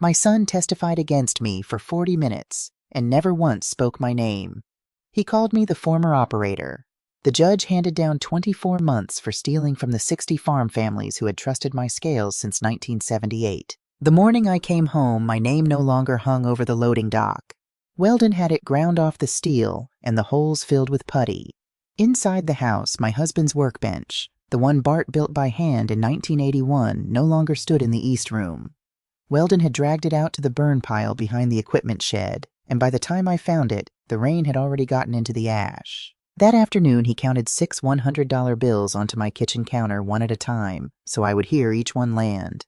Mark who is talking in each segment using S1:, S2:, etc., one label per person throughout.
S1: My son testified against me for 40 minutes and never once spoke my name. He called me the former operator. The judge handed down 24 months for stealing from the 60 farm families who had trusted my scales since 1978. The morning I came home, my name no longer hung over the loading dock. Weldon had it ground off the steel and the holes filled with putty. Inside the house, my husband's workbench, the one Bart built by hand in 1981, no longer stood in the East Room. Weldon had dragged it out to the burn pile behind the equipment shed, and by the time I found it, the rain had already gotten into the ash. That afternoon, he counted 6 $100 bills onto my kitchen counter one at a time, so I would hear each one land.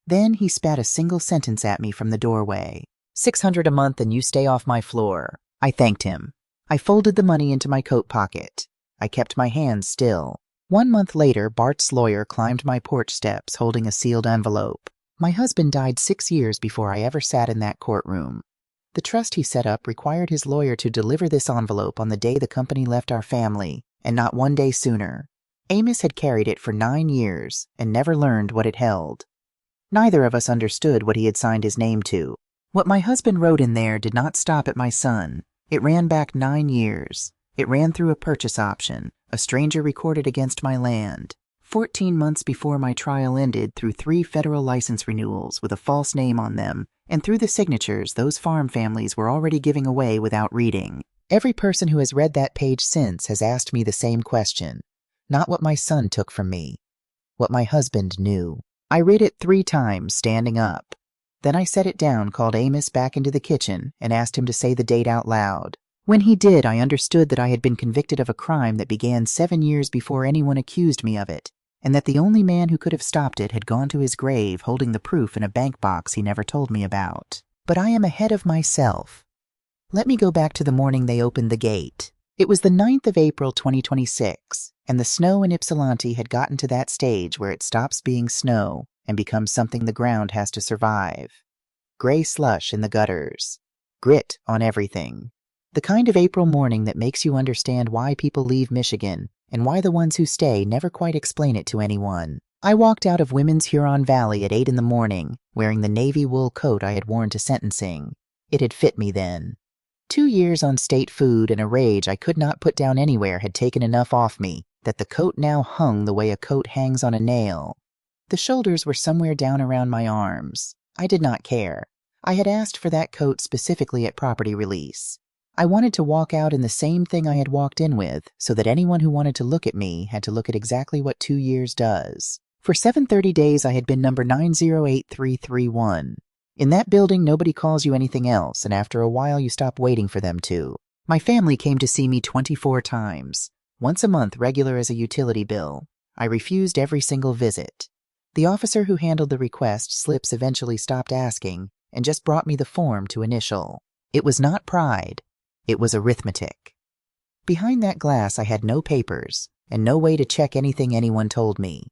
S1: Then he spat a single sentence at me from the doorway. $600 a month and you stay off my floor. I thanked him. I folded the money into my coat pocket. I kept my hands still. 1 month later, Bart's lawyer climbed my porch steps holding a sealed envelope. My husband died 6 years before I ever sat in that courtroom. The trust he set up required his lawyer to deliver this envelope on the day the company left our family, and not 1 day sooner. Amos had carried it for 9 years and never learned what it held. Neither of us understood what he had signed his name to. What my husband wrote in there did not stop at my son. It ran back 9 years. It ran through a purchase option, a stranger recorded against my land. 14 months before my trial ended, through 3 federal license renewals with a false name on them, and through the signatures those farm families were already giving away without reading. Every person who has read that page since has asked me the same question. Not what my son took from me. What my husband knew. I read it 3 times, standing up. Then I set it down, called Amos back into the kitchen, and asked him to say the date out loud. When he did, I understood that I had been convicted of a crime that began 7 years before anyone accused me of it, and that the only man who could have stopped it had gone to his grave holding the proof in a bank box he never told me about. But I am ahead of myself. Let me go back to the morning they opened the gate. It was the 9th of April 2026, and the snow in Ypsilanti had gotten to that stage where it stops being snow and becomes something the ground has to survive. Gray slush in the gutters. Grit on everything. The kind of April morning that makes you understand why people leave Michigan and why the ones who stay never quite explain it to anyone. I walked out of Women's Huron Valley at 8 in the morning, wearing the navy wool coat I had worn to sentencing. It had fit me then. 2 years on state food and a rage I could not put down anywhere had taken enough off me that the coat now hung the way a coat hangs on a nail. The shoulders were somewhere down around my arms. I did not care. I had asked for that coat specifically at property release. I wanted to walk out in the same thing I had walked in with, so that anyone who wanted to look at me had to look at exactly what 2 years does. For 730 days I had been number 908331. In that building nobody calls you anything else, and after a while you stop waiting for them to. My family came to see me 24 times. Once a month, regular as a utility bill. I refused every single visit. The officer who handled the request slips eventually stopped asking and just brought me the form to initial. It was not pride. It was arithmetic. Behind that glass I had no papers and no way to check anything anyone told me.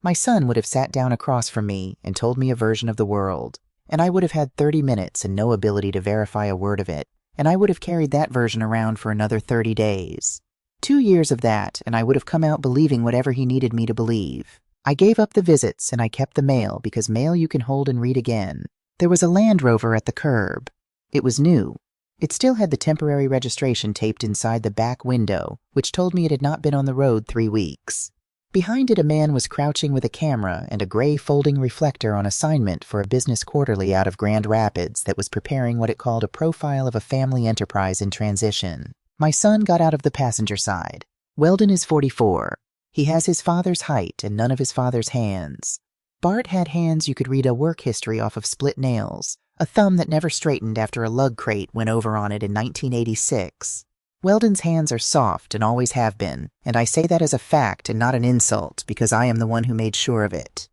S1: My son would have sat down across from me and told me a version of the world, and I would have had 30 minutes and no ability to verify a word of it, and I would have carried that version around for another 30 days. 2 years of that, and I would have come out believing whatever he needed me to believe. I gave up the visits and I kept the mail because mail you can hold and read again. There was a Land Rover at the curb. It was new. It still had the temporary registration taped inside the back window, which told me it had not been on the road 3 weeks. Behind it a man was crouching with a camera and a gray folding reflector on assignment for a business quarterly out of Grand Rapids that was preparing what it called a profile of a family enterprise in transition. My son got out of the passenger side. Weldon is 44. He has his father's height and none of his father's hands. Bart had hands you could read a work history off of split nails, a thumb that never straightened after a lug crate went over on it in 1986. Weldon's hands are soft and always have been, and I say that as a fact and not an insult because I am the one who made sure of it.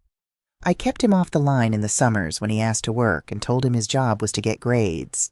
S1: I kept him off the line in the summers when he asked to work and told him his job was to get grades.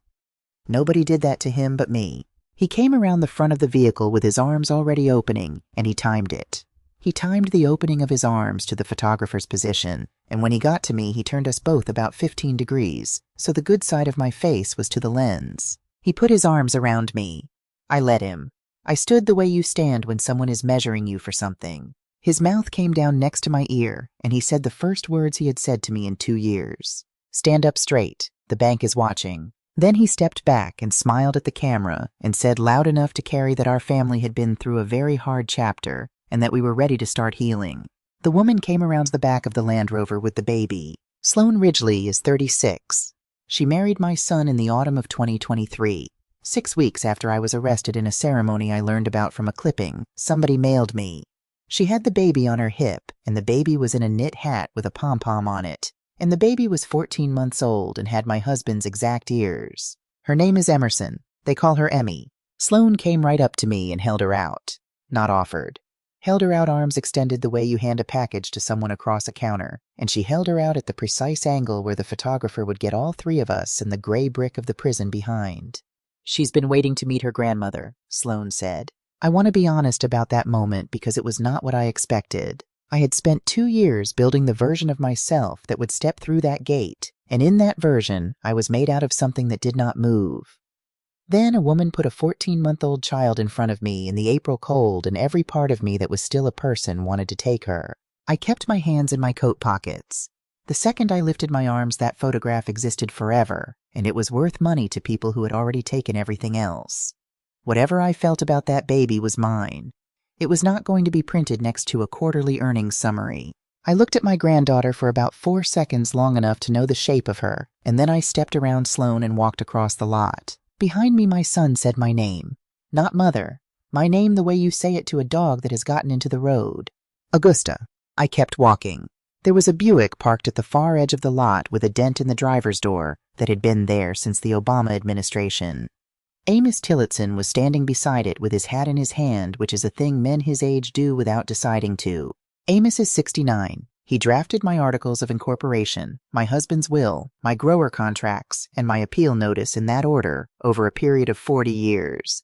S1: Nobody did that to him but me. He came around the front of the vehicle with his arms already opening, and he timed it. He timed the opening of his arms to the photographer's position, and when he got to me, he turned us both about 15 degrees, so the good side of my face was to the lens. He put his arms around me. I let him. I stood the way you stand when someone is measuring you for something. His mouth came down next to my ear, and he said the first words he had said to me in 2 years. Stand up straight. The bank is watching. Then he stepped back and smiled at the camera and said loud enough to carry that our family had been through a very hard chapter and that we were ready to start healing. The woman came around the back of the Land Rover with the baby. Sloan Ridgely is 36. She married my son in the autumn of 2023. 6 weeks after I was arrested in a ceremony I learned about from a clipping somebody mailed me. She had the baby on her hip, and the baby was in a knit hat with a pom-pom on it. And the baby was 14 months old and had my husband's exact ears. Her name is Emerson. They call her Emmy. Sloan came right up to me and held her out. Not offered. Held her out, arms extended the way you hand a package to someone across a counter, and she held her out at the precise angle where the photographer would get all three of us and the gray brick of the prison behind. She's been waiting to meet her grandmother, Sloan said. I want to be honest about that moment because it was not what I expected. I had spent 2 years building the version of myself that would step through that gate, and in that version, I was made out of something that did not move. Then a woman put a 14-month-old child in front of me in the April cold, and every part of me that was still a person wanted to take her. I kept my hands in my coat pockets. The second I lifted my arms, that photograph existed forever, and it was worth money to people who had already taken everything else. Whatever I felt about that baby was mine. It was not going to be printed next to a quarterly earnings summary. I looked at my granddaughter for about 4 seconds, long enough to know the shape of her, and then I stepped around Sloan and walked across the lot. Behind me, my son said my name. Not mother. My name the way you say it to a dog that has gotten into the road. Augusta. I kept walking. There was a Buick parked at the far edge of the lot with a dent in the driver's door that had been there since the Obama administration. Amos Tillotson was standing beside it with his hat in his hand, which is a thing men his age do without deciding to. Amos is 69. He drafted my articles of incorporation, my husband's will, my grower contracts, and my appeal notice in that order over a period of 40 years.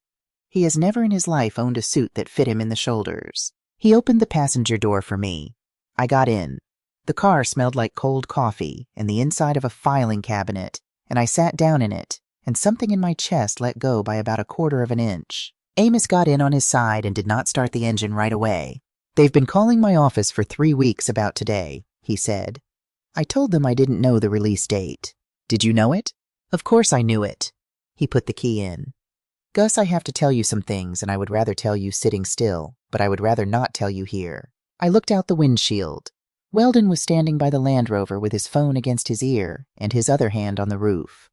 S1: He has never in his life owned a suit that fit him in the shoulders. He opened the passenger door for me. I got in. The car smelled like cold coffee and the inside of a filing cabinet, and I sat down in it, and something in my chest let go by about 1/4 of an inch. Amos got in on his side and did not start the engine right away. They've been calling my office for 3 weeks about today, he said. I told them I didn't know the release date. Did you know it? Of course I knew it. He put the key in. Gus, I have to tell you some things, and I would rather tell you sitting still, but I would rather not tell you here. I looked out the windshield. Weldon was standing by the Land Rover with his phone against his ear and his other hand on the roof.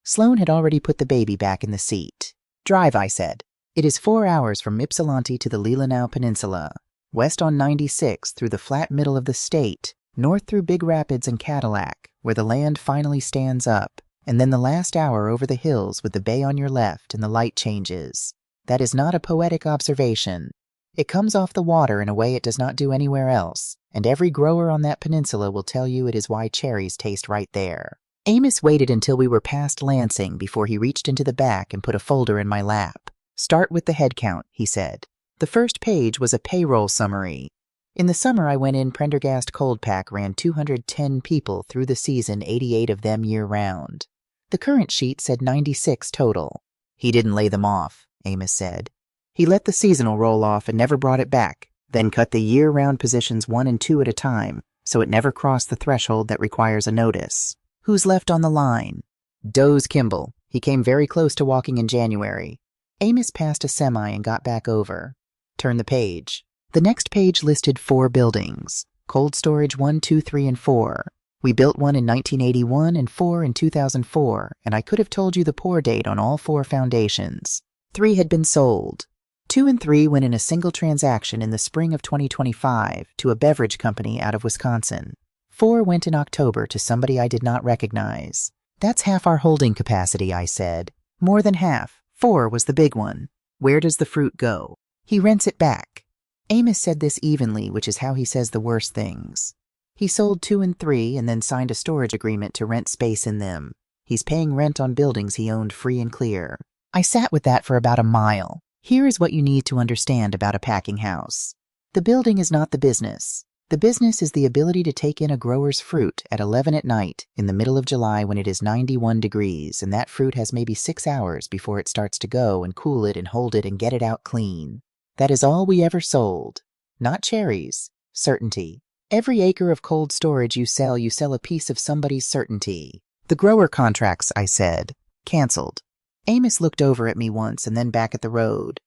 S1: Sloan had already put the baby back in the seat. Drive, I said. It is 4 hours from Ypsilanti to the Leelanau Peninsula, west on 96 through the flat middle of the state, north through Big Rapids and Cadillac, where the land finally stands up, and then the last hour over the hills with the bay on your left and the light changes. That is not a poetic observation. It comes off the water in a way it does not do anywhere else, and every grower on that peninsula will tell you it is why cherries taste right there. Amos waited until we were past Lansing before he reached into the back and put a folder in my lap. Start with the head count, he said. The first page was a payroll summary. In the summer I went in, Prendergast Cold Pack ran 210 people through the season, 88 of them year-round. The current sheet said 96 total. He didn't lay them off, Amos said. He let the seasonal roll off and never brought it back, then cut the year-round positions 1 and 2 at a time, so it never crossed the threshold that requires a notice. Who's left on the line? Doze Kimball. He came very close to walking in January. Amos passed a semi and got back over. Turn the page. The next page listed 4 buildings. Cold storage 1, 2, 3, and 4. We built one in 1981 and 4 in 2004, and I could have told you the pour date on all 4 foundations. 3 had been sold. 2 and 3 went in a single transaction in the spring of 2025 to a beverage company out of Wisconsin. 4 went in October to somebody I did not recognize. That's half our holding capacity, I said. More than half. 4 was the big one. Where does the fruit go? He rents it back. Amos said this evenly, which is how he says the worst things. He sold 2 and 3 and then signed a storage agreement to rent space in them. He's paying rent on buildings he owned free and clear. I sat with that for about a mile. Here is what you need to understand about a packing house. The building is not the business. The business is the ability to take in a grower's fruit at 11 at night in the middle of July when it is 91 degrees and that fruit has maybe 6 hours before it starts to go, and cool it and hold it and get it out clean. That is all we ever sold. Not cherries. Certainty. Every acre of cold storage you sell a piece of somebody's certainty. The grower contracts, I said. Cancelled. Amos looked over at me once and then back at the road.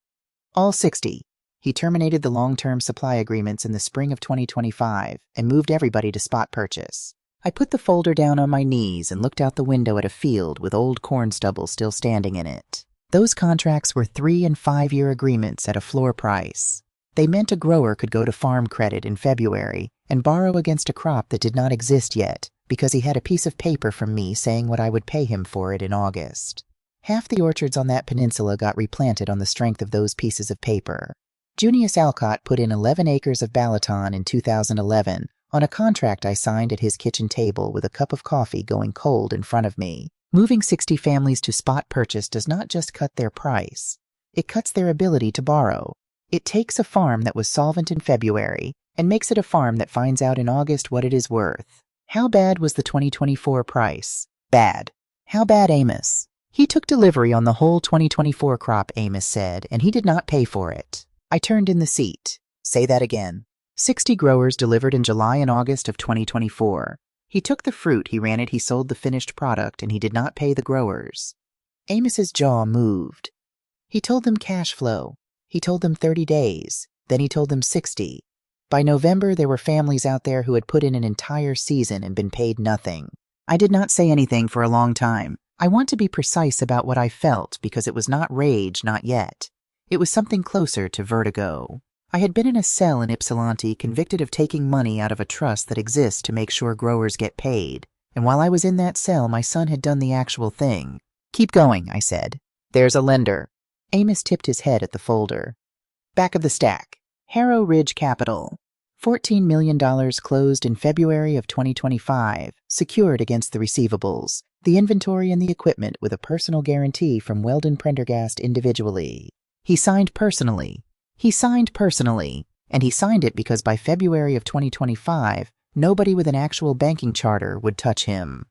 S1: All 60. He terminated the long-term supply agreements in the spring of 2025 and moved everybody to spot purchase. I put the folder down on my knees and looked out the window at a field with old corn stubble still standing in it. Those contracts were 3- and 5-year agreements at a floor price. They meant a grower could go to farm credit in February and borrow against a crop that did not exist yet because he had a piece of paper from me saying what I would pay him for it in August. Half the orchards on that peninsula got replanted on the strength of those pieces of paper. Junius Alcott put in 11 acres of Balaton in 2011 on a contract I signed at his kitchen table with a cup of coffee going cold in front of me. Moving 60 families to spot purchase does not just cut their price. It cuts their ability to borrow. It takes a farm that was solvent in February and makes it a farm that finds out in August what it is worth. How bad was the 2024 price? Bad. How bad, Amos? He took delivery on the whole 2024 crop, Amos said, and he did not pay for it. I turned in the seat. Say that again. 60 growers delivered in July and August of 2024. He took the fruit, he sold the finished product, and he did not pay the growers. Amos's jaw moved. He told them cash flow. He told them 30 days. Then he told them 60. By November, there were families out there who had put in an entire season and been paid nothing. I did not say anything for a long time. I want to be precise about what I felt because it was not rage, not yet. It was something closer to vertigo. I had been in a cell in Ypsilanti convicted of taking money out of a trust that exists to make sure growers get paid. And while I was in that cell, my son had done the actual thing. Keep going, I said. There's a lender. Amos tipped his head at the folder. Back of the stack. Harrow Ridge Capital. $14 million closed in February of 2025, secured against the receivables, the inventory and the equipment with a personal guarantee from Weldon Prendergast individually. He signed personally, and he signed it because by February of 2025, nobody with an actual banking charter would touch him.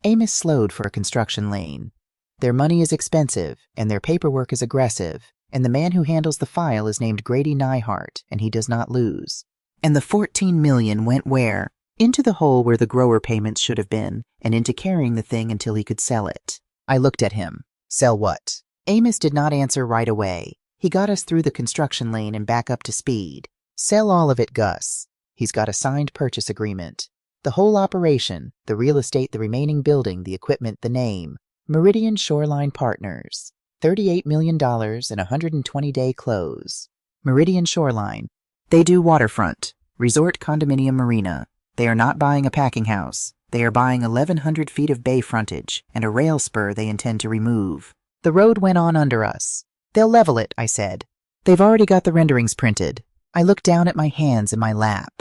S1: Amos slowed for a construction lane. Their money is expensive, and their paperwork is aggressive, and the man who handles the file is named Grady Nyhart, and he does not lose. And the $14 million went where? Into the hole where the grower payments should have been, and into carrying the thing until he could sell it. I looked at him. Sell what? Amos did not answer right away. He got us through the construction lane and back up to speed. Sell all of it, Gus. He's got a signed purchase agreement. The whole operation, the real estate, the remaining building, the equipment, the name. Meridian Shoreline Partners. $38 million and 120-day close. Meridian Shoreline. They do waterfront, resort condominium marina. They are not buying a packing house. They are buying 1,100 feet of bay frontage and a rail spur they intend to remove. The road went on under us. They'll level it, I said. They've already got the renderings printed. I looked down at my hands in my lap.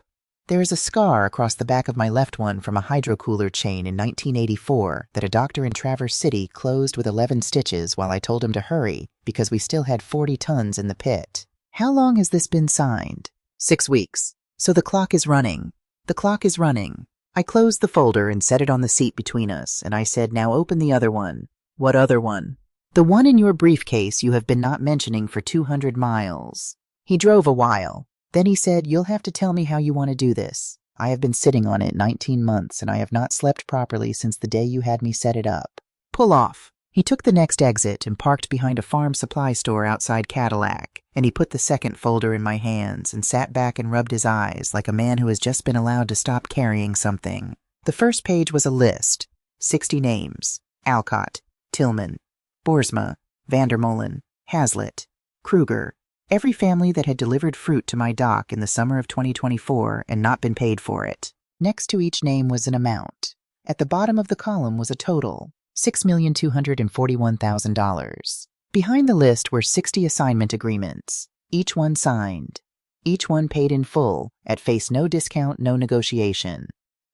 S1: There is a scar across the back of my left one from a hydrocooler chain in 1984 that a doctor in Traverse City closed with 11 stitches while I told him to hurry because we still had 40 tons in the pit. How long has this been signed? 6 weeks. So the clock is running. The clock is running. I closed the folder and set it on the seat between us, and I said, now open the other one. What other one? The one in your briefcase you have been not mentioning for 200 miles. He drove a while. Then he said, you'll have to tell me how you want to do this. I have been sitting on it 19 months, and I have not slept properly since the day you had me set it up. Pull off. He took the next exit and parked behind a farm supply store outside Cadillac, and he put the second folder in my hands and sat back and rubbed his eyes like a man who has just been allowed to stop carrying something. The first page was a list. 60 names. Alcott, Tillman, Boersma, Vandermolen, Hazlitt, Kruger. Every family that had delivered fruit to my dock in the summer of 2024 and not been paid for it. Next to each name was an amount. At the bottom of the column was a total. $6,241,000. Behind the list were 60 assignment agreements, each one signed, each one paid in full, at face no discount, no negotiation.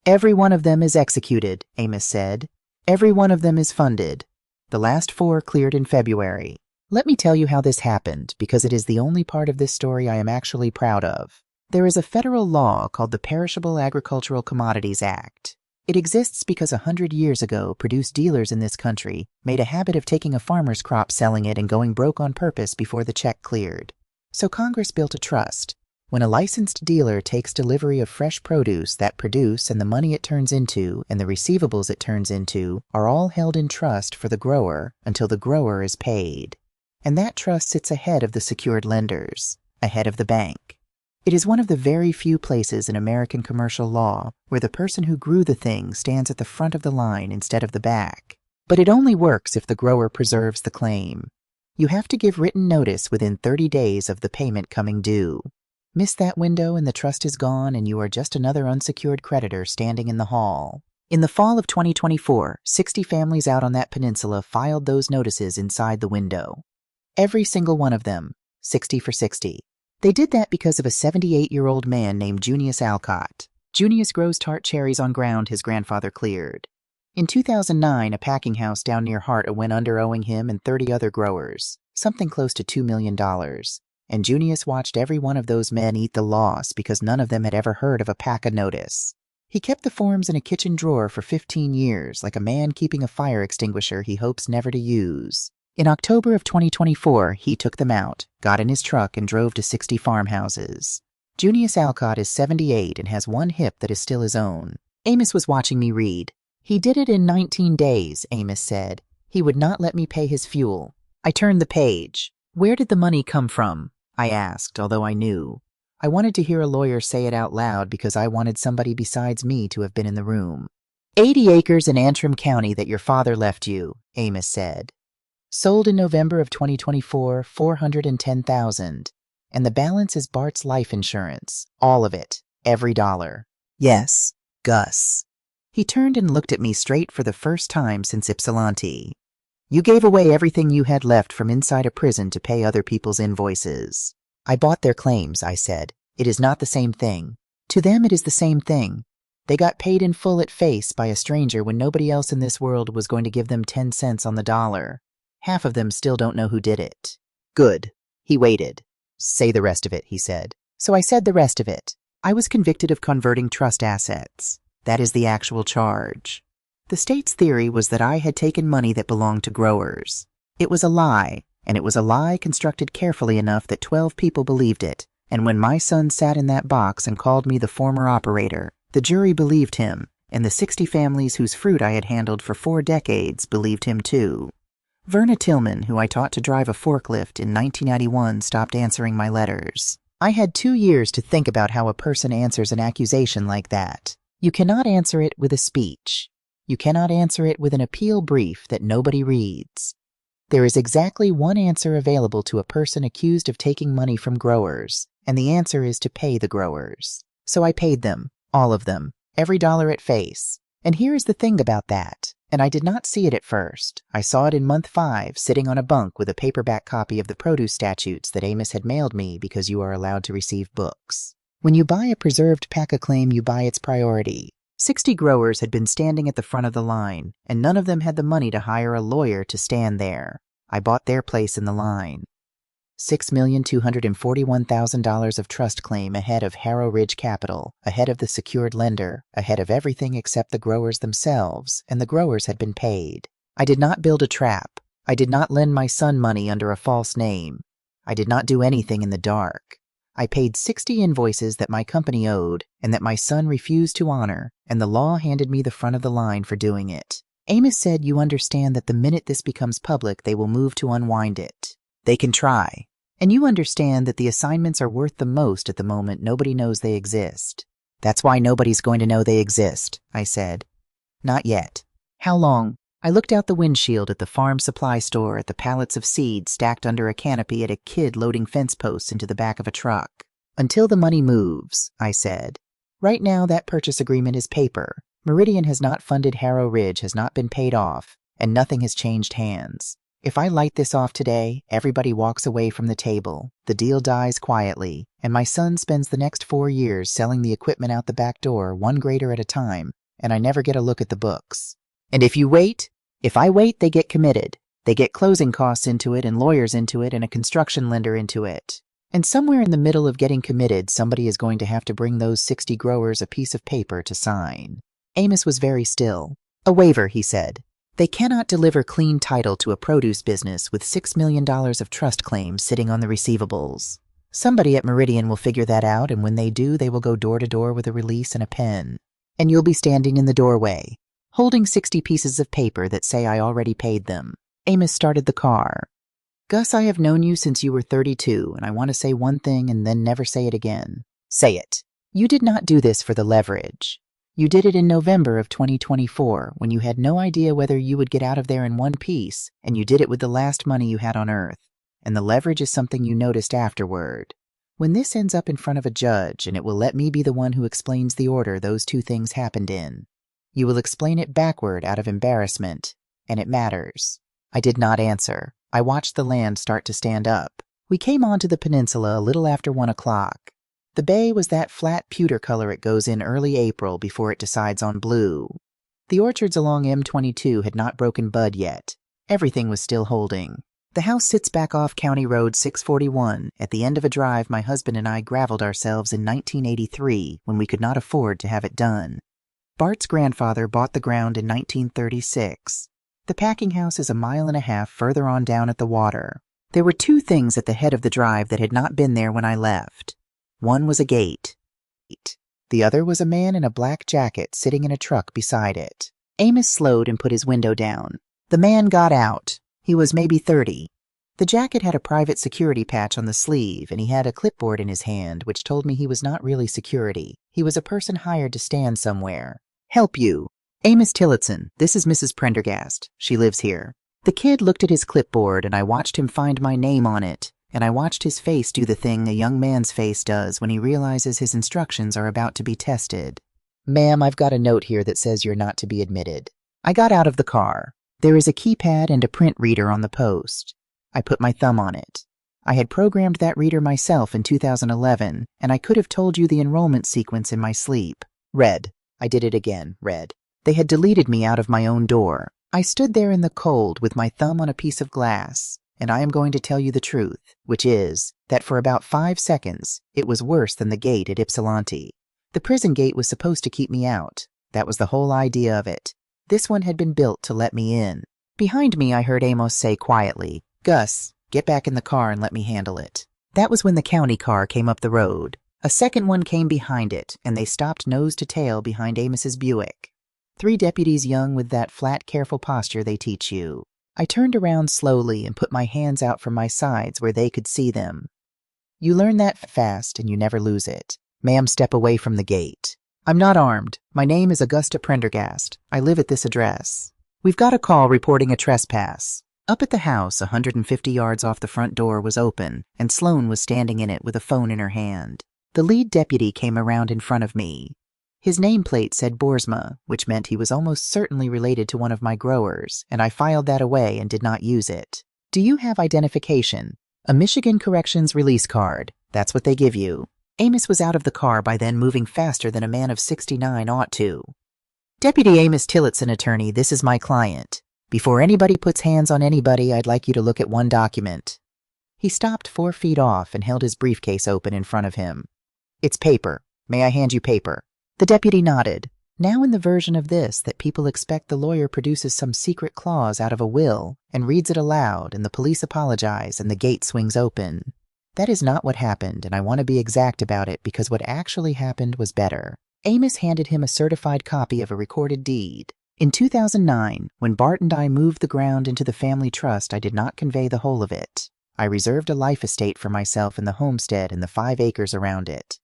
S1: Every one of them is executed, Amos said. Every one of them is funded. The last 4 cleared in February. Let me tell you how this happened, because it is the only part of this story I am actually proud of. There is a federal law called the Perishable Agricultural Commodities Act. It exists because 100 years ago, produce dealers in this country made a habit of taking a farmer's crop, selling it, and going broke on purpose before the check cleared. So Congress built a trust. When a licensed dealer takes delivery of fresh produce, that produce and the money it turns into and the receivables it turns into are all held in trust for the grower until the grower is paid. And that trust sits ahead of the secured lenders, ahead of the bank. It is one of the very few places in American commercial law where the person who grew the thing stands at the front of the line instead of the back. But it only works if the grower preserves the claim. You have to give written notice within 30 days of the payment coming due. Miss that window and the trust is gone and you are just another unsecured creditor standing in the hall. In the fall of 2024, 60 families out on that peninsula filed those notices inside the window. Every single one of them, 60 for 60. They did that because of a 78-year-old man named Junius Alcott. Junius grows tart cherries on ground his grandfather cleared. In 2009, a packing house down near Hart went under, owing him and 30 other growers something close to $2 million. And Junius watched every one of those men eat the loss because none of them had ever heard of a PACA notice. He kept the forms in a kitchen drawer for 15 years, like a man keeping a fire extinguisher he hopes never to use. In October of 2024, he took them out, got in his truck, and drove to 60 farmhouses. Junius Alcott is 78 and has one hip that is still his own. Amos was watching me read. He did it in 19 days, Amos said. He would not let me pay his fuel. I turned the page. Where did the money come from? I asked, although I knew. I wanted to hear a lawyer say it out loud because I wanted somebody besides me to have been in the room. 80 acres in Antrim County that your father left you, Amos said. Sold in November of 2024, $410,000. And the balance is Bart's life insurance. All of it. Every dollar. Yes, Gus. He turned and looked at me straight for the first time since Ypsilanti. You gave away everything you had left from inside a prison to pay other people's invoices. I bought their claims, I said. It is not the same thing. To them it is the same thing. They got paid in full at face by a stranger when nobody else in this world was going to give them 10 cents on the dollar. Half of them still don't know who did it. Good. He waited. Say the rest of it, he said. So I said the rest of it. I was convicted of converting trust assets. That is the actual charge. The state's theory was that I had taken money that belonged to growers. It was a lie, and it was a lie constructed carefully enough that 12 people believed it. And when my son sat in that box and called me the former operator, the jury believed him, and the 60 families whose fruit I had handled for 4 decades believed him too. Verna Tillman, who I taught to drive a forklift in 1991, stopped answering my letters. I had 2 years to think about how a person answers an accusation like that. You cannot answer it with a speech. You cannot answer it with an appeal brief that nobody reads. There is exactly one answer available to a person accused of taking money from growers, and the answer is to pay the growers. So I paid them, all of them, every dollar at face. And here is the thing about that, and I did not see it at first. I saw it in month 5, sitting on a bunk with a paperback copy of the produce statutes that Amos had mailed me because you are allowed to receive books. When you buy a preserved PACA claim, you buy its priority. 60 growers had been standing at the front of the line, and none of them had the money to hire a lawyer to stand there. I bought their place in the line. $6,241,000 of trust claim ahead of Harrow Ridge Capital, ahead of the secured lender, ahead of everything except the growers themselves, and the growers had been paid. I did not build a trap. I did not lend my son money under a false name. I did not do anything in the dark. I paid 60 invoices that my company owed and that my son refused to honor, and the law handed me the front of the line for doing it. Amos said you understand that the minute this becomes public, they will move to unwind it. They can try. And you understand that the assignments are worth the most at the moment nobody knows they exist. That's why nobody's going to know they exist, I said. Not yet. How long? I looked out the windshield at the farm supply store, at the pallets of seed stacked under a canopy, at a kid loading fence posts into the back of a truck. Until the money moves, I said. Right now that purchase agreement is paper. Meridian has not funded Harrow Ridge, has not been paid off, and nothing has changed hands. If I light this off today, everybody walks away from the table, the deal dies quietly, and my son spends the next 4 years selling the equipment out the back door, one grader at a time, and I never get a look at the books. And if I wait, they get committed. They get closing costs into it, and lawyers into it, and a construction lender into it. And somewhere in the middle of getting committed, somebody is going to have to bring those 60 growers a piece of paper to sign. Amos was very still. A waiver, he said. They cannot deliver clean title to a produce business with $6 million of trust claims sitting on the receivables. Somebody at Meridian will figure that out, and when they do, they will go door to door with a release and a pen. And you'll be standing in the doorway, holding 60 pieces of paper that say I already paid them. Amos started the car. Gus, I have known you since you were 32, and I want to say one thing and then never say it again. Say it. You did not do this for the leverage. You did it in November of 2024, when you had no idea whether you would get out of there in one piece, and you did it with the last money you had on Earth. And the leverage is something you noticed afterward. When this ends up in front of a judge, and it will let me be the one who explains the order those two things happened in, you will explain it backward out of embarrassment, and it matters. I did not answer. I watched the land start to stand up. We came onto the peninsula a little after 1 o'clock. The bay was that flat pewter color it goes in early April before it decides on blue. The orchards along M22 had not broken bud yet. Everything was still holding. The house sits back off County Road 641, at the end of a drive my husband and I graveled ourselves in 1983 when we could not afford to have it done. Bart's grandfather bought the ground in 1936. The packing house is 1.5 miles further on down at the water. There were 2 things at the head of the drive that had not been there when I left. One was a gate. The other was a man in a black jacket sitting in a truck beside it. Amos slowed and put his window down. The man got out. He was maybe 30. The jacket had a private security patch on the sleeve, and he had a clipboard in his hand, which told me he was not really security. He was a person hired to stand somewhere. Help you. Amos Tillotson, this is Mrs. Prendergast. She lives here. The kid looked at his clipboard, and I watched him find my name on it, and I watched his face do the thing a young man's face does when he realizes his instructions are about to be tested. Ma'am, I've got a note here that says you're not to be admitted. I got out of the car. There is a keypad and a print reader on the post. I put my thumb on it. I had programmed that reader myself in 2011, and I could have told you the enrollment sequence in my sleep. Red. I did it again. Red. They had deleted me out of my own door. I stood there in the cold with my thumb on a piece of glass, and I am going to tell you the truth, which is that for about 5 seconds, it was worse than the gate at Ypsilanti. The prison gate was supposed to keep me out. That was the whole idea of it. This one had been built to let me in. Behind me, I heard Amos say quietly, "Gus, get back in the car and let me handle it." That was when the county car came up the road. A second one came behind it, and they stopped nose to tail behind Amos's Buick. 3 deputies young with that flat, careful posture they teach you. I turned around slowly and put my hands out from my sides where they could see them. You learn that fast, and you never lose it. Ma'am, step away from the gate. I'm not armed. My name is Augusta Prendergast. I live at this address. We've got a call reporting a trespass. Up at the house, 150 yards off the front door, was open, and Sloane was standing in it with a phone in her hand. The lead deputy came around in front of me. His nameplate said Boersma, which meant he was almost certainly related to one of my growers, and I filed that away and did not use it. Do you have identification? A Michigan Corrections release card. That's what they give you. Amos was out of the car by then, moving faster than a man of 69 ought to. Deputy Amos Tillotson, attorney, this is my client. Before anybody puts hands on anybody, I'd like you to look at one document. He stopped 4 feet off and held his briefcase open in front of him. It's paper. May I hand you paper? The deputy nodded. Now in the version of this that people expect, the lawyer produces some secret clause out of a will and reads it aloud, and the police apologize and the gate swings open. That is not what happened, and I want to be exact about it because what actually happened was better. Amos handed him a certified copy of a recorded deed. In 2009, when Bart and I moved the ground into the family trust, I did not convey the whole of it. I reserved a life estate for myself in the homestead and the 5 acres around it.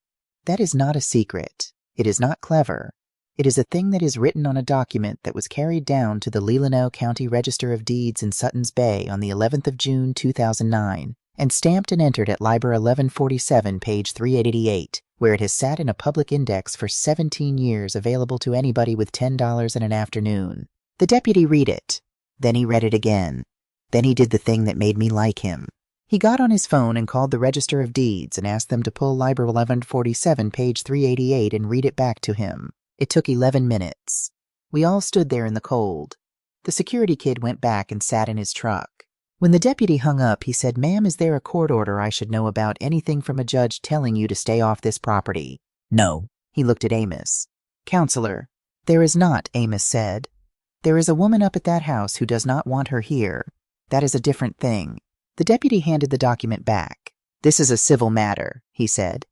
S1: That is not a secret. It is not clever. It is a thing that is written on a document that was carried down to the Leelanau County Register of Deeds in Sutton's Bay on the 11th of June, 2009, and stamped and entered at Liber 1147, page 388, where it has sat in a public index for 17 years, available to anybody with $10 in an afternoon. The deputy read it. Then he read it again. Then he did the thing that made me like him. He got on his phone and called the Register of Deeds and asked them to pull Liber 1147, page 388, and read it back to him. It took 11 minutes. We all stood there in the cold. The security kid went back and sat in his truck. When the deputy hung up, he said, "Ma'am, is there a court order I should know about, anything from a judge telling you to stay off this property?" "No." He looked at Amos. "Counselor." "There is not," Amos said. "There is a woman up at that house who does not want her here. That is a different thing." The deputy handed the document back. "This is a civil matter," he said.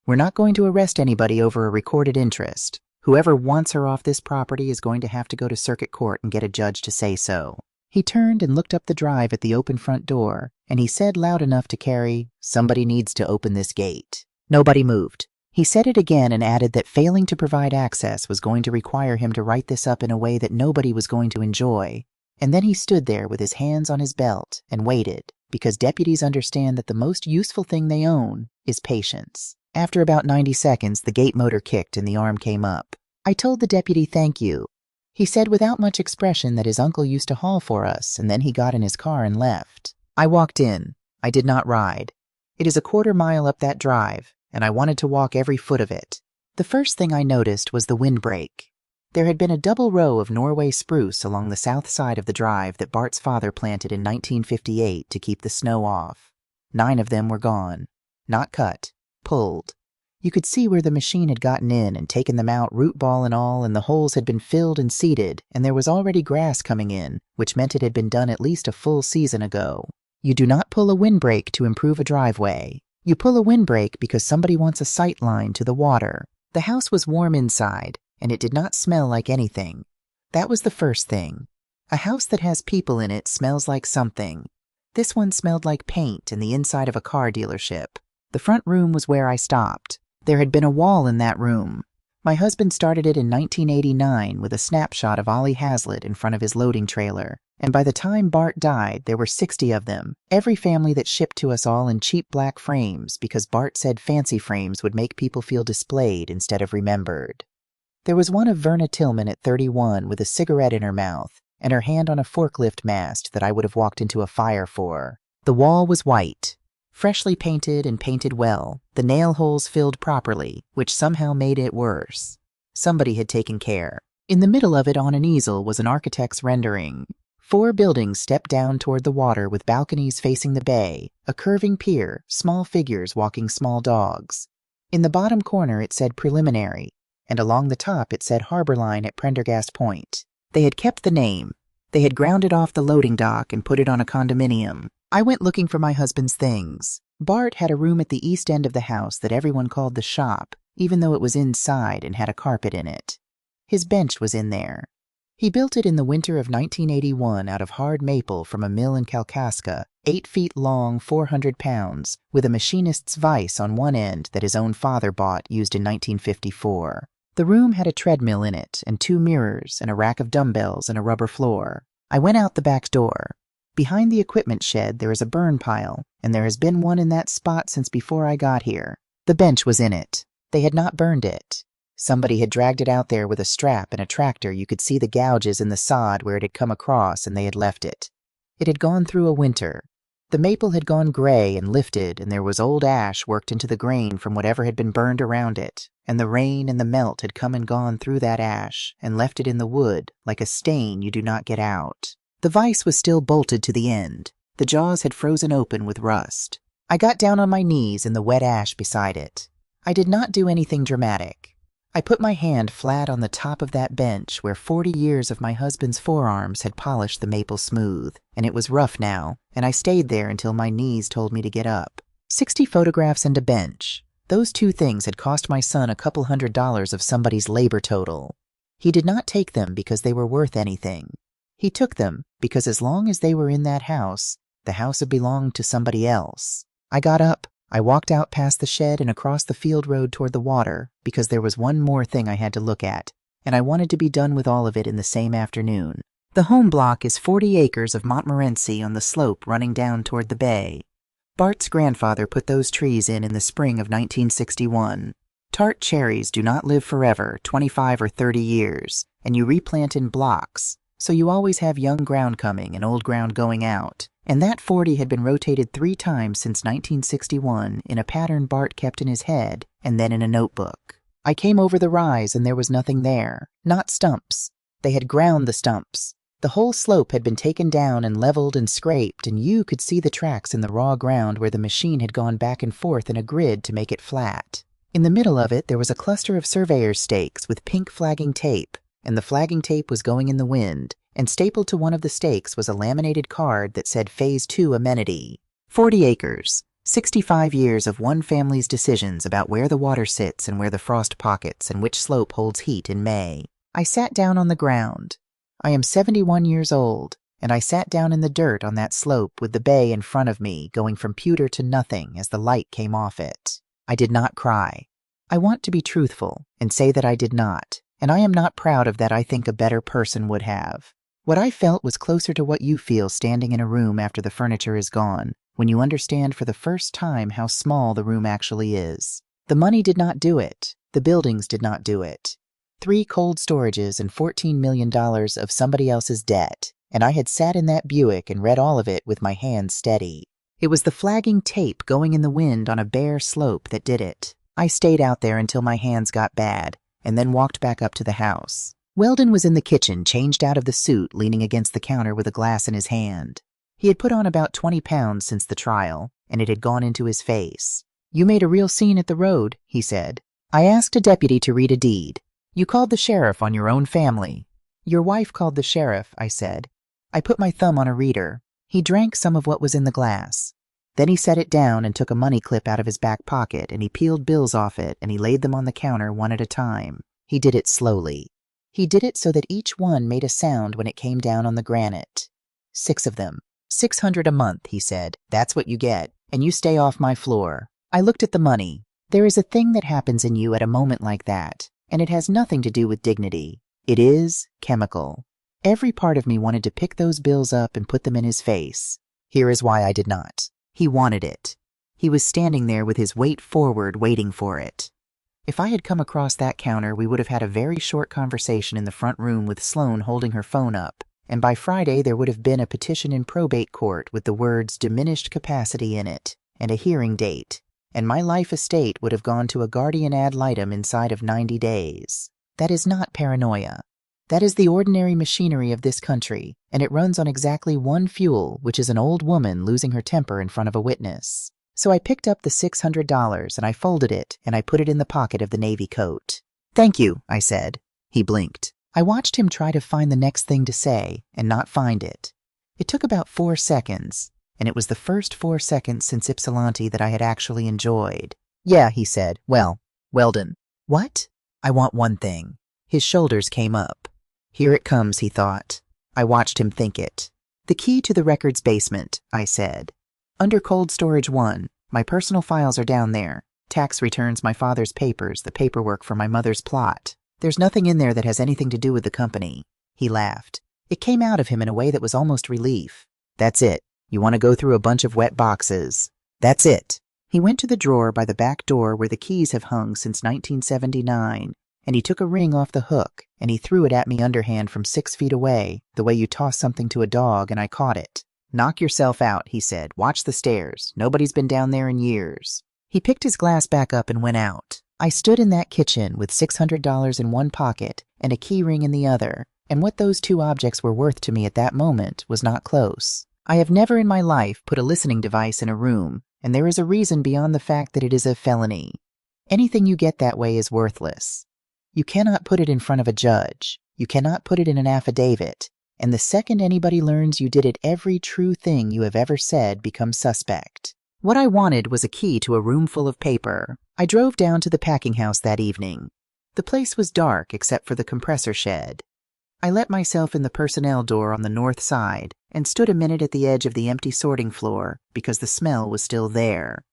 S1: "We're not going to arrest anybody over a recorded interest. Whoever wants her off this property is going to have to go to circuit court and get a judge to say so." He turned and looked up the drive at the open front door, and he said loud enough to carry, "Somebody needs to open this gate." Nobody moved. He said it again and added that failing to provide access was going to require him to write this up in a way that nobody was going to enjoy. And then he stood there with his hands on his belt and waited, because deputies understand that the most useful thing they own is patience. After about 90 seconds, the gate motor kicked and the arm came up. I told the deputy thank you. He said without much expression that his uncle used to haul for us, and then he got in his car and left. I walked in. I did not ride. It is a quarter-mile up that drive, and I wanted to walk every foot of it. The first thing I noticed was the windbreak. There had been a double row of Norway spruce along the south side of the drive that Bart's father planted in 1958 to keep the snow off. 9 of them were gone. Not cut. Pulled. You could see where the machine had gotten in and taken them out, root ball and all, and the holes had been filled and seeded, and there was already grass coming in, which meant it had been done at least a full season ago. You do not pull a windbreak to improve a driveway. You pull a windbreak because somebody wants a sight line to the water. The house was warm inside, and it did not smell like anything. That was the first thing. A house that has people in it smells like something. This one smelled like paint and the inside of a car dealership. The front room was where I stopped. There had been a wall in that room. My husband started it in 1989 with a snapshot of Ollie Hazlitt in front of his loading trailer, and by the time Bart died, there were 60 of them, every family that shipped to us all in cheap black frames because Bart said fancy frames would make people feel displayed instead of remembered. There was one of Verna Tillman at 31 with a cigarette in her mouth and her hand on a forklift mast that I would have walked into a fire for. The wall was white. Freshly painted and painted well, the nail holes filled properly, which somehow made it worse. Somebody had taken care. In the middle of it on an easel was an architect's rendering. 4 buildings stepped down toward the water with balconies facing the bay, a curving pier, small figures walking small dogs. In the bottom corner it said preliminary, and along the top it said harbor line at Prendergast Point. They had kept the name. They had ground it off the loading dock and put it on a condominium. I went looking for my husband's things. Bart had a room at the east end of the house that everyone called the shop, even though it was inside and had a carpet in it. His bench was in there. He built it in the winter of 1981 out of hard maple from a mill in Kalkaska, 8 feet long, 400 pounds, with a machinist's vise on one end that his own father bought used in 1954. The room had a treadmill in it and 2 mirrors and a rack of dumbbells and a rubber floor. I went out the back door. Behind the equipment shed there is a burn pile, and there has been one in that spot since before I got here. The bench was in it. They had not burned it. Somebody had dragged it out there with a strap and a tractor. You could see the gouges in the sod where it had come across, and they had left it. It had gone through a winter. The maple had gone gray and lifted, and there was old ash worked into the grain from whatever had been burned around it, and the rain and the melt had come and gone through that ash and left it in the wood like a stain you do not get out. The vise was still bolted to the end. The jaws had frozen open with rust. I got down on my knees in the wet ash beside it. I did not do anything dramatic. I put my hand flat on the top of that bench where 40 years of my husband's forearms had polished the maple smooth, and it was rough now, and I stayed there until my knees told me to get up. 60 photographs and a bench. Those 2 things had cost my son a couple $100 of somebody's labor total. He did not take them because they were worth anything. He took them because as long as they were in that house, the house had belonged to somebody else. I got up. I walked out past the shed and across the field road toward the water because there was one more thing I had to look at, and I wanted to be done with all of it in the same afternoon. The home block is 40 acres of Montmorency on the slope running down toward the bay. Bart's grandfather put those trees in the spring of 1961. Tart cherries do not live forever, 25 or 30 years, and you replant in blocks. So you always have young ground coming and old ground going out. And that 40 had been rotated 3 times since 1961 in a pattern Bart kept in his head and then in a notebook. I came over the rise and there was nothing there. Not stumps. They had ground the stumps. The whole slope had been taken down and leveled and scraped, and you could see the tracks in the raw ground where the machine had gone back and forth in a grid to make it flat. In the middle of it there was a cluster of surveyor's stakes with pink flagging tape, and the flagging tape was going in the wind, and stapled to one of the stakes was a laminated card that said Phase 2 amenity. 40 acres. 65 years of one family's decisions about where the water sits and where the frost pockets and which slope holds heat in May. I sat down on the ground. I am 71 years old, and I sat down in the dirt on that slope with the bay in front of me going from pewter to nothing as the light came off it. I did not cry. I want to be truthful and say that I did not, and I am not proud of that. I think a better person would have. What I felt was closer to what you feel standing in a room after the furniture is gone, when you understand for the first time how small the room actually is. The money did not do it. The buildings did not do it. 3 cold storages and $14 million of somebody else's debt, and I had sat in that Buick and read all of it with my hands steady. It was the flagging tape going in the wind on a bare slope that did it. I stayed out there until my hands got bad, and then walked back up to the house. Weldon was in the kitchen, changed out of the suit, leaning against the counter with a glass in his hand. He had put on about 20 pounds since the trial, and it had gone into his face. "You made a real scene at the road," he said. "I asked a deputy to read a deed. You called the sheriff on your own family." "Your wife called the sheriff," I said. I put my thumb on a reader. He drank some of what was in the glass. Then he set it down and took a money clip out of his back pocket, and he peeled bills off it, and he laid them on the counter one at a time. He did it slowly. He did it so that each one made a sound when it came down on the granite. 6 of them. 600 a month, he said. "That's what you get, and you stay off my floor." I looked at the money. There is a thing that happens in you at a moment like that, and it has nothing to do with dignity. It is chemical. Every part of me wanted to pick those bills up and put them in his face. Here is why I did not. He wanted it. He was standing there with his weight forward, waiting for it. If I had come across that counter, we would have had a very short conversation in the front room with Sloane holding her phone up, and by Friday there would have been a petition in probate court with the words "diminished capacity" in it, and a hearing date, and my life estate would have gone to a guardian ad litem inside of 90 days. That is not paranoia. That is the ordinary machinery of this country, and it runs on exactly one fuel, which is an old woman losing her temper in front of a witness. So I picked up the $600 and I folded it and I put it in the pocket of the navy coat. "Thank you," I said. He blinked. I watched him try to find the next thing to say and not find it. It took about 4 seconds, and it was the first 4 seconds since Ypsilanti that I had actually enjoyed. "Yeah," he said. "Well, Weldon." "What?" "I want one thing." His shoulders came up. Here it comes, he thought. I watched him think it. "The key to the records basement," I said. "Under cold storage 1. My personal files are down there. Tax returns, my father's papers, the paperwork for my mother's plot. There's nothing in there that has anything to do with the company." He laughed. It came out of him in a way that was almost relief. "That's it. You want to go through a bunch of wet boxes. That's it." He went to the drawer by the back door where the keys have hung since 1979, and he took a ring off the hook, and he threw it at me underhand from 6 feet away, the way you toss something to a dog, and I caught it. "Knock yourself out," he said. "Watch the stairs. Nobody's been down there in years." He picked his glass back up and went out. I stood in that kitchen with $600 in one pocket and a key ring in the other, and what those 2 objects were worth to me at that moment was not close. I have never in my life put a listening device in a room, and there is a reason beyond the fact that it is a felony. Anything you get that way is worthless. You cannot put it in front of a judge. You cannot put it in an affidavit. And the second anybody learns you did it, every true thing you have ever said becomes suspect. What I wanted was a key to a room full of paper. I drove down to the packing house that evening. The place was dark except for the compressor shed. I let myself in the personnel door on the north side and stood a minute at the edge of the empty sorting floor because the smell was still there.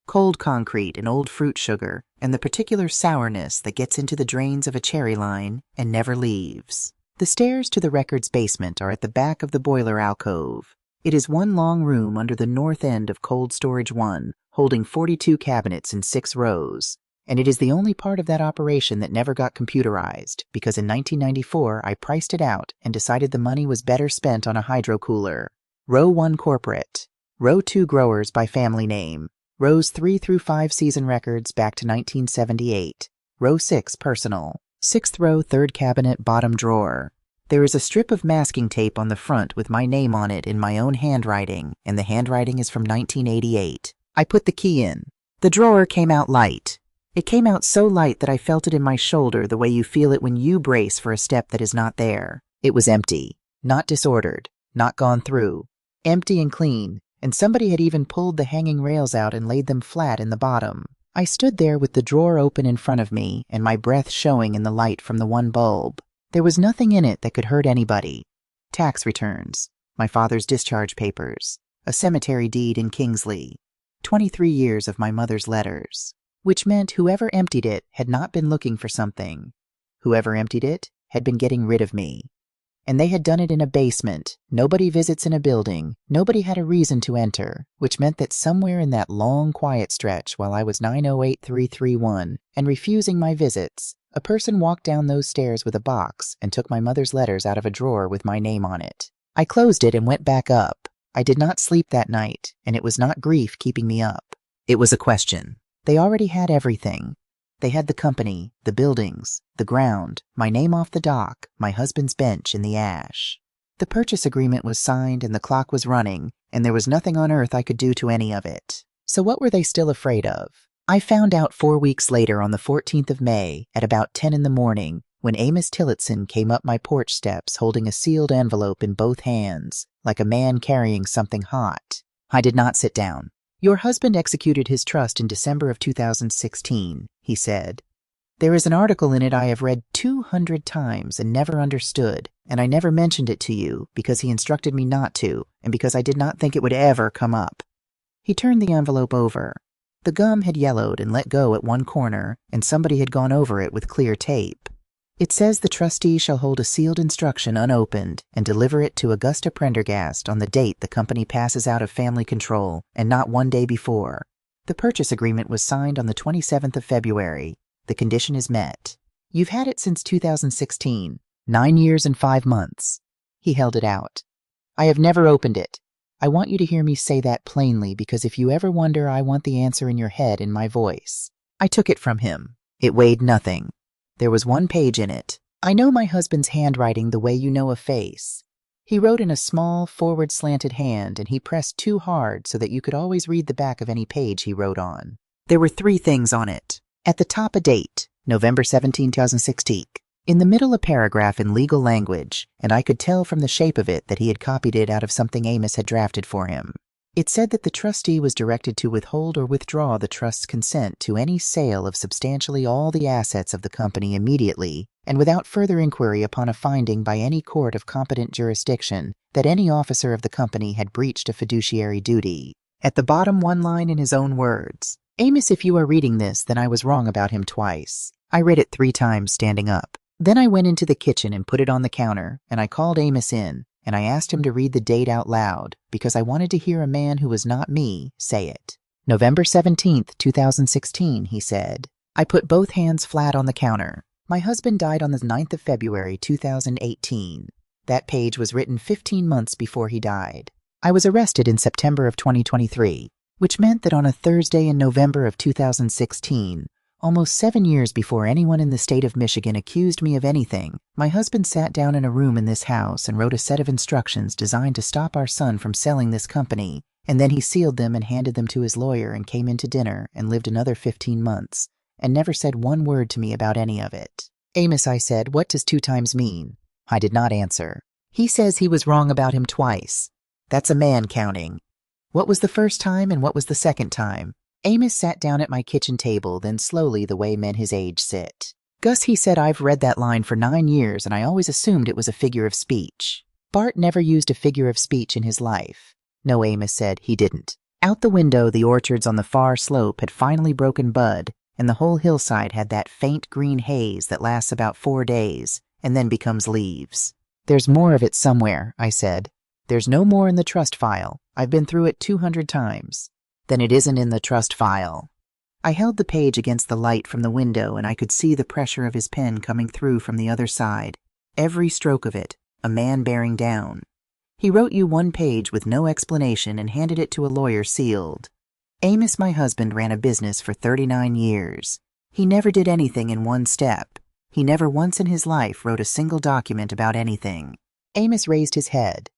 S1: Cold concrete and old fruit sugar and the particular sourness that gets into the drains of a cherry line and never leaves. The stairs to the records basement are at the back of the boiler alcove. It is one long room under the north end of cold storage 1, holding 42 cabinets in 6 rows, and it is the only part of that operation that never got computerized, because in 1994 I priced it out and decided the money was better spent on a hydro cooler. Row 1 corporate, row 2 growers by family name, rows 3 through 5 season records back to 1978, row 6 personal. 6th row, 3rd cabinet, bottom drawer. There is a strip of masking tape on the front with my name on it in my own handwriting, and the handwriting is from 1988. I put the key in. The drawer came out light. It came out so light that I felt it in my shoulder the way you feel it when you brace for a step that is not there. It was empty, not disordered, not gone through. Empty and clean, and somebody had even pulled the hanging rails out and laid them flat in the bottom. I stood there with the drawer open in front of me and my breath showing in the light from the one bulb. There was nothing in it that could hurt anybody. Tax returns, my father's discharge papers, a cemetery deed in Kingsley, 23 years of my mother's letters, which meant whoever emptied it had not been looking for something. Whoever emptied it had been getting rid of me. And they had done it in a basement. Nobody visits in a building. Nobody had a reason to enter, which meant that somewhere in that long, quiet stretch while I was 908331 and refusing my visits, a person walked down those stairs with a box and took my mother's letters out of a drawer with my name on it. I closed it and went back up. I did not sleep that night, and it was not grief keeping me up. It was a question. They already had everything. They had the company, the buildings, the ground, my name off the dock, my husband's bench in the ash. The purchase agreement was signed and the clock was running, and there was nothing on earth I could do to any of it. So what were they still afraid of? I found out 4 weeks later on the 14th of May at about 10 in the morning when Amos Tillotson came up my porch steps holding a sealed envelope in both hands, like a man carrying something hot. I did not sit down. Your husband executed his trust in December of 2016, he said. There is an article in it I have read 200 times and never understood, and I never mentioned it to you because he instructed me not to, and because I did not think it would ever come up. He turned the envelope over. The gum had yellowed and let go at one corner, and somebody had gone over it with clear tape. It says the trustee shall hold a sealed instruction unopened and deliver it to Augusta Prendergast on the date the company passes out of family control, and not 1 day before. The purchase agreement was signed on the 27th of February. The condition is met. You've had it since 2016, 9 years and 5 months. He held it out. I have never opened it. I want you to hear me say that plainly because if you ever wonder, I want the answer in your head in my voice. I took it from him. It weighed nothing. There was 1 page in it. I know my husband's handwriting the way you know a face. He wrote in a small, forward-slanted hand, and he pressed too hard so that you could always read the back of any page he wrote on. There were 3 things on it. At the top, a date, November 17, 2016. In the middle, a paragraph in legal language, and I could tell from the shape of it that he had copied it out of something Amos had drafted for him. It said that the trustee was directed to withhold or withdraw the trust's consent to any sale of substantially all the assets of the company immediately, and without further inquiry upon a finding by any court of competent jurisdiction that any officer of the company had breached a fiduciary duty. At the bottom, 1 line in his own words. Amos, if you are reading this, then I was wrong about him twice. I read it 3 times standing up. Then I went into the kitchen and put it on the counter, and I called Amos in. And I asked him to read the date out loud because I wanted to hear a man who was not me say it. November 17th, 2016, he said. I put both hands flat on the counter. My husband died on the 9th of February, 2018. That page was written 15 months before he died. I was arrested in September of 2023, which meant that on a Thursday in November of 2016, almost 7 years before anyone in the state of Michigan accused me of anything, my husband sat down in a room in this house and wrote a set of instructions designed to stop our son from selling this company, and then he sealed them and handed them to his lawyer and came in to dinner and lived another 15 months, and never said 1 word to me about any of it. Amos, I said, what does 2 times mean? I did not answer. He says he was wrong about him twice. That's a man counting. What was the first time and what was the second time? Amos sat down at my kitchen table, then slowly the way men his age sit. Gus, he said, I've read that line for 9 years, and I always assumed it was a figure of speech. Bart never used a figure of speech in his life. No, Amos said, he didn't. Out the window, the orchards on the far slope had finally broken bud, and the whole hillside had that faint green haze that lasts about 4 days, and then becomes leaves. There's more of it somewhere, I said. There's no more in the trust file. I've been through it 200 times. Then it isn't in the trust file. I held the page against the light from the window, and I could see the pressure of his pen coming through from the other side. Every stroke of it, a man bearing down. He wrote you 1 page with no explanation and handed it to a lawyer sealed. Amos, my husband, ran a business for 39 years. He never did anything in 1 step. He never once in his life wrote a single document about anything. Amos raised his head.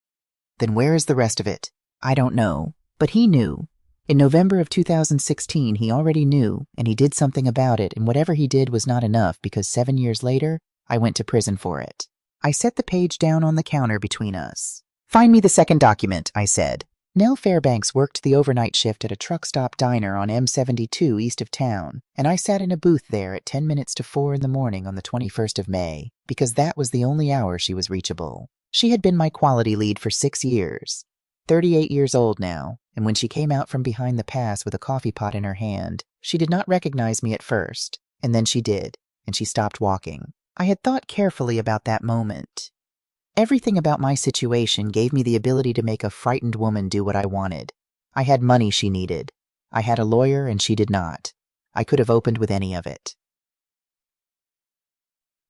S1: Then where is the rest of it? I don't know, but he knew. In November of 2016, he already knew, and he did something about it, and whatever he did was not enough because 7 years later, I went to prison for it. I set the page down on the counter between us. Find me the second document, I said. Nell Fairbanks worked the overnight shift at a truck stop diner on M72 east of town, and I sat in a booth there at 10 minutes to 4 in the morning on the 21st of May, because that was the only hour she was reachable. She had been my quality lead for 6 years, 38 years old now, and when she came out from behind the pass with a coffee pot in her hand, she did not recognize me at first, and then she did, and she stopped walking. I had thought carefully about that moment. Everything about my situation gave me the ability to make a frightened woman do what I wanted. I had money she needed. I had a lawyer and she did not. I could have opened with any of it.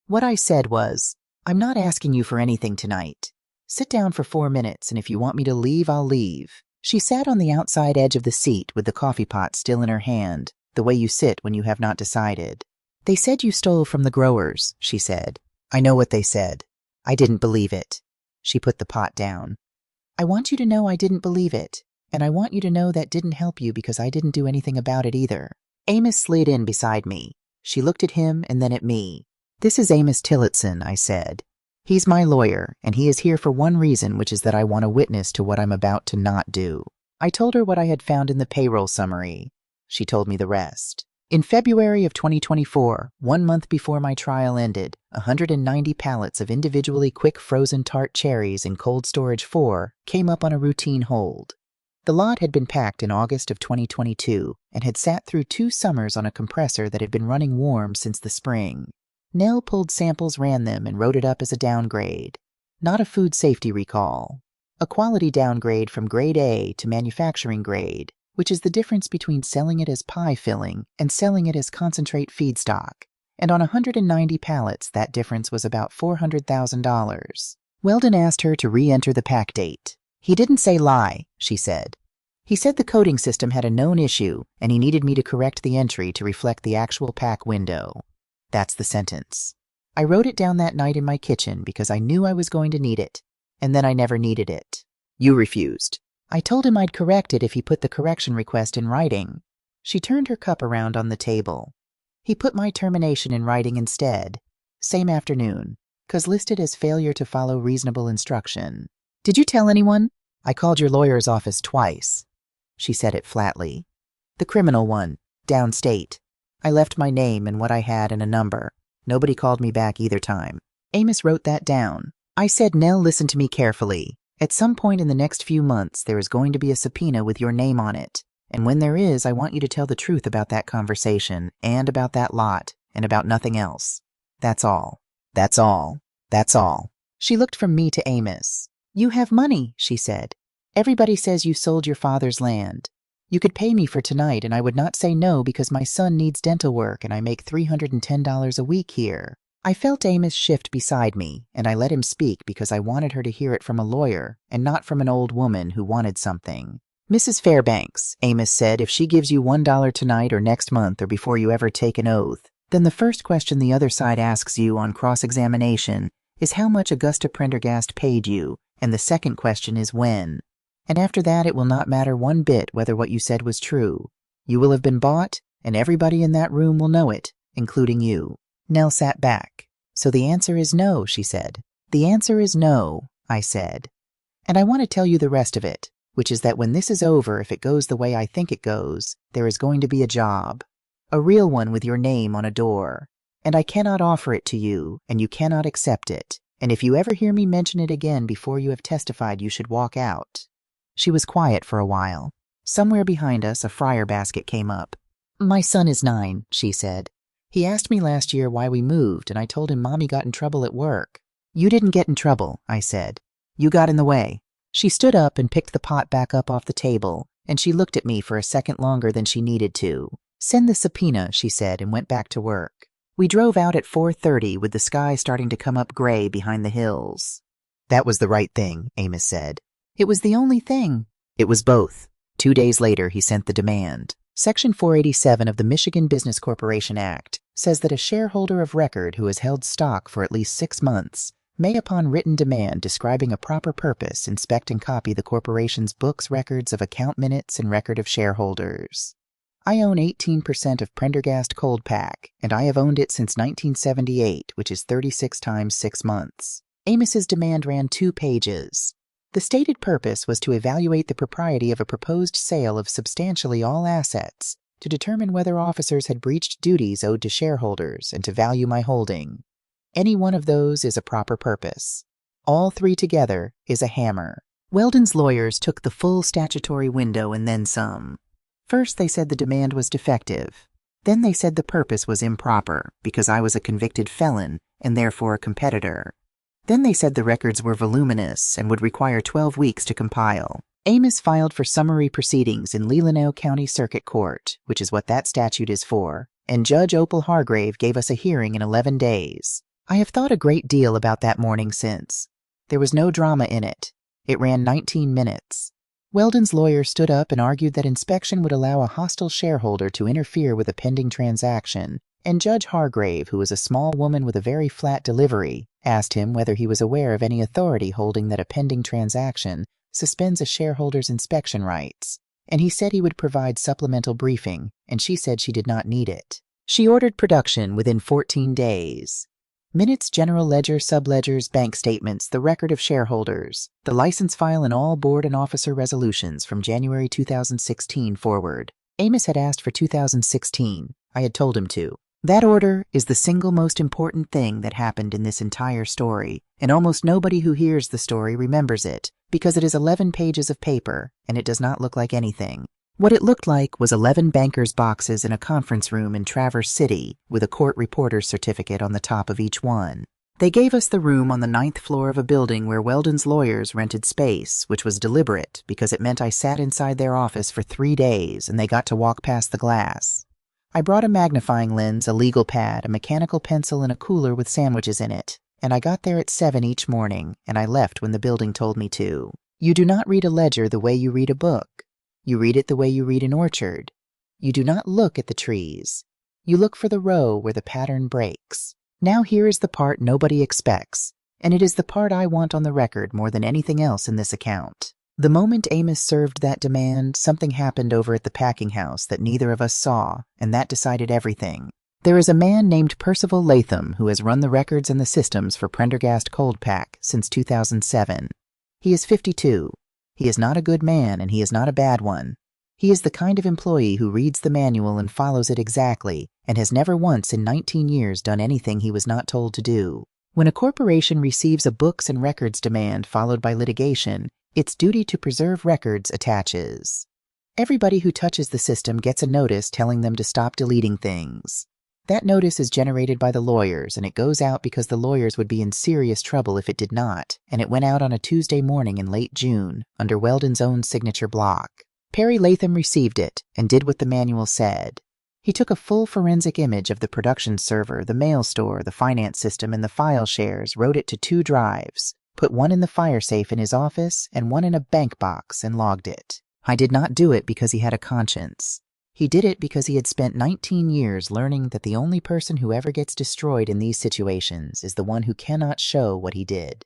S1: What I said was, "I'm not asking you for anything tonight. Sit down for 4 minutes, and if you want me to leave, I'll leave." She sat on the outside edge of the seat with the coffee pot still in her hand, the way you sit when you have not decided. "They said you stole from the growers," she said. "I know what they said. I didn't believe it." She put the pot down. "I want you to know I didn't believe it, and I want you to know that didn't help you because I didn't do anything about it either." Amos slid in beside me. She looked at him and then at me. "This is Amos Tillotson," I said. "He's my lawyer, and he is here for one reason, which is that I want a witness to what I'm about to not do." I told her what I had found in the payroll summary. She told me the rest. In February of 2024, 1 month before my trial ended, 190 pallets of individually quick frozen tart cherries in Cold Storage 4 came up on a routine hold. The lot had been packed in August of 2022 and had sat through 2 summers on a compressor that had been running warm since the spring. Nell pulled samples, ran them, and wrote it up as a downgrade. Not a food safety recall. A quality downgrade from grade A to manufacturing grade, which is the difference between selling it as pie filling and selling it as concentrate feedstock. And on 190 pallets, that difference was about $400,000. Weldon asked her to re-enter the pack date. "He didn't say lie," she said. "He said the coding system had a known issue, and he needed me to correct the entry to reflect the actual pack window." That's the sentence. I wrote it down that night in my kitchen because I knew I was going to need it, and then I never needed it. "You refused." "I told him I'd correct it if he put the correction request in writing." She turned her cup around on the table. "He put my termination in writing instead. Same afternoon, 'cause listed as failure to follow reasonable instruction." "Did you tell anyone?" "I called your lawyer's office twice." She said it flatly. "The criminal one, downstate. I left my name and what I had and a number. Nobody called me back either time." Amos wrote that down. I said, "Nell, listen to me carefully. At some point in the next few months, there is going to be a subpoena with your name on it. And when there is, I want you to tell the truth about that conversation, and about that lot, and about nothing else. That's all. That's all. That's all." She looked from me to Amos. "You have money," she said. "Everybody says you sold your father's land. You could pay me for tonight, and I would not say no because my son needs dental work and I make $310 a week here." I felt Amos shift beside me, and I let him speak because I wanted her to hear it from a lawyer and not from an old woman who wanted something. "Mrs. Fairbanks," Amos said, "if she gives you $1 tonight or next month or before you ever take an oath, then the first question the other side asks you on cross-examination is how much Augusta Prendergast paid you, and the second question is when. And after that, it will not matter one bit whether what you said was true. You will have been bought, and everybody in that room will know it, including you." Nell sat back. "So the answer is no," she said. "The answer is no," I said. "And I want to tell you the rest of it, which is that when this is over, if it goes the way I think it goes, there is going to be a job. A real one with your name on a door. And I cannot offer it to you, and you cannot accept it. And if you ever hear me mention it again before you have testified, you should walk out." She was quiet for a while. Somewhere behind us, a fryer basket came up. "My son is 9, she said. "He asked me last year why we moved, and I told him Mommy got in trouble at work." "You didn't get in trouble," I said. "You got in the way." She stood up and picked the pot back up off the table, and she looked at me for a second longer than she needed to. "Send the subpoena," she said, and went back to work. We drove out at 4:30 with the sky starting to come up gray behind the hills. "That was the right thing," Amos said. "It was the only thing." "It was both." 2 days later, he sent the demand. Section 487 of the Michigan Business Corporation Act says that a shareholder of record who has held stock for at least 6 months may, upon written demand describing a proper purpose, inspect and copy the corporation's books, records of account minutes, and record of shareholders. I own 18% of Prendergast Cold Pack, and I have owned it since 1978, which is 36 times 6 months. Amos's demand ran 2 pages. The stated purpose was to evaluate the propriety of a proposed sale of substantially all assets, to determine whether officers had breached duties owed to shareholders, and to value my holding. Any one of those is a proper purpose. All three together is a hammer. Weldon's lawyers took the full statutory window and then some. First they said the demand was defective. Then they said the purpose was improper because I was a convicted felon and therefore a competitor. Then they said the records were voluminous and would require 12 weeks to compile. Amos filed for summary proceedings in Leelanau County Circuit Court, which is what that statute is for, and Judge Opal Hargrave gave us a hearing in 11 days. I have thought a great deal about that morning since. There was no drama in it. It ran 19 minutes. Weldon's lawyer stood up and argued that inspection would allow a hostile shareholder to interfere with a pending transaction, and Judge Hargrave, who was a small woman with a very flat delivery, asked him whether he was aware of any authority holding that a pending transaction suspends a shareholder's inspection rights, and he said he would provide supplemental briefing, and she said she did not need it. She ordered production within 14 days. Minutes, general ledger, subledgers, bank statements, the record of shareholders, the license file, and all board and officer resolutions from January 2016 forward. Amos had asked for 2016. I had told him to. That order is the single most important thing that happened in this entire story, and almost nobody who hears the story remembers it, because it is 11 pages of paper, and it does not look like anything. What it looked like was 11 bankers' boxes in a conference room in Traverse City, with a court reporter's certificate on the top of each one. They gave us the room on the 9th floor of a building where Weldon's lawyers rented space, which was deliberate because it meant I sat inside their office for 3 days and they got to walk past the glass. I brought a magnifying lens, a legal pad, a mechanical pencil, and a cooler with sandwiches in it, and I got there at 7 each morning, and I left when the building told me to. You do not read a ledger the way you read a book. You read it the way you read an orchard. You do not look at the trees. You look for the row where the pattern breaks. Now here is the part nobody expects, and it is the part I want on the record more than anything else in this account. The moment Amos served that demand, something happened over at the packing house that neither of us saw, and that decided everything. There is a man named Percival Latham who has run the records and the systems for Prendergast Cold Pack since 2007. He is 52. He is not a good man, and he is not a bad one. He is the kind of employee who reads the manual and follows it exactly, and has never once in 19 years done anything he was not told to do. When a corporation receives a books and records demand followed by litigation, its duty to preserve records attaches. Everybody who touches the system gets a notice telling them to stop deleting things. That notice is generated by the lawyers, and it goes out because the lawyers would be in serious trouble if it did not, and it went out on a Tuesday morning in late June, under Weldon's own signature block. Perry Latham received it, and did what the manual said. He took a full forensic image of the production server, the mail store, the finance system, and the file shares, wrote it to 2 drives, put one in the fire safe in his office, and one in a bank box, and logged it. I did not do it because he had a conscience. He did it because he had spent 19 years learning that the only person who ever gets destroyed in these situations is the one who cannot show what he did.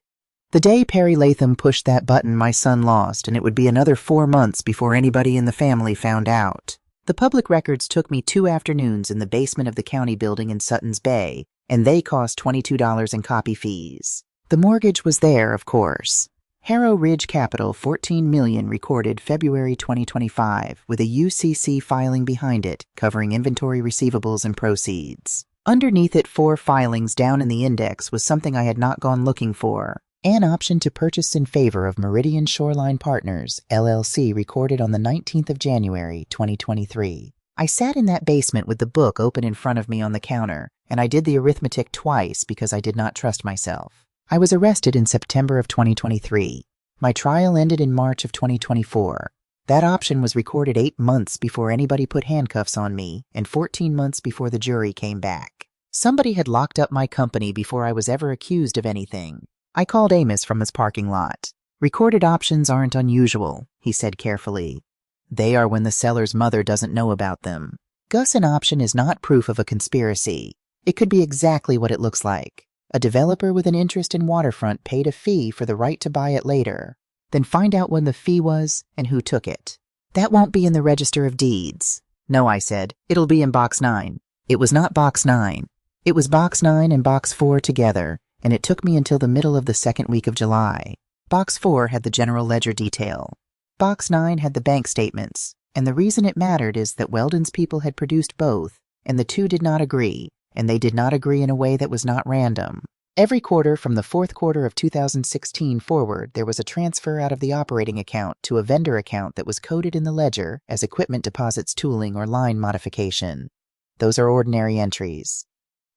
S1: The day Perry Latham pushed that button, my son lost, and it would be another 4 months before anybody in the family found out. The public records took me 2 afternoons in the basement of the county building in Sutton's Bay, and they cost $22 in copy fees. The mortgage was there, of course. Harrow Ridge Capital, $14 million, recorded February 2025, with a UCC filing behind it, covering inventory receivables and proceeds. Underneath it, 4 filings down in the index was something I had not gone looking for. An option to purchase in favor of Meridian Shoreline Partners, LLC, recorded on the 19th of January, 2023. I sat in that basement with the book open in front of me on the counter, and I did the arithmetic twice because I did not trust myself. I was arrested in September of 2023. My trial ended in March of 2024. That option was recorded 8 months before anybody put handcuffs on me, and 14 months before the jury came back. Somebody had locked up my company before I was ever accused of anything. I called Amos from his parking lot. Recorded options aren't unusual, he said carefully. They are when the seller's mother doesn't know about them. Gus, an option is not proof of a conspiracy. It could be exactly what it looks like. A developer with an interest in waterfront paid a fee for the right to buy it later. Then find out when the fee was and who took it. That won't be in the Register of Deeds. No, I said. It'll be in Box 9. It was not Box 9. It was Box 9 and Box 4 together, and it took me until the middle of the 2nd week of July. Box 4 had the general ledger detail. Box 9 had the bank statements, and the reason it mattered is that Weldon's people had produced both, and the two did not agree, and they did not agree in a way that was not random. Every quarter from the fourth quarter of 2016 forward, there was a transfer out of the operating account to a vendor account that was coded in the ledger as equipment deposits, tooling, or line modification. Those are ordinary entries.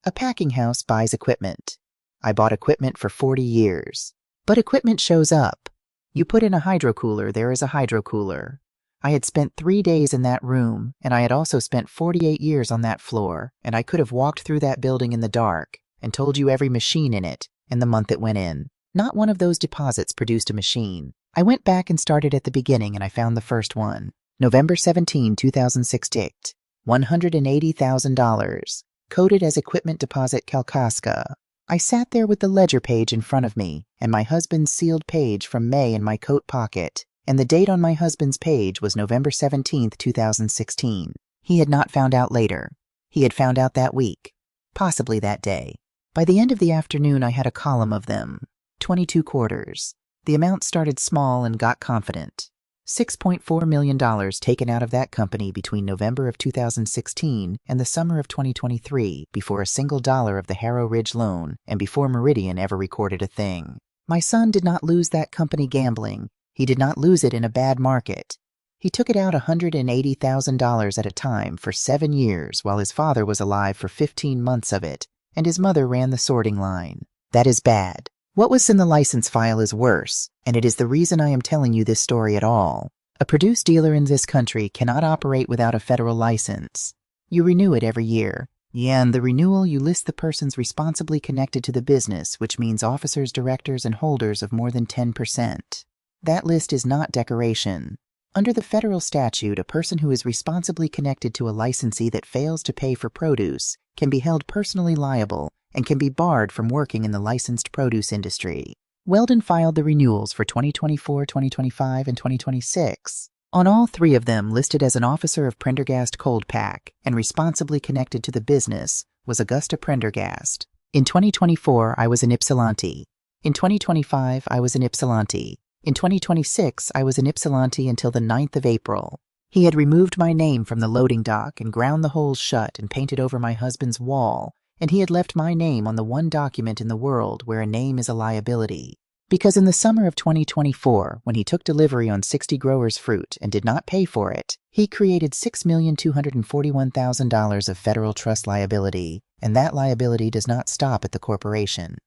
S1: A packing house buys equipment. I bought equipment for 40 years. But equipment shows up. You put in a hydro cooler, there is a hydro cooler. I had spent 3 days in that room, and I had also spent 48 years on that floor, and I could have walked through that building in the dark and told you every machine in it and the month it went in. Not one of those deposits produced a machine. I went back and started at the beginning, and I found the first one. November 17, 2006 date. $180,000. Coded as equipment deposit Kalkaska. I sat there with the ledger page in front of me and my husband's sealed page from May in my coat pocket, and the date on my husband's page was November 17, 2016. He had not found out later. He had found out that week, possibly that day. By the end of the afternoon, I had a column of them, 22 quarters. The amount started small and got confident. $6.4 million taken out of that company between November of 2016 and the summer of 2023 before a single dollar of the Harrow Ridge loan and before Meridian ever recorded a thing. My son did not lose that company gambling. He did not lose it in a bad market. He took it out $180,000 at a time for 7 years while his father was alive for 15 months of it, and his mother ran the sorting line. That is bad. What was in the license file is worse, and it is the reason I am telling you this story at all. A produce dealer in this country cannot operate without a federal license. You renew it every year. Yeah, and the renewal you list the persons responsibly connected to the business, which means officers, directors, and holders of more than 10%. That list is not decoration. Under the federal statute, a person who is responsibly connected to a licensee that fails to pay for produce can be held personally liable and can be barred from working in the licensed produce industry. Weldon filed the renewals for 2024, 2025, and 2026. On all 3 of them, listed as an officer of Prendergast Cold Pack and responsibly connected to the business, was Augusta Prendergast. In 2024, I was an Ypsilanti. In 2025, I was an Ypsilanti. In 2026, I was an Ypsilanti until the 9th of April. He had removed my name from the loading dock and ground the holes shut and painted over my husband's wall, and he had left my name on the one document in the world where a name is a liability. Because in the summer of 2024, when he took delivery on 60 growers' fruit and did not pay for it, he created $6,241,000 of federal trust liability, and that liability does not stop at the corporation.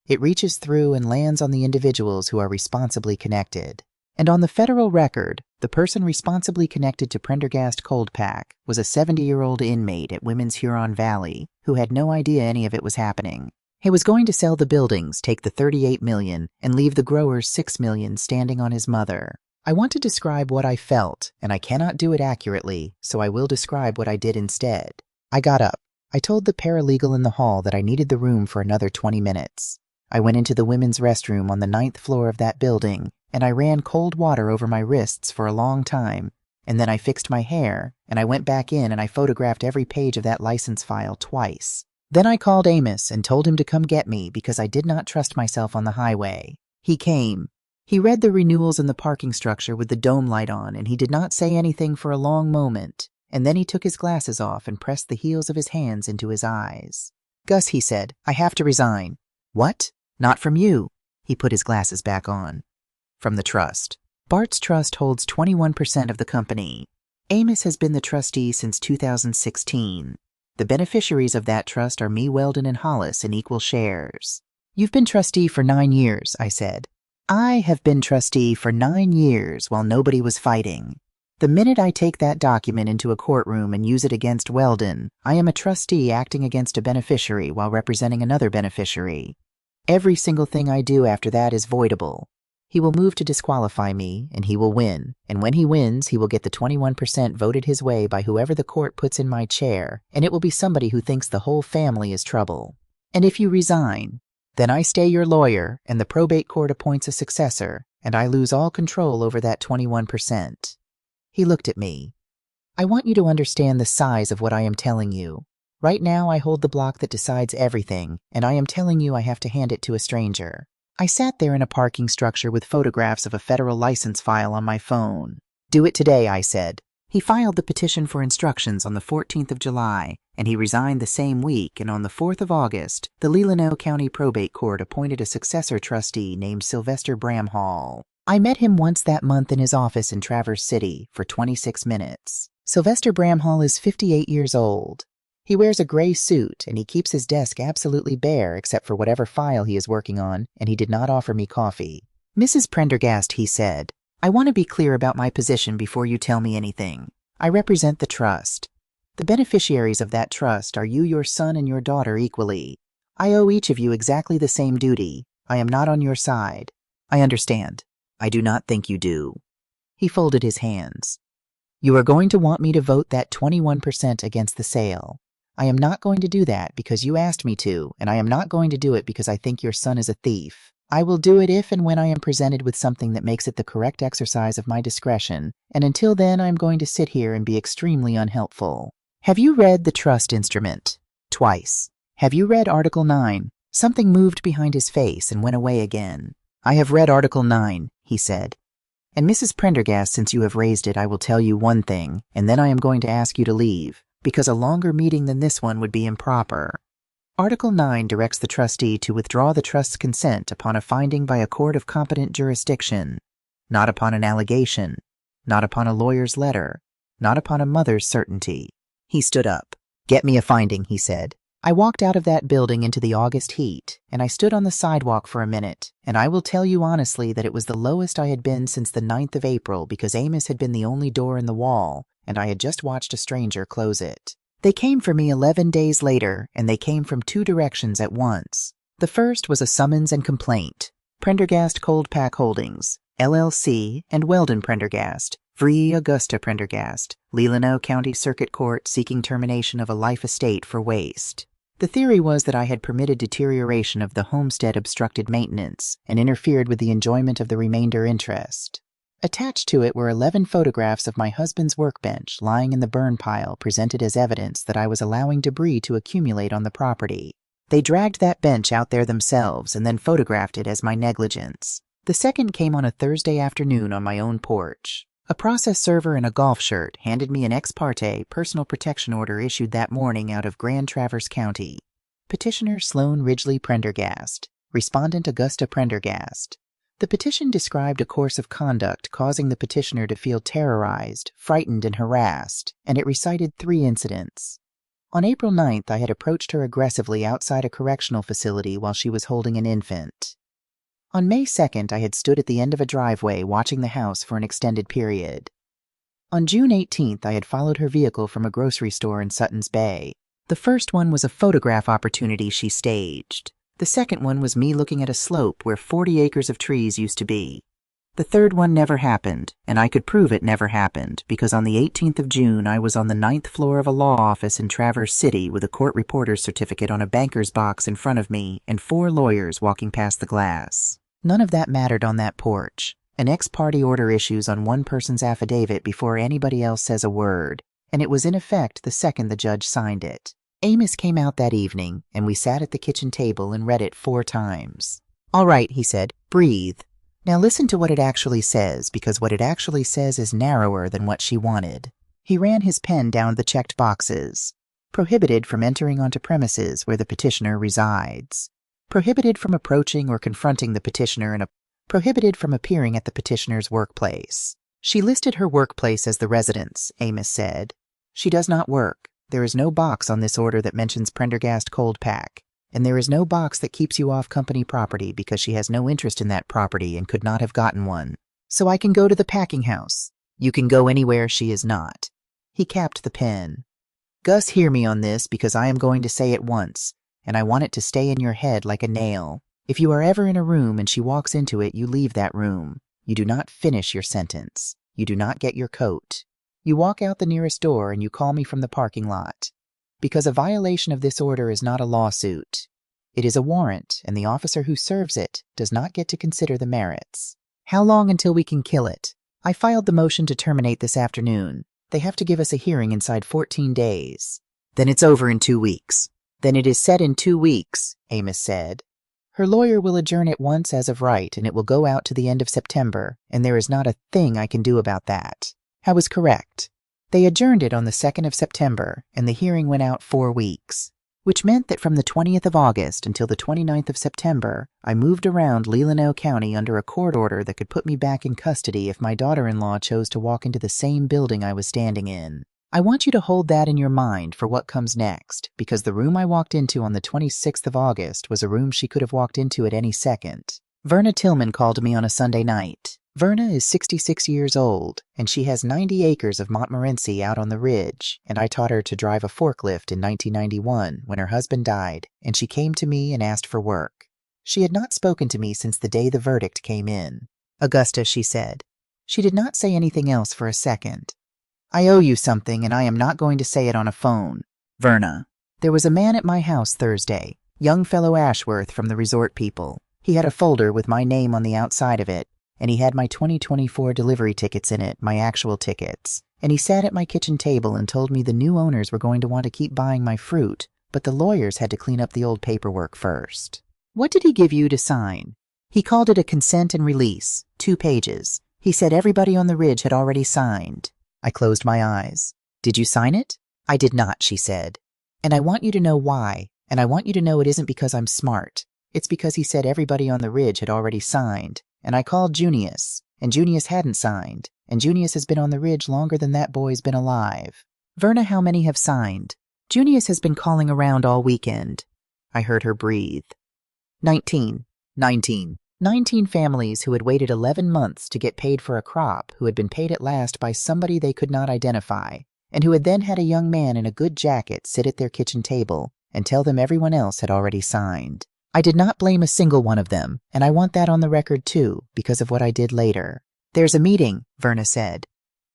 S1: It reaches through and lands on the individuals who are responsibly connected. And on the federal record, the person responsibly connected to Prendergast Cold Pack was a 70-year-old inmate at Women's Huron Valley who had no idea any of it was happening. He was going to sell the buildings, take the $38 million, and leave the growers $6 million standing on his mother. I want to describe what I felt, and I cannot do it accurately, so I will describe what I did instead. I got up. I told the paralegal in the hall that I needed the room for another 20 minutes. I went into the women's restroom on the 9th floor of that building, and I ran cold water over my wrists for a long time, and then I fixed my hair, and I went back in and I photographed every page of that license file twice. Then I called Amos and told him to come get me because I did not trust myself on the highway. He came. He read the renewals in the parking structure with the dome light on, and he did not say anything for a long moment, and then he took his glasses off and pressed the heels of his hands into his eyes. "Gus," he said, "I have to resign." "What?" "Not from you." He put his glasses back on. "From the trust. Bart's Trust holds 21% of the company. Amos has been the trustee since 2016. The beneficiaries of that trust are me, Weldon, and Hollis in equal shares." "You've been trustee for 9 years," I said. "I have been trustee for 9 years while nobody was fighting. The minute I take that document into a courtroom and use it against Weldon, I am a trustee acting against a beneficiary while representing another beneficiary. Every single thing I do after that is voidable. He will move to disqualify me, and he will win. And when he wins, he will get the 21% voted his way by whoever the court puts in my chair, and it will be somebody who thinks the whole family is trouble. And if you resign, then I stay your lawyer, and the probate court appoints a successor, and I lose all control over that 21%. He looked at me. "I want you to understand the size of what I am telling you. Right now I hold the block that decides everything, and I am telling you I have to hand it to a stranger. I sat there in a parking structure with photographs of a federal license file on my phone. Do it today, I said. He filed the petition for instructions on the 14th of July, and he resigned the same week, and on the 4th of August, the Leelanau County Probate Court appointed a successor trustee named Sylvester Bramhall. I met him once that month in his office in Traverse City for 26 minutes. Sylvester Bramhall is 58 years old. He wears a gray suit, and he keeps his desk absolutely bare except for whatever file he is working on, and he did not offer me coffee. Mrs. Prendergast, he said, I want to be clear about my position before you tell me anything. I represent the trust. The beneficiaries of that trust are you, your son, and your daughter equally. I owe each of you exactly the same duty. I am not on your side. I understand. I do not think you do. He folded his hands. You are going to want me to vote that 21% against the sale. I am not going to do that because you asked me to, and I am not going to do it because I think your son is a thief. I will do it if and when I am presented with something that makes it the correct exercise of my discretion, and until then I am going to sit here and be extremely unhelpful. Have you read the trust instrument? Twice. Have you read Article 9? Something moved behind his face and went away again. I have read Article 9, he said. And Mrs. Prendergast, since you have raised it, I will tell you one thing, and then I am going to ask you to leave, because a longer meeting than this one would be improper. Article 9 directs the trustee to withdraw the trust's consent upon a finding by a court of competent jurisdiction, not upon an allegation, not upon a lawyer's letter, not upon a mother's certainty. He stood up. Get me a finding, he said. I walked out of that building into the August heat, and I stood on the sidewalk for a minute, and I will tell you honestly that it was the lowest I had been since the 9th of April because Amos had been the only door in the wall, and I had just watched a stranger close it. They came for me 11 days later, and they came from two directions at once. The first was a summons and complaint. Prendergast Cold Pack Holdings, LLC, and Weldon Prendergast, v. Augusta Prendergast, Leelanau County Circuit Court seeking termination of a life estate for waste. The theory was that I had permitted deterioration of the homestead obstructed maintenance and interfered with the enjoyment of the remainder interest. Attached to it were 11 photographs of my husband's workbench lying in the burn pile presented as evidence that I was allowing debris to accumulate on the property. They dragged that bench out there themselves and then photographed it as my negligence. The second came on a Thursday afternoon on my own porch. A process server in a golf shirt handed me an ex parte personal protection order issued that morning out of Grand Traverse County. Petitioner Sloan Ridgely Prendergast. Respondent Augusta Prendergast. The petition described a course of conduct causing the petitioner to feel terrorized, frightened, and harassed, and it recited 3 incidents. On April 9th, I had approached her aggressively outside a correctional facility while she was holding an infant. On May 2nd, I had stood at the end of a driveway watching the house for an extended period. On June 18th, I had followed her vehicle from a grocery store in Sutton's Bay. The first one was a photograph opportunity she staged. The second one was me looking at a slope where 40 acres of trees used to be. The third one never happened, and I could prove it never happened because on the 18th of June I was on the 9th floor of a law office in Traverse City with a court reporter's certificate on a banker's box in front of me and 4 lawyers walking past the glass. None of that mattered on that porch. An ex parte order issues on one person's affidavit before anybody else says a word, and it was in effect the second the judge signed it. Amos came out that evening, and we sat at the kitchen table and read it 4 times. All right, he said, breathe. Now listen to what it actually says, because what it actually says is narrower than what she wanted. He ran his pen down the checked boxes. Prohibited from entering onto premises where the petitioner resides. Prohibited from approaching or confronting the petitioner and prohibited from appearing at the petitioner's workplace. She listed her workplace as the residence, Amos said. She does not work. There is no box on this order that mentions Prendergast Cold Pack, and there is no box that keeps you off company property because she has no interest in that property and could not have gotten one. So I can go to the packing house. You can go anywhere she is not. He capped the pen. Gus, hear me on this because I am going to say it once, and I want it to stay in your head like a nail. If you are ever in a room and she walks into it, you leave that room. You do not finish your sentence. You do not get your coat. You walk out the nearest door and you call me from the parking lot. Because a violation of this order is not a lawsuit. It is a warrant, and the officer who serves it does not get to consider the merits. How long until we can kill it? I filed the motion to terminate this afternoon. They have to give us a hearing inside 14 days. Then it's over in 2 weeks. Then it is set in 2 weeks, Amos said. Her lawyer will adjourn it once as of right, and it will go out to the end of September, and there is not a thing I can do about that. I was correct. They adjourned it on the 2nd of September, and the hearing went out 4 weeks, which meant that from the 20th of August until the 29th of September, I moved around Leelanau County under a court order that could put me back in custody if my daughter-in-law chose to walk into the same building I was standing in. I want you to hold that in your mind for what comes next, because the room I walked into on the 26th of August was a room she could have walked into at any second. Verna Tillman called me on a Sunday night. Verna is 66 years old, and she has 90 acres of Montmorency out on the ridge, and I taught her to drive a forklift in 1991 when her husband died, and she came to me and asked for work. She had not spoken to me since the day the verdict came in. Augusta, she said. She did not say anything else for a second. I owe you something, and I am not going to say it on a phone. Verna. There was a man at my house Thursday, young fellow Ashworth from the resort people. He had a folder with my name on the outside of it, and he had my 2024 delivery tickets in it, my actual tickets. And he sat at my kitchen table and told me the new owners were going to want to keep buying my fruit, but the lawyers had to clean up the old paperwork first. What did he give you to sign? He called it a consent and release, 2 pages. He said everybody on the ridge had already signed. I closed my eyes. Did you sign it? I did not, she said. And I want you to know why, and I want you to know it isn't because I'm smart. It's because he said everybody on the ridge had already signed, and I called Junius, and Junius hadn't signed, and Junius has been on the ridge longer than that boy's been alive. Verna, how many have signed? Junius has been calling around all weekend. I heard her breathe. 19. 19 families who had waited 11 months to get paid for a crop, who had been paid at last by somebody they could not identify, and who had then had a young man in a good jacket sit at their kitchen table and tell them everyone else had already signed. I did not blame a single one of them, and I want that on the record too, because of what I did later. There's a meeting, Verna said.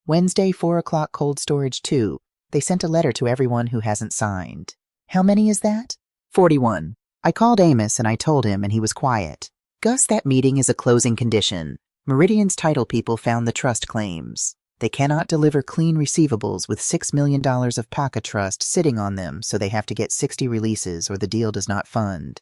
S1: Wednesday, 4 o'clock, cold storage 2. They sent a letter to everyone who hasn't signed. How many is that? 41. I called Amos and I told him, and he was quiet. Gus, that meeting is a closing condition. Meridian's title people found the trust claims. They cannot deliver clean receivables with $6 million of PACA trust sitting on them, so they have to get 60 releases or the deal does not fund.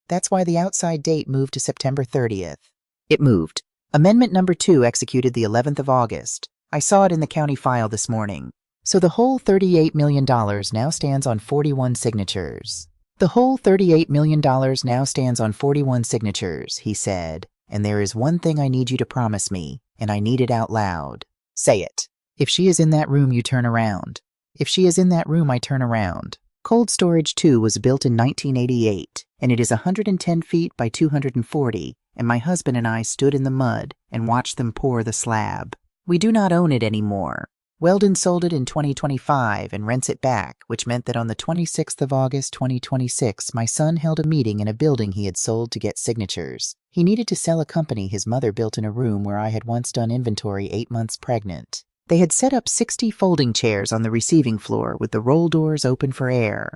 S1: That's why the outside date moved to September 30th. It moved. Amendment number 2 executed the 11th of August. I saw it in the county file this morning. So the whole $38 million now stands on 41 signatures. The whole $38 million now stands on 41 signatures, he said, and there is one thing I need you to promise me, and I need it out loud. Say it. If she is in that room, you turn around. If she is in that room, I turn around. Cold Storage 2 was built in 1988, and it is 110 feet by 240, and my husband and I stood in the mud and watched them pour the slab. We do not own it anymore. Weldon sold it in 2025 and rents it back, which meant that on the 26th of August 2026, my son held a meeting in a building he had sold to get signatures. He needed to sell a company his mother built in a room where I had once done inventory 8 months pregnant. They had set up 60 folding chairs on the receiving floor with the roll doors open for air.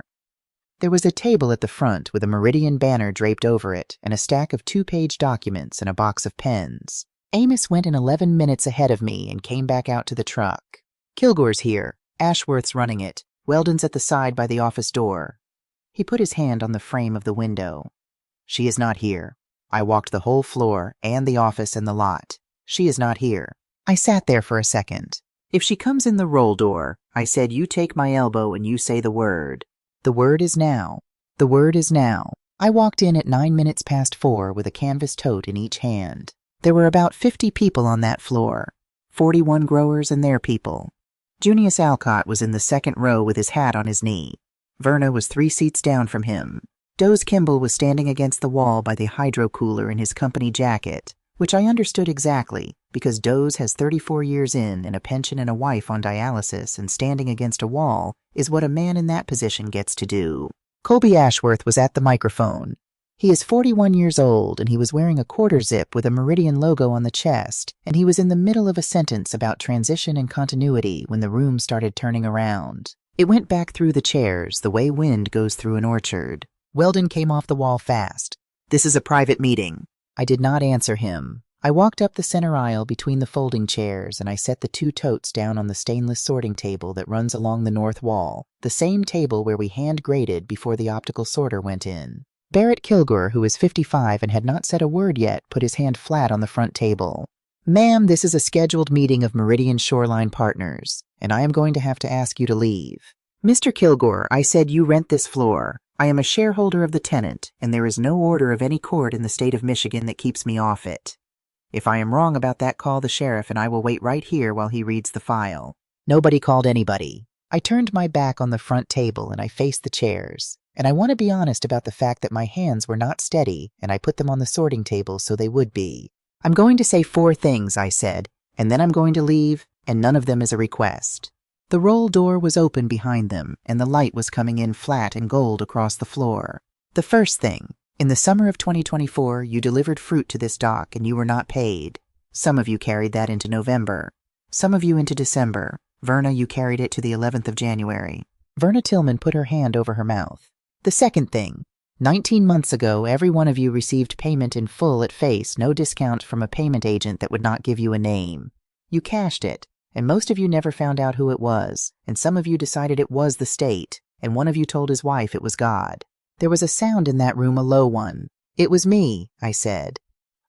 S1: There was a table at the front with a Meridian banner draped over it and a stack of 2-page documents and a box of pens. Amos went in 11 minutes ahead of me and came back out to the truck. Kilgore's here. Ashworth's running it. Weldon's at the side by the office door. He put his hand on the frame of the window. She is not here. I walked the whole floor and the office and the lot. She is not here. I sat there for a second. If she comes in the roll door, I said, you take my elbow and you say the word. The word is now. The word is now. I walked in at 9 minutes past 4 with a canvas tote in each hand. There were about 50 people on that floor. 41 growers and their people. Junius Alcott was in the second row with his hat on his knee. Verna was 3 seats down from him. Doze Kimball was standing against the wall by the hydro cooler in his company jacket, which I understood exactly, because Doze has 34 years in and a pension and a wife on dialysis, and standing against a wall is what a man in that position gets to do. Colby Ashworth was at the microphone. He is 41 years old, and he was wearing a quarter zip with a Meridian logo on the chest, and he was in the middle of a sentence about transition and continuity when the room started turning around. It went back through the chairs, the way wind goes through an orchard. Weldon came off the wall fast. This is a private meeting. I did not answer him. I walked up the center aisle between the folding chairs, and I set the 2 totes down on the stainless sorting table that runs along the north wall, the same table where we hand-graded before the optical sorter went in. Barrett Kilgore, who was 55 and had not said a word yet, put his hand flat on the front table. "Ma'am, this is a scheduled meeting of Meridian Shoreline Partners, and I am going to have to ask you to leave." "Mr. Kilgore, I said you rent this floor. I am a shareholder of the tenant, and there is no order of any court in the state of Michigan that keeps me off it. If I am wrong about that, call the sheriff, and I will wait right here while he reads the file." Nobody called anybody. I turned my back on the front table and I faced the chairs. And I want to be honest about the fact that my hands were not steady, and I put them on the sorting table so they would be. "I'm going to say 4 things," I said, "and then I'm going to leave, and none of them is a request." The roll door was open behind them, and the light was coming in flat and gold across the floor. "The first thing, in the summer of 2024, you delivered fruit to this dock, and you were not paid. Some of you carried that into November. Some of you into December. Verna, you carried it to the 11th of January. Verna Tillman put her hand over her mouth. "The second thing, 19 months ago, every one of you received payment in full at face, no discount from a payment agent that would not give you a name. You cashed it, and most of you never found out who it was, and some of you decided it was the state, and one of you told his wife it was God." There was a sound in that room, a low one. "It was me," I said.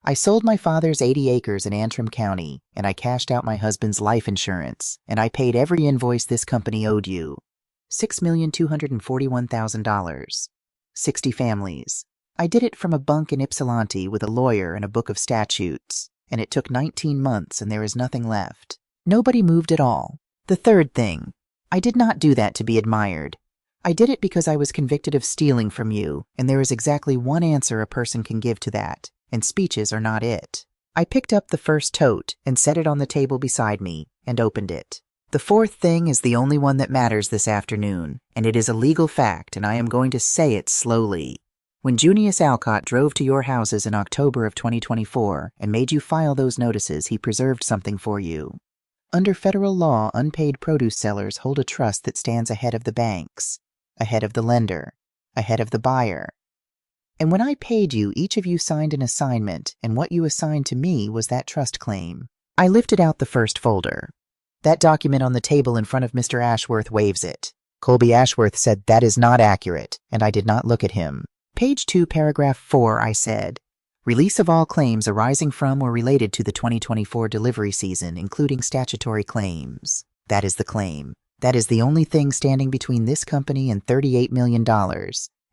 S1: "I sold my father's 80 acres in Antrim County, and I cashed out my husband's life insurance, and I paid every invoice this company owed you. $6,241,000. 60 families. I did it from a bunk in Ypsilanti with a lawyer and a book of statutes, and it took 19 months and there is nothing left. Nobody moved at all. The third thing, I did not do that to be admired. I did it because I was convicted of stealing from you, and there is exactly one answer a person can give to that, and speeches are not it." I picked up the first tote and set it on the table beside me and opened it. "The fourth thing is the only one that matters this afternoon, and it is a legal fact, and I am going to say it slowly. When Junius Alcott drove to your houses in October of 2024 and made you file those notices, he preserved something for you. Under federal law, unpaid produce sellers hold a trust that stands ahead of the banks, ahead of the lender, ahead of the buyer. And when I paid you, each of you signed an assignment, and what you assigned to me was that trust claim." I lifted out the first folder. "That document on the table in front of Mr. Ashworth waives it." Colby Ashworth said, "That is not accurate," and I did not look at him. "Page 2, paragraph 4, I said. Release of all claims arising from or related to the 2024 delivery season, including statutory claims. That is the claim. That is the only thing standing between this company and $38 million.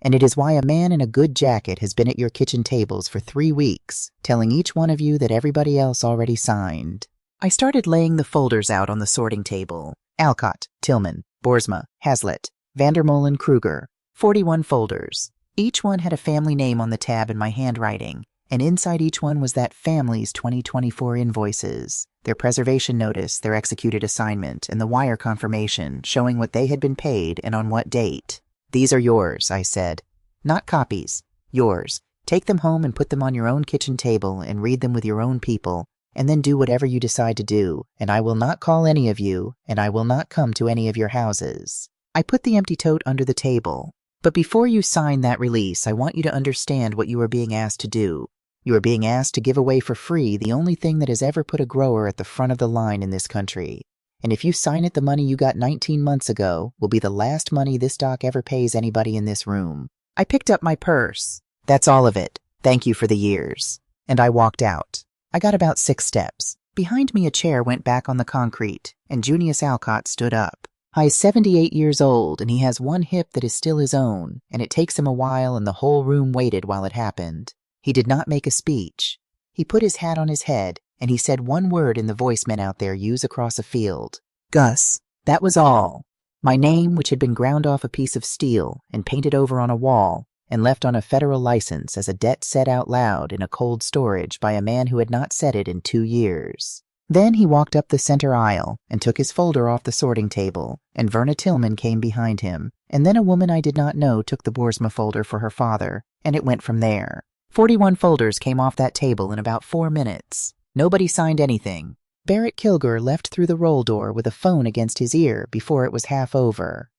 S1: And it is why a man in a good jacket has been at your kitchen tables for 3 weeks, telling each one of you that everybody else already signed." I started laying the folders out on the sorting table. Alcott, Tillman, Boersma, Hazlitt, Vandermolen, Kruger. 41 folders. Each one had a family name on the tab in my handwriting, and inside each one was that family's 2024 invoices, their preservation notice, their executed assignment, and the wire confirmation showing what they had been paid and on what date. "These are yours," I said. "Not copies. Yours. Take them home and put them on your own kitchen table and read them with your own people, and then do whatever you decide to do, and I will not call any of you, and I will not come to any of your houses." I put the empty tote under the table. "But before you sign that release, I want you to understand what you are being asked to do. You are being asked to give away for free the only thing that has ever put a grower at the front of the line in this country. And if you sign it, the money you got 19 months ago will be the last money this doc ever pays anybody in this room." I picked up my purse. "That's all of it. Thank you for the years." And I walked out. I got about 6 steps. Behind me a chair went back on the concrete, and Junius Alcott stood up. He's 78 years old, and he has one hip that is still his own, and it takes him a while, and the whole room waited while it happened. He did not make a speech. He put his hat on his head, and he said one word in the voice men out there use across a field. "Gus." That was all. My name, which had been ground off a piece of steel and painted over on a wall, and left on a federal license as a debt said out loud in a cold storage by a man who had not said it in 2 years. Then he walked up the center aisle and took his folder off the sorting table, and Verna Tillman came behind him, and then a woman I did not know took the Boersma folder for her father, and it went from there. 41 folders came off that table in about 4 minutes. Nobody signed anything. Barrett Kilgore left through the roll door with a phone against his ear before it was half over.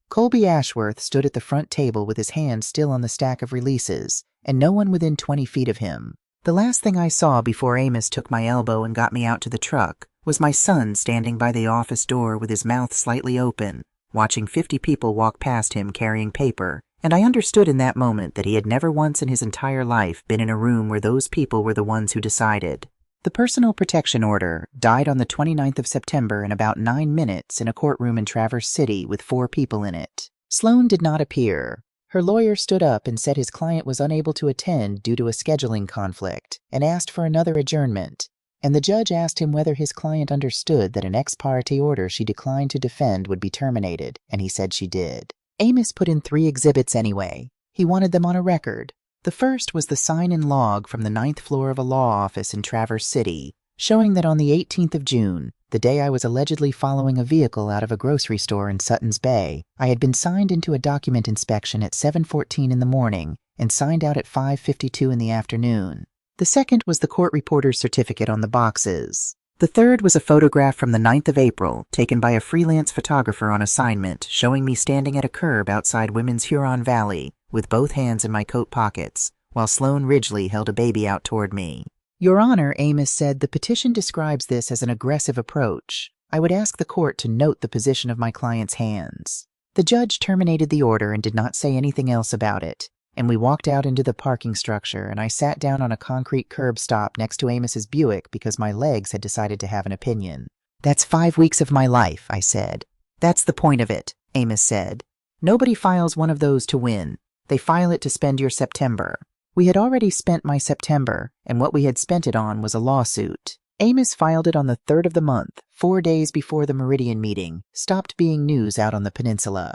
S1: Colby Ashworth stood at the front table with his hand still on the stack of releases, and no one within 20 feet of him. The last thing I saw before Amos took my elbow and got me out to the truck was my son standing by the office door with his mouth slightly open, watching 50 people walk past him carrying paper And I understood in that moment that he had never once in his entire life been in a room where those people were the ones who decided. The personal protection order died on the 29th of September in about 9 minutes in a courtroom in Traverse City with 4 people in it. Sloan did not appear. Her lawyer stood up and said his client was unable to attend due to a scheduling conflict and asked for another adjournment. And the judge asked him whether his client understood that an ex parte order she declined to defend would be terminated, and he said she did. Amos put in 3 exhibits anyway. He wanted them on a record. The first was the sign-in log from the 9th floor of a law office in Traverse City, showing that on the 18th of June, the day I was allegedly following a vehicle out of a grocery store in Sutton's Bay, I had been signed into a document inspection at 7:14 in the morning and signed out at 5:52 in the afternoon. The second was the court reporter's certificate on the boxes. The third was a photograph from the 9th of April, taken by a freelance photographer on assignment, showing me standing at a curb outside Women's Huron Valley, with both hands in my coat pockets, while Sloan Ridgely held a baby out toward me. Your Honor, Amos said, the petition describes this as an aggressive approach. I would ask the court to note the position of my client's hands. The judge terminated the order and did not say anything else about it, and we walked out into the parking structure, and I sat down on a concrete curb stop next to Amos's Buick because my legs had decided to have an opinion. That's 5 weeks of my life, I said. That's the point of it, Amos said. Nobody files one of those to win. They file it to spend your September. We had already spent my September, and what we had spent it on was a lawsuit. Amos filed it on the 3rd of the month, 4 days before the Meridian meeting stopped being news out on the peninsula.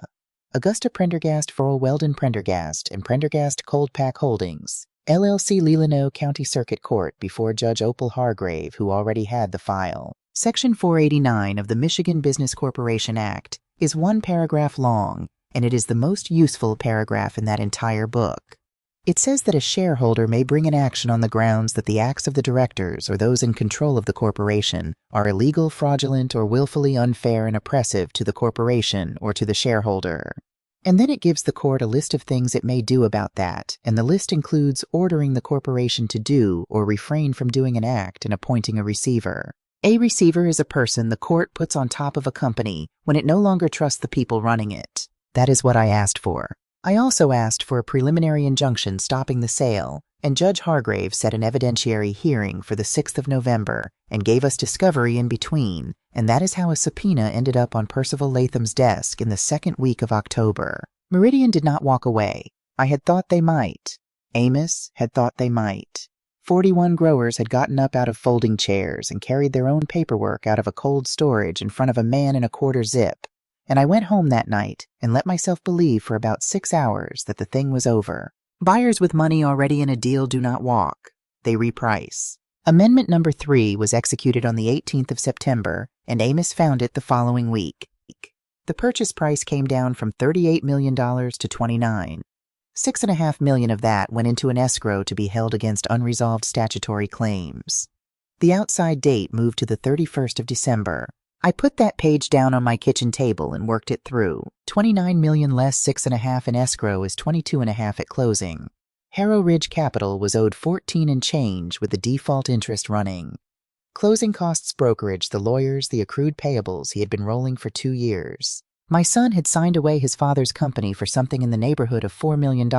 S1: Augusta Prendergast Furl Weldon Prendergast and Prendergast Cold Pack Holdings, LLC, Leelanau County Circuit Court before Judge Opal Hargrave, who already had the file. Section 489 of the Michigan Business Corporation Act is 1 paragraph long, and it is the most useful paragraph in that entire book. It says that a shareholder may bring an action on the grounds that the acts of the directors or those in control of the corporation are illegal, fraudulent, or willfully unfair and oppressive to the corporation or to the shareholder. And then it gives the court a list of things it may do about that, and the list includes ordering the corporation to do or refrain from doing an act and appointing a receiver. A receiver is a person the court puts on top of a company when it no longer trusts the people running it. That is what I asked for. I also asked for a preliminary injunction stopping the sale, and Judge Hargrave set an evidentiary hearing for the 6th of November and gave us discovery in between, and that is how a subpoena ended up on Percival Latham's desk in the 2nd week of October. Meridian did not walk away. I had thought they might. Amos had thought they might. 41 growers had gotten up out of folding chairs and carried their own paperwork out of a cold storage in front of a man in a quarter zip. And I went home that night and let myself believe for about 6 hours that the thing was over. Buyers with money already in a deal do not walk. They reprice. Amendment number 3 was executed on the 18th of September, and Amos found it the following week. The purchase price came down from $38 million to $29 million. $6.5 million of that went into an escrow to be held against unresolved statutory claims. The outside date moved to the 31st of December. I put that page down on my kitchen table and worked it through. $29 million less $6.5 million in escrow is $22.5 million at closing. Harrow Ridge Capital was owed $14 and change with the default interest running. Closing costs brokerage, the lawyers, the accrued payables he had been rolling for 2 years. My son had signed away his father's company for something in the neighborhood of $4 million,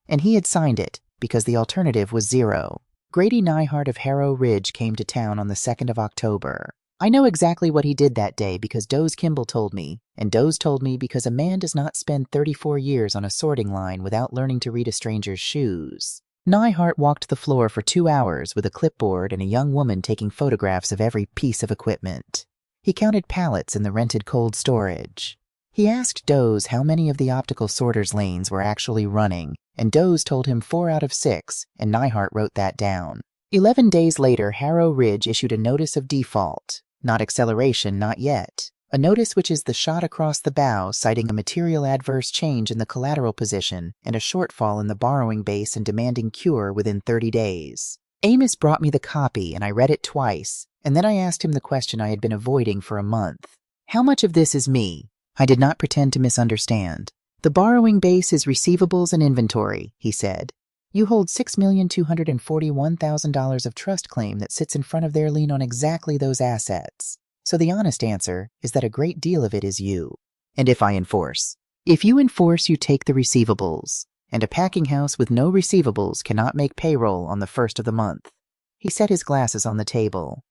S1: and he had signed it because the alternative was zero. Grady Nyhart of Harrow Ridge came to town on the 2nd of October. I know exactly what he did that day because Doze Kimball told me, and Doze told me because a man does not spend 34 years on a sorting line without learning to read a stranger's shoes. Nyhart walked the floor for 2 hours with a clipboard and a young woman taking photographs of every piece of equipment. He counted pallets in the rented cold storage. He asked Doze how many of the optical sorters' lanes were actually running, and Doze told him 4 out of 6, and Nyhart wrote that down. 11 days later, Harrow Ridge issued a notice of default. Not acceleration, not yet. A notice which is the shot across the bow citing a material adverse change in the collateral position and a shortfall in the borrowing base and demanding cure within 30 days. Amos brought me the copy and I read it twice, and then I asked him the question I had been avoiding for a month. How much of this is me? I did not pretend to misunderstand. The borrowing base is receivables and inventory, he said. You hold $6,241,000 of trust claim that sits in front of their lien on exactly those assets. So the honest answer is that a great deal of it is you. And if I enforce, If you enforce, you take the receivables, and a packing house with no receivables cannot make payroll on the first of the month. He set his glasses on the table.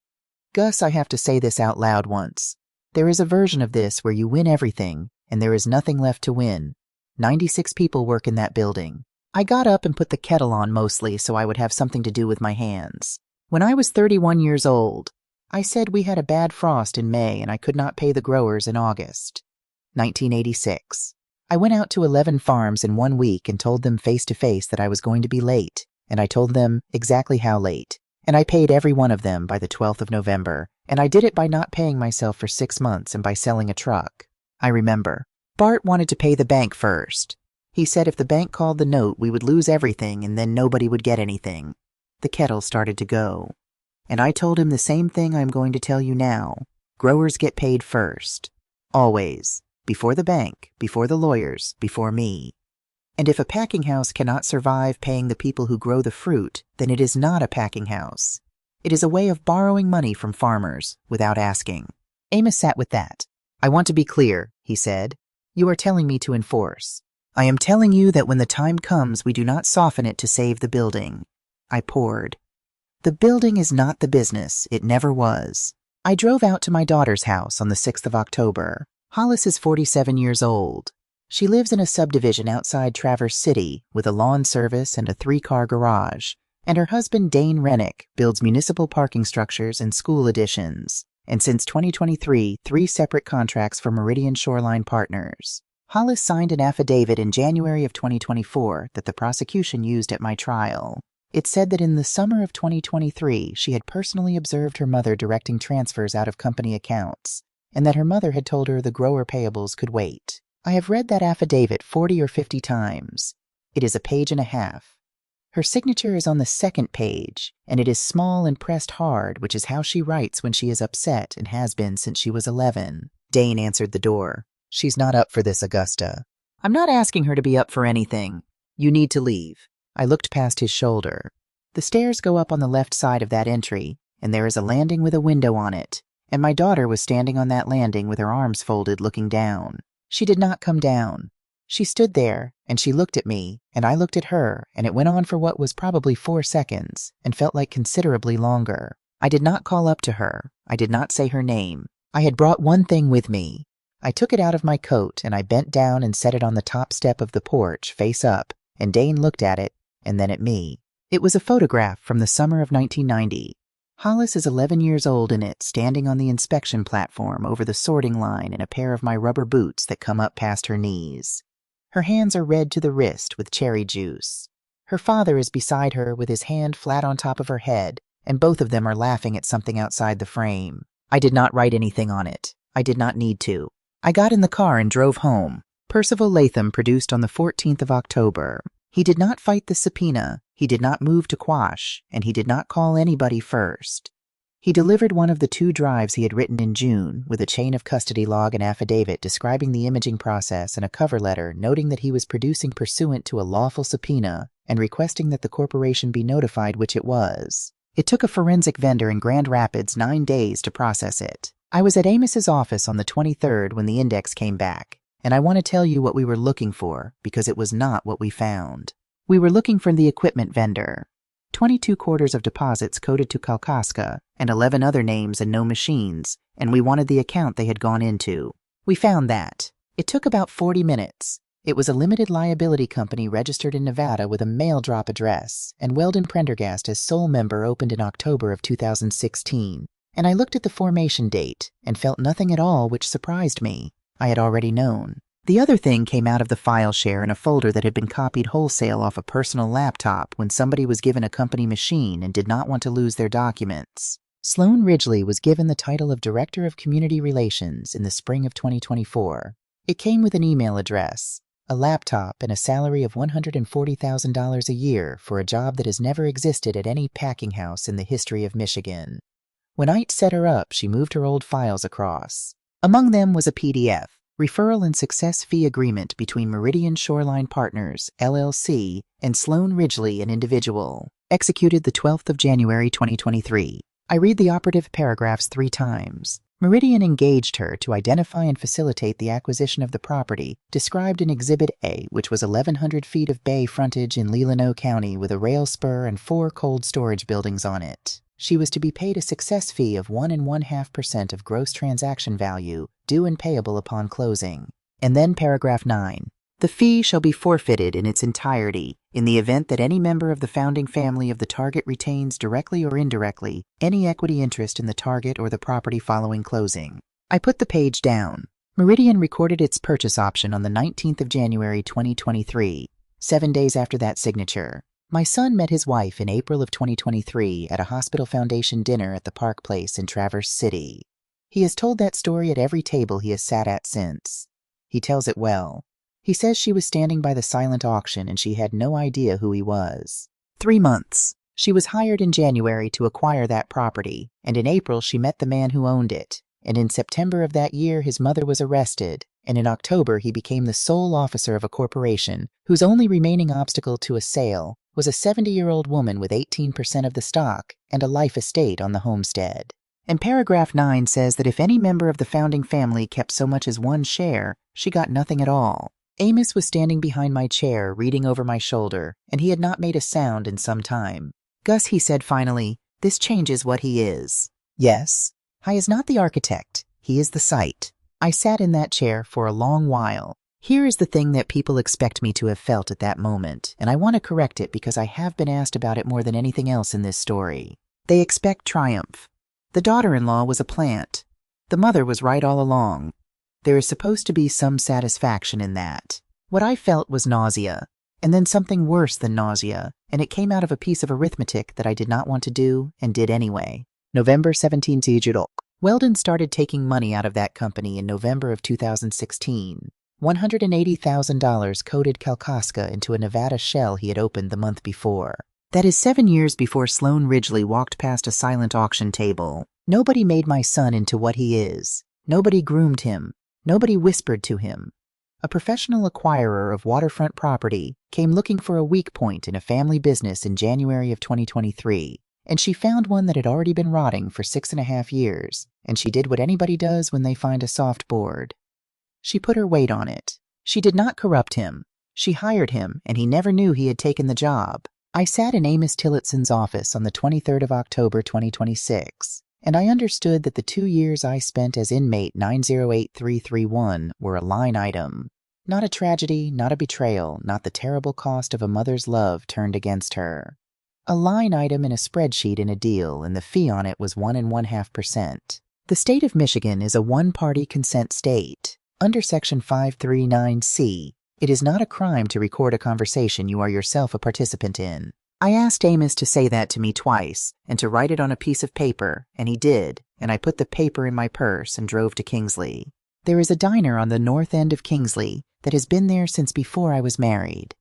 S1: Gus, I have to say this out loud once. There is a version of this where you win everything, and there is nothing left to win. 96 people work in that building. I got up and put the kettle on mostly so I would have something to do with my hands. When I was 31 years old, I said we had a bad frost in May and I could not pay the growers in August. 1986. I went out to 11 farms in 1 week and told them face to face that I was going to be late, and I told them exactly how late. And I paid every one of them by the 12th of November, and I did it by not paying myself for 6 months and by selling a truck. I remember. Bart wanted to pay the bank first. He said if the bank called the note, we would lose everything and then nobody would get anything. The kettle started to go. And I told him the same thing I'm going to tell you now. Growers get paid first. Always. Before the bank, before the lawyers, before me. And if a packing house cannot survive paying the people who grow the fruit, then it is not a packing house. It is a way of borrowing money from farmers without asking. Amos sat with that. I want to be clear, he said. You are telling me to enforce. I am telling you that when the time comes, we do not soften it to save the building. I poured. The building is not the business. It never was. I drove out to my daughter's house on the 6th of October. Hollis is 47 years old. She lives in a subdivision outside Traverse City with a lawn service and a 3-car garage, and her husband Dane Rennick builds municipal parking structures and school additions, and since 2023, 3 separate contracts for Meridian Shoreline Partners. Hollis signed an affidavit in January of 2024 that the prosecution used at my trial. It said that in the summer of 2023, she had personally observed her mother directing transfers out of company accounts, and that her mother had told her the grower payables could wait. I have read that affidavit 40 or 50 times. It is a page and a half. Her signature is on the 2nd page, and it is small and pressed hard, which is how she writes when she is upset and has been since she was 11. Dane answered the door. She's not up for this, Augusta. I'm not asking her to be up for anything. You need to leave. I looked past his shoulder. The stairs go up on the left side of that entry, and there is a landing with a window on it, and my daughter was standing on that landing with her arms folded looking down. She did not come down. She stood there, and she looked at me, and I looked at her, and it went on for what was probably 4 seconds, and felt like considerably longer. I did not call up to her. I did not say her name. I had brought one thing with me. I took it out of my coat, and I bent down and set it on the top step of the porch, face up, and Dane looked at it, and then at me. It was a photograph from the summer of 1990. Hollis is 11 years old in it, standing on the inspection platform over the sorting line in a pair of my rubber boots that come up past her knees. Her hands are red to the wrist with cherry juice. Her father is beside her with his hand flat on top of her head, and both of them are laughing at something outside the frame. I did not write anything on it. I did not need to. I got in the car and drove home. Percival Latham produced on the 14th of October. He did not fight the subpoena, he did not move to quash, and he did not call anybody first. He delivered one of the 2 drives he had written in June with a chain of custody log and affidavit describing the imaging process and a cover letter noting that he was producing pursuant to a lawful subpoena and requesting that the corporation be notified which it was. It took a forensic vendor in Grand Rapids 9 days to process it. I was at Amos's office on the 23rd when the index came back. And I want to tell you what we were looking for, because it was not what we found. We were looking for the equipment vendor. 22 quarters of deposits coded to Kalkaska, and 11 other names and no machines, and we wanted the account they had gone into. We found that. It took about 40 minutes. It was a limited liability company registered in Nevada with a mail drop address, and Weldon Prendergast as sole member opened in October of 2016. And I looked at the formation date, and felt nothing at all which surprised me. I had already known. The other thing came out of the file share in a folder that had been copied wholesale off a personal laptop when somebody was given a company machine and did not want to lose their documents. Sloan Ridgely was given the title of Director of Community Relations in the spring of 2024. It came with an email address, a laptop, and a salary of $140,000 a year for a job that has never existed at any packing house in the history of Michigan. When Ite set her up, she moved her old files across. Among them was a PDF, Referral and Success Fee Agreement between Meridian Shoreline Partners, LLC, and Sloan Ridgely, an individual, executed the 12th of January 2023. I read the operative paragraphs 3 times. Meridian engaged her to identify and facilitate the acquisition of the property described in Exhibit A, which was 1,100 feet of bay frontage in Leelanau County with a rail spur and 4 cold storage buildings on it. She was to be paid a success fee of 1.5% of gross transaction value, due and payable upon closing. And then paragraph 9. The fee shall be forfeited in its entirety in the event that any member of the founding family of the target retains, directly or indirectly, any equity interest in the target or the property following closing. I put the page down. Meridian recorded its purchase option on the 19th of January 2023, 7 days after that signature. My son met his wife in April of 2023 at a Hospital Foundation dinner at the Park Place in Traverse City. He has told that story at every table he has sat at since. He tells it well. He says she was standing by the silent auction and she had no idea who he was. 3 months. She was hired in January to acquire that property, and in April she met the man who owned it, and in September of that year his mother was arrested, and in October he became the sole officer of a corporation whose only remaining obstacle to a sale was a 70-year-old woman with 18% of the stock and a life estate on the homestead. And paragraph 9 says that if any member of the founding family kept so much as 1 share, she got nothing at all. Amos was standing behind my chair, reading over my shoulder, and he had not made a sound in some time. Gus, he said finally, this changes what he is. Yes, I is not the architect, he is the site. I sat in that chair for a long while. Here is the thing that people expect me to have felt at that moment, and I want to correct it because I have been asked about it more than anything else in this story. They expect triumph. The daughter-in-law was a plant. The mother was right all along. There is supposed to be some satisfaction in that. What I felt was nausea, and then something worse than nausea, and it came out of a piece of arithmetic that I did not want to do and did anyway. November 17. Weldon started taking money out of that company in November of 2016. $180,000 coated Kalkaska into a Nevada shell he had opened the month before. That is 7 years before Sloan Ridgely walked past a silent auction table. Nobody made my son into what he is. Nobody groomed him. Nobody whispered to him. A professional acquirer of waterfront property came looking for a weak point in a family business in January of 2023, and she found one that had already been rotting for 6.5 years, and she did what anybody does when they find a soft board. She put her weight on it. She did not corrupt him. She hired him, and he never knew he had taken the job. I sat in Amos Tillotson's office on the 23rd of October 2026. And I understood that the 2 years I spent as inmate 908331 were a line item. Not a tragedy, not a betrayal, not the terrible cost of a mother's love turned against her. A line item in a spreadsheet in a deal, and the fee on it was 1.5%. The state of Michigan is a one-party consent state. Under Section 539C, it is not a crime to record a conversation you are yourself a participant in. I asked Amos to say that to me twice, and to write it on a piece of paper, and he did, and I put the paper in my purse and drove to Kingsley. There is a diner on the north end of Kingsley that has been there since before I was married.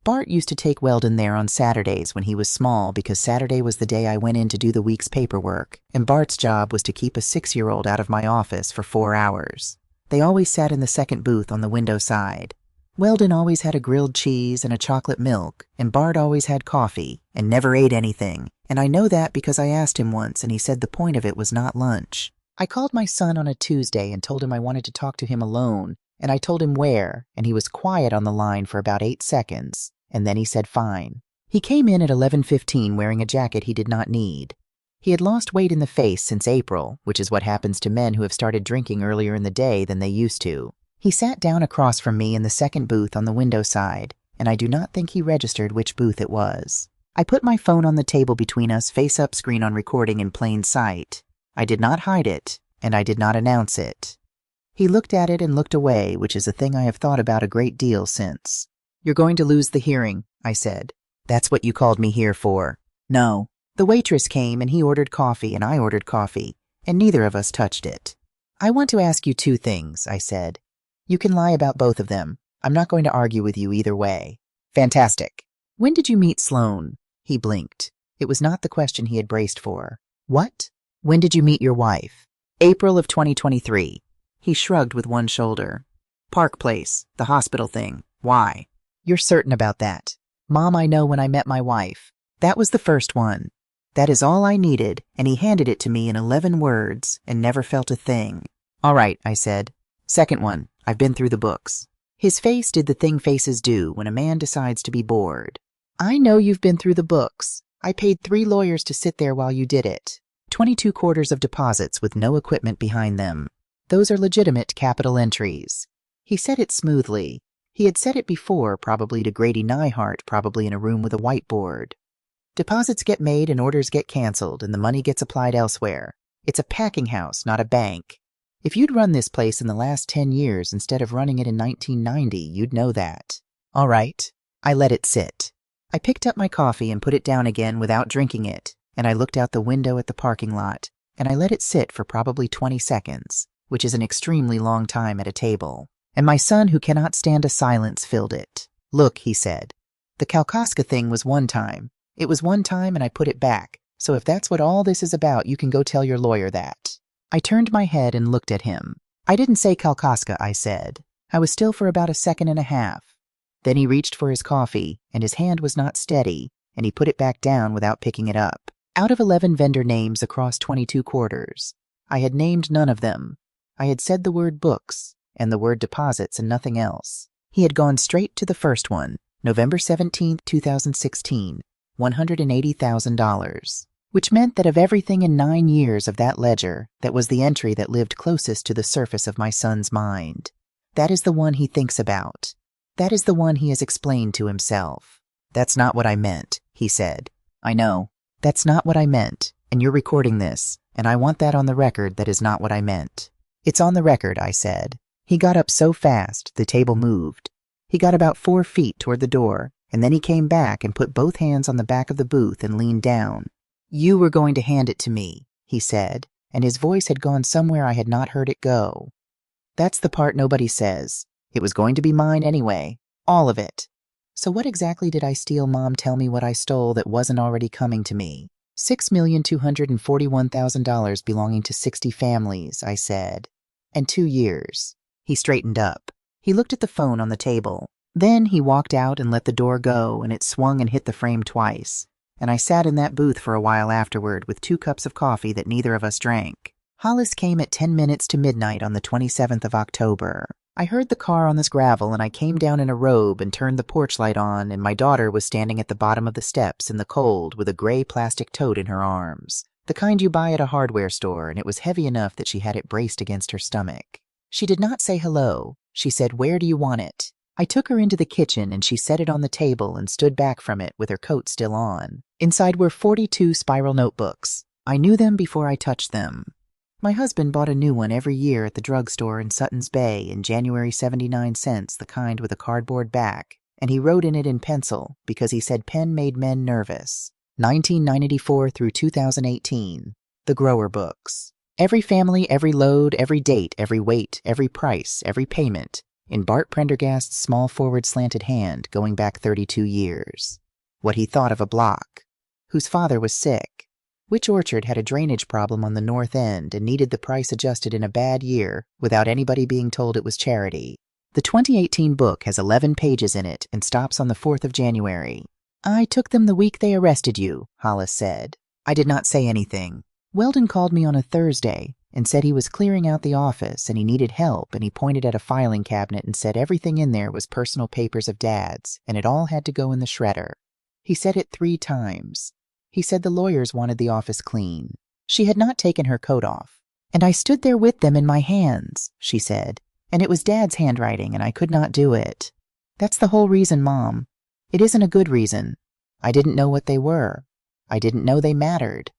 S1: Bart used to take Weldon there on Saturdays when he was small because Saturday was the day I went in to do the week's paperwork, and Bart's job was to keep a 6-year-old out of my office for 4 hours. They always sat in the second booth on the window side. Weldon always had a grilled cheese and a chocolate milk, and Bart always had coffee, and never ate anything, and I know that because I asked him once and he said the point of it was not lunch. I called my son on a Tuesday and told him I wanted to talk to him alone, and I told him where, and he was quiet on the line for about 8 seconds, and then he said fine. He came in at 11:15 wearing a jacket he did not need. He had lost weight in the face since April, which is what happens to men who have started drinking earlier in the day than they used to. He sat down across from me in the second booth on the window side, and I do not think he registered which booth it was. I put my phone on the table between us, face-up screen on recording in plain sight. I did not hide it, and I did not announce it. He looked at it and looked away, which is a thing I have thought about a great deal since. "You're going to lose the hearing," I said. "That's what you called me here for." "No. The waitress came and he ordered coffee and I ordered coffee, and neither of us touched it." "I want to ask you 2 things," I said. "You can lie about both of them. I'm not going to argue with you either way." "Fantastic. When did you meet Sloan?" He blinked. It was not the question he had braced for. "What? When did you meet your wife?" "April of 2023. He shrugged with one shoulder. "Park Place, the hospital thing. Why?" "You're certain about that?" "Mom, I know when I met my wife. That was the first one." That is all I needed, and he handed it to me in 11 words and never felt a thing. All right, I said. Second one, I've been through the books. His face did the thing faces do when a man decides to be bored. I know you've been through the books. I paid 3 lawyers to sit there while you did it. 22 quarters of deposits with no equipment behind them. Those are legitimate capital entries. He said it smoothly. He had said it before, probably to Grady Nyhart, probably in a room with a whiteboard. Deposits get made and orders get canceled, and the money gets applied elsewhere. It's a packing house, not a bank. If you'd run this place in the last 10 years instead of running it in 1990, you'd know that. All right. I let it sit. I picked up my coffee and put it down again without drinking it, and I looked out the window at the parking lot, and I let it sit for probably 20 seconds, which is an extremely long time at a table. And my son, who cannot stand a silence, filled it. Look, he said. The Kalkaska thing was one time. It was one time and I put it back. So if that's what all this is about, you can go tell your lawyer that. I turned my head and looked at him. I didn't say Kalkaska, I said. I was still for about a second and a half. Then he reached for his coffee, and his hand was not steady, and he put it back down without picking it up. Out of 11 vendor names across 22 quarters, I had named none of them. I had said the word books and the word deposits and nothing else. He had gone straight to the first one, November 17, 2016, $180,000, which meant that of everything in 9 years of that ledger, that was the entry that lived closest to the surface of my son's mind. That is the one he thinks about. That is the one he has explained to himself. That's not what I meant, he said. I know. That's not what I meant, and you're recording this, and I want that on the record. That is not what I meant. It's on the record, I said. He got up so fast, the table moved. He got about 4 feet toward the door, and then he came back and put both hands on the back of the booth and leaned down. You were going to hand it to me, he said, and his voice had gone somewhere I had not heard it go. That's the part nobody says. It was going to be mine anyway. All of it. So what exactly did I steal? Mom, tell me what I stole that wasn't already coming to me. $6,241,000 belonging to 60 families, I said. And 2 years. He straightened up. He looked at the phone on the table. Then he walked out and let the door go, and it swung and hit the frame twice. And I sat in that booth for a while afterward with 2 cups of coffee that neither of us drank. Hollis came at 10 minutes to midnight on the 27th of October. I heard the car on this gravel, and I came down in a robe and turned the porch light on, and my daughter was standing at the bottom of the steps in the cold with a gray plastic tote in her arms, the kind you buy at a hardware store, and it was heavy enough that she had it braced against her stomach. She did not say hello. She said, "Where do you want it?" I took her into the kitchen, and she set it on the table and stood back from it with her coat still on. Inside were 42 spiral notebooks. I knew them before I touched them. My husband bought a new one every year at the drugstore in Sutton's Bay in January 79 cents, the kind with a cardboard back, and he wrote in it in pencil because he said pen made men nervous. 1994 through 2018. The Grower Books. Every family, every load, every date, every weight, every price, every payment, in Bart Prendergast's small forward slanted hand going back 32 years. What he thought of a block. Whose father was sick. Which orchard had a drainage problem on the north end and needed the price adjusted in a bad year without anybody being told it was charity. The 2018 book has 11 pages in it and stops on the 4th of January. I took them the week they arrested you, Hollis said. I did not say anything. Weldon called me on a Thursday and said he was clearing out the office and he needed help, and he pointed at a filing cabinet and said everything in there was personal papers of Dad's and it all had to go in the shredder. He said it 3 times. He said the lawyers wanted the office clean. She had not taken her coat off. And I stood there with them in my hands, she said, and it was Dad's handwriting and I could not do it. That's the whole reason, Mom. It isn't a good reason. I didn't know what they were. I didn't know they mattered.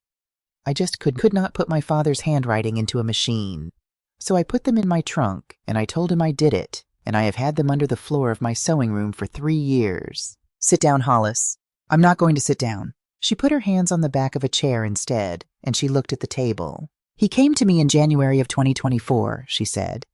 S1: I just could not put my father's handwriting into a machine. So I put them in my trunk, and I told him I did it, and I have had them under the floor of my sewing room for 3 years. Sit down, Hollis. I'm not going to sit down. She put her hands on the back of a chair instead, and she looked at the table. He came to me in January of 2024, she said.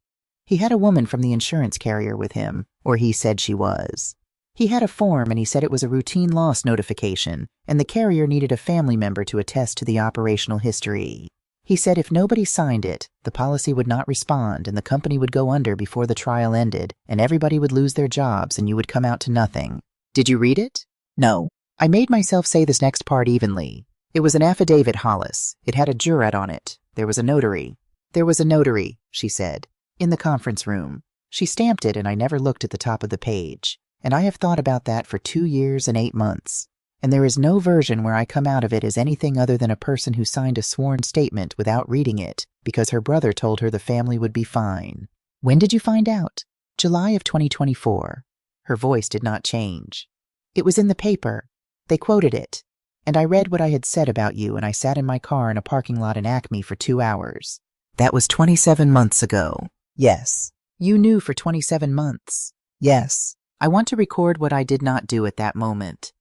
S1: He had a woman from the insurance carrier with him, or he said she was. He had a form and he said it was a routine loss notification, and the carrier needed a family member to attest to the operational history. He said if nobody signed it, the policy would not respond and the company would go under before the trial ended, and everybody would lose their jobs and you would come out to nothing. Did you read it? No. I made myself say this next part evenly. It was an affidavit, Hollis. It had a jurat on it. There was a notary. There was a notary, she said. In the conference room. She stamped it, and I never looked at the top of the page. And I have thought about that for 2 years and 8 months. And there is no version where I come out of it as anything other than a person who signed a sworn statement without reading it because her brother told her the family would be fine. When did you find out? July of 2024. Her voice did not change. It was in the paper. They quoted it. And I read what I had said about you, and I sat in my car in a parking lot in Acme for 2 hours. That was 27 months ago. Yes. You knew for 27 months. Yes. I want to record what I did not do at that moment.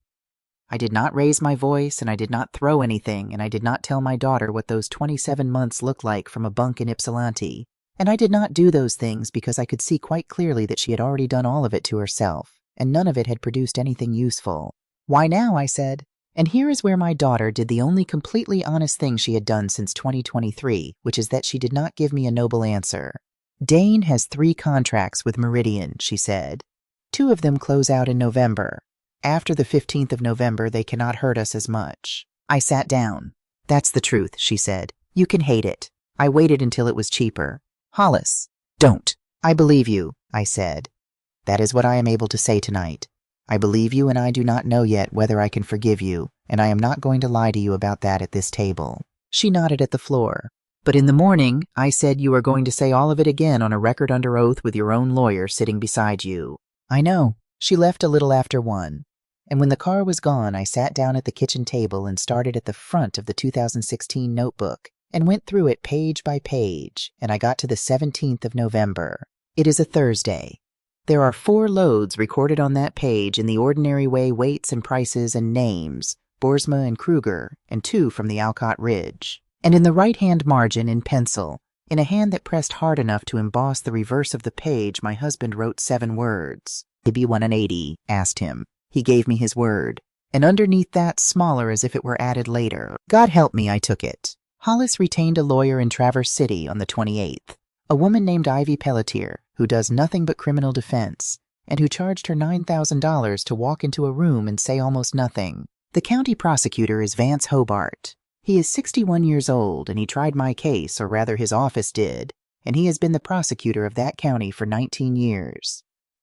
S1: I did not raise my voice, and I did not throw anything, and I did not tell my daughter what those 27 months looked like from a bunk in Ypsilanti. And I did not do those things because I could see quite clearly that she had already done all of it to herself, and none of it had produced anything useful. Why now, I said. And here is where my daughter did the only completely honest thing she had done since 2023, which is that she did not give me a noble answer. Dane has 3 contracts with Meridian, she said. 2 of them close out in November. After the 15th of November, they cannot hurt us as much. I sat down. That's the truth, she said. You can hate it. I waited until it was cheaper. Hollis, don't. I believe you, I said. That is what I am able to say tonight. I believe you, and I do not know yet whether I can forgive you, and I am not going to lie to you about that at this table. She nodded at the floor. But in the morning, I said you are going to say all of it again on a record under oath with your own lawyer sitting beside you. I know. She left a little after 1. And when the car was gone, I sat down at the kitchen table and started at the front of the 2016 notebook and went through it page by page, and I got to the 17th of November. It is a Thursday. There are 4 loads recorded on that page in the ordinary way, weights and prices and names, Boersma and Kruger, and 2 from the Alcott Ridge. And in the right-hand margin in pencil, in a hand that pressed hard enough to emboss the reverse of the page, my husband wrote 7 words. Maybe 180, asked him. He gave me his word. And underneath that, smaller as if it were added later, God help me, I took it. Hollis retained a lawyer in Traverse City on the 28th, a woman named Ivy Pelletier, who does nothing but criminal defense, and who charged her $9,000 to walk into a room and say almost nothing. The county prosecutor is Vance Hobart. He is 61 years old, and he tried my case, or rather his office did, and he has been the prosecutor of that county for 19 years.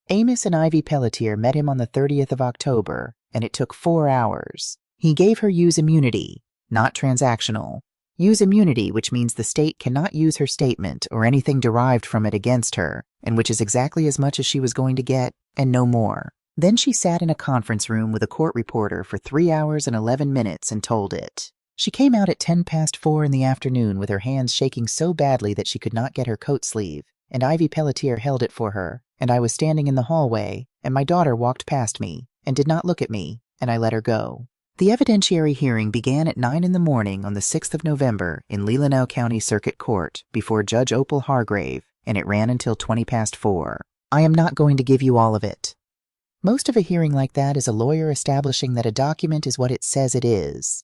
S1: Amos and Ivy Pelletier met him on the 30th of October, and it took 4 hours. He gave her use immunity, not transactional. Use immunity, which means the state cannot use her statement or anything derived from it against her, and which is exactly as much as she was going to get, and no more. Then she sat in a conference room with a court reporter for 3 hours and 11 minutes and told it. She came out at 4:10 in the afternoon with her hands shaking so badly that she could not get her coat sleeve, and Ivy Pelletier held it for her, and I was standing in the hallway, and my daughter walked past me, and did not look at me, and I let her go. The evidentiary hearing began at 9 in the morning on the 6th of November in Leelanau County Circuit Court before Judge Opal Hargrave, and it ran until 4:20. I am not going to give you all of it. Most of a hearing like that is a lawyer establishing that a document is what it says it is.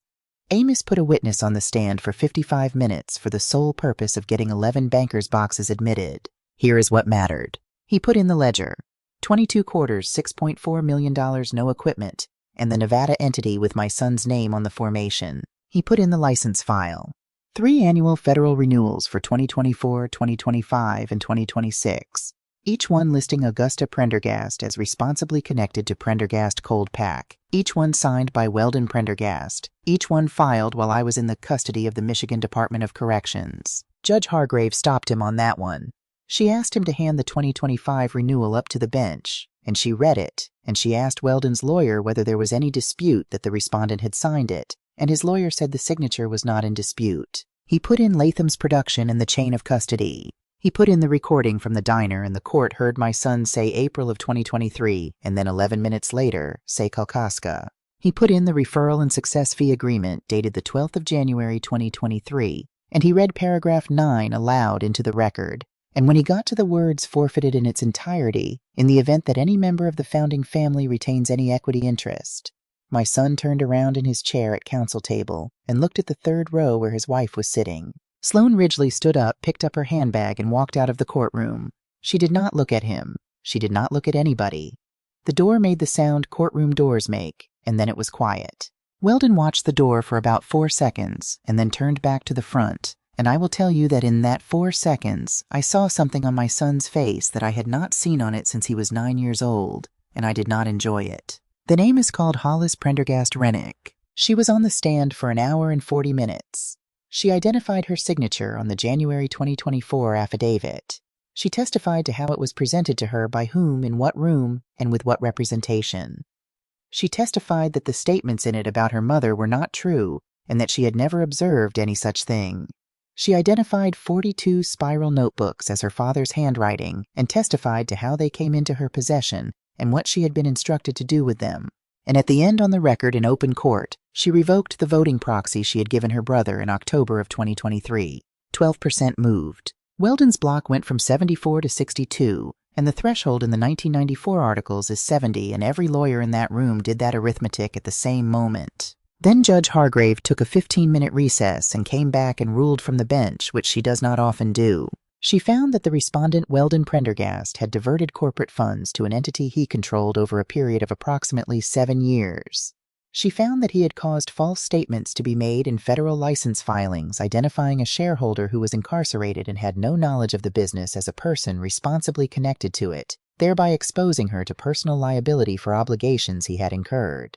S1: Amos put a witness on the stand for 55 minutes for the sole purpose of getting 11 bankers' boxes admitted. Here is what mattered. He put in the ledger, 22 quarters, $6.4 million, no equipment, and the Nevada entity with my son's name on the formation. He put in the license file. 3 annual federal renewals for 2024, 2025, and 2026, each one listing Augusta Prendergast as responsibly connected to Prendergast Cold Pack, each one signed by Weldon Prendergast, each one filed while I was in the custody of the Michigan Department of Corrections. Judge Hargrave stopped him on that one. She asked him to hand the 2025 renewal up to the bench, and she read it, and she asked Weldon's lawyer whether there was any dispute that the respondent had signed it, and his lawyer said the signature was not in dispute. He put in Latham's production and the chain of custody. He put in the recording from the diner, and the court heard my son say April of 2023, and then 11 minutes later, say Kalkaska. He put in the referral and success fee agreement dated the 12th of January 2023, and he read paragraph 9 aloud into the record. And when he got to the words forfeited in its entirety, in the event that any member of the founding family retains any equity interest, my son turned around in his chair at counsel table and looked at the 3rd row where his wife was sitting. Sloan Ridgely stood up, picked up her handbag, and walked out of the courtroom. She did not look at him. She did not look at anybody. The door made the sound courtroom doors make, and then it was quiet. Weldon watched the door for about 4 seconds and then turned back to the front, and I will tell you that in that 4 seconds, I saw something on my son's face that I had not seen on it since he was 9 years old, and I did not enjoy it. The name is called Hollis Prendergast Rennick. She was on the stand for an hour and 40 minutes. She identified her signature on the January 2024 affidavit. She testified to how it was presented to her by whom, in what room, and with what representation. She testified that the statements in it about her mother were not true and that she had never observed any such thing. She identified 42 spiral notebooks as her father's handwriting and testified to how they came into her possession and what she had been instructed to do with them. And at the end on the record in open court, she revoked the voting proxy she had given her brother in October of 2023. 12% moved. Weldon's block went from 74 to 62, and the threshold in the 1994 articles is 70, and every lawyer in that room did that arithmetic at the same moment. Then Judge Hargrave took a 15-minute recess and came back and ruled from the bench, which she does not often do. She found that the respondent Weldon Prendergast had diverted corporate funds to an entity he controlled over a period of approximately 7 years. She found that he had caused false statements to be made in federal license filings identifying a shareholder who was incarcerated and had no knowledge of the business as a person responsibly connected to it, thereby exposing her to personal liability for obligations he had incurred.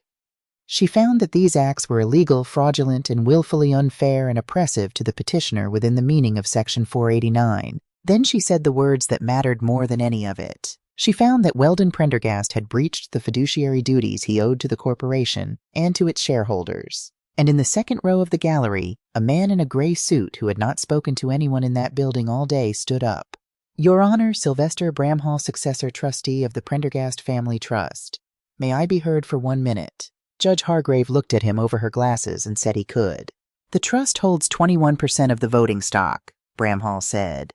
S1: She found that these acts were illegal, fraudulent, and willfully unfair and oppressive to the petitioner within the meaning of Section 489. Then she said the words that mattered more than any of it. She found that Weldon Prendergast had breached the fiduciary duties he owed to the corporation and to its shareholders. And in the second row of the gallery, a man in a gray suit who had not spoken to anyone in that building all day stood up. Your Honor, Sylvester Bramhall, successor trustee of the Prendergast Family Trust. May I be heard for 1 minute? Judge Hargrave looked at him over her glasses and said he could. The trust holds 21% of the voting stock, Bramhall said.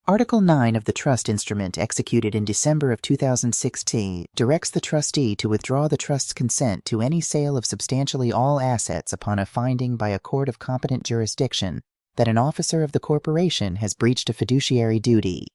S1: Article 9 of the trust instrument executed in December of 2016 directs the trustee to withdraw the trust's consent to any sale of substantially all assets upon a finding by a court of competent jurisdiction that an officer of the corporation has breached a fiduciary duty.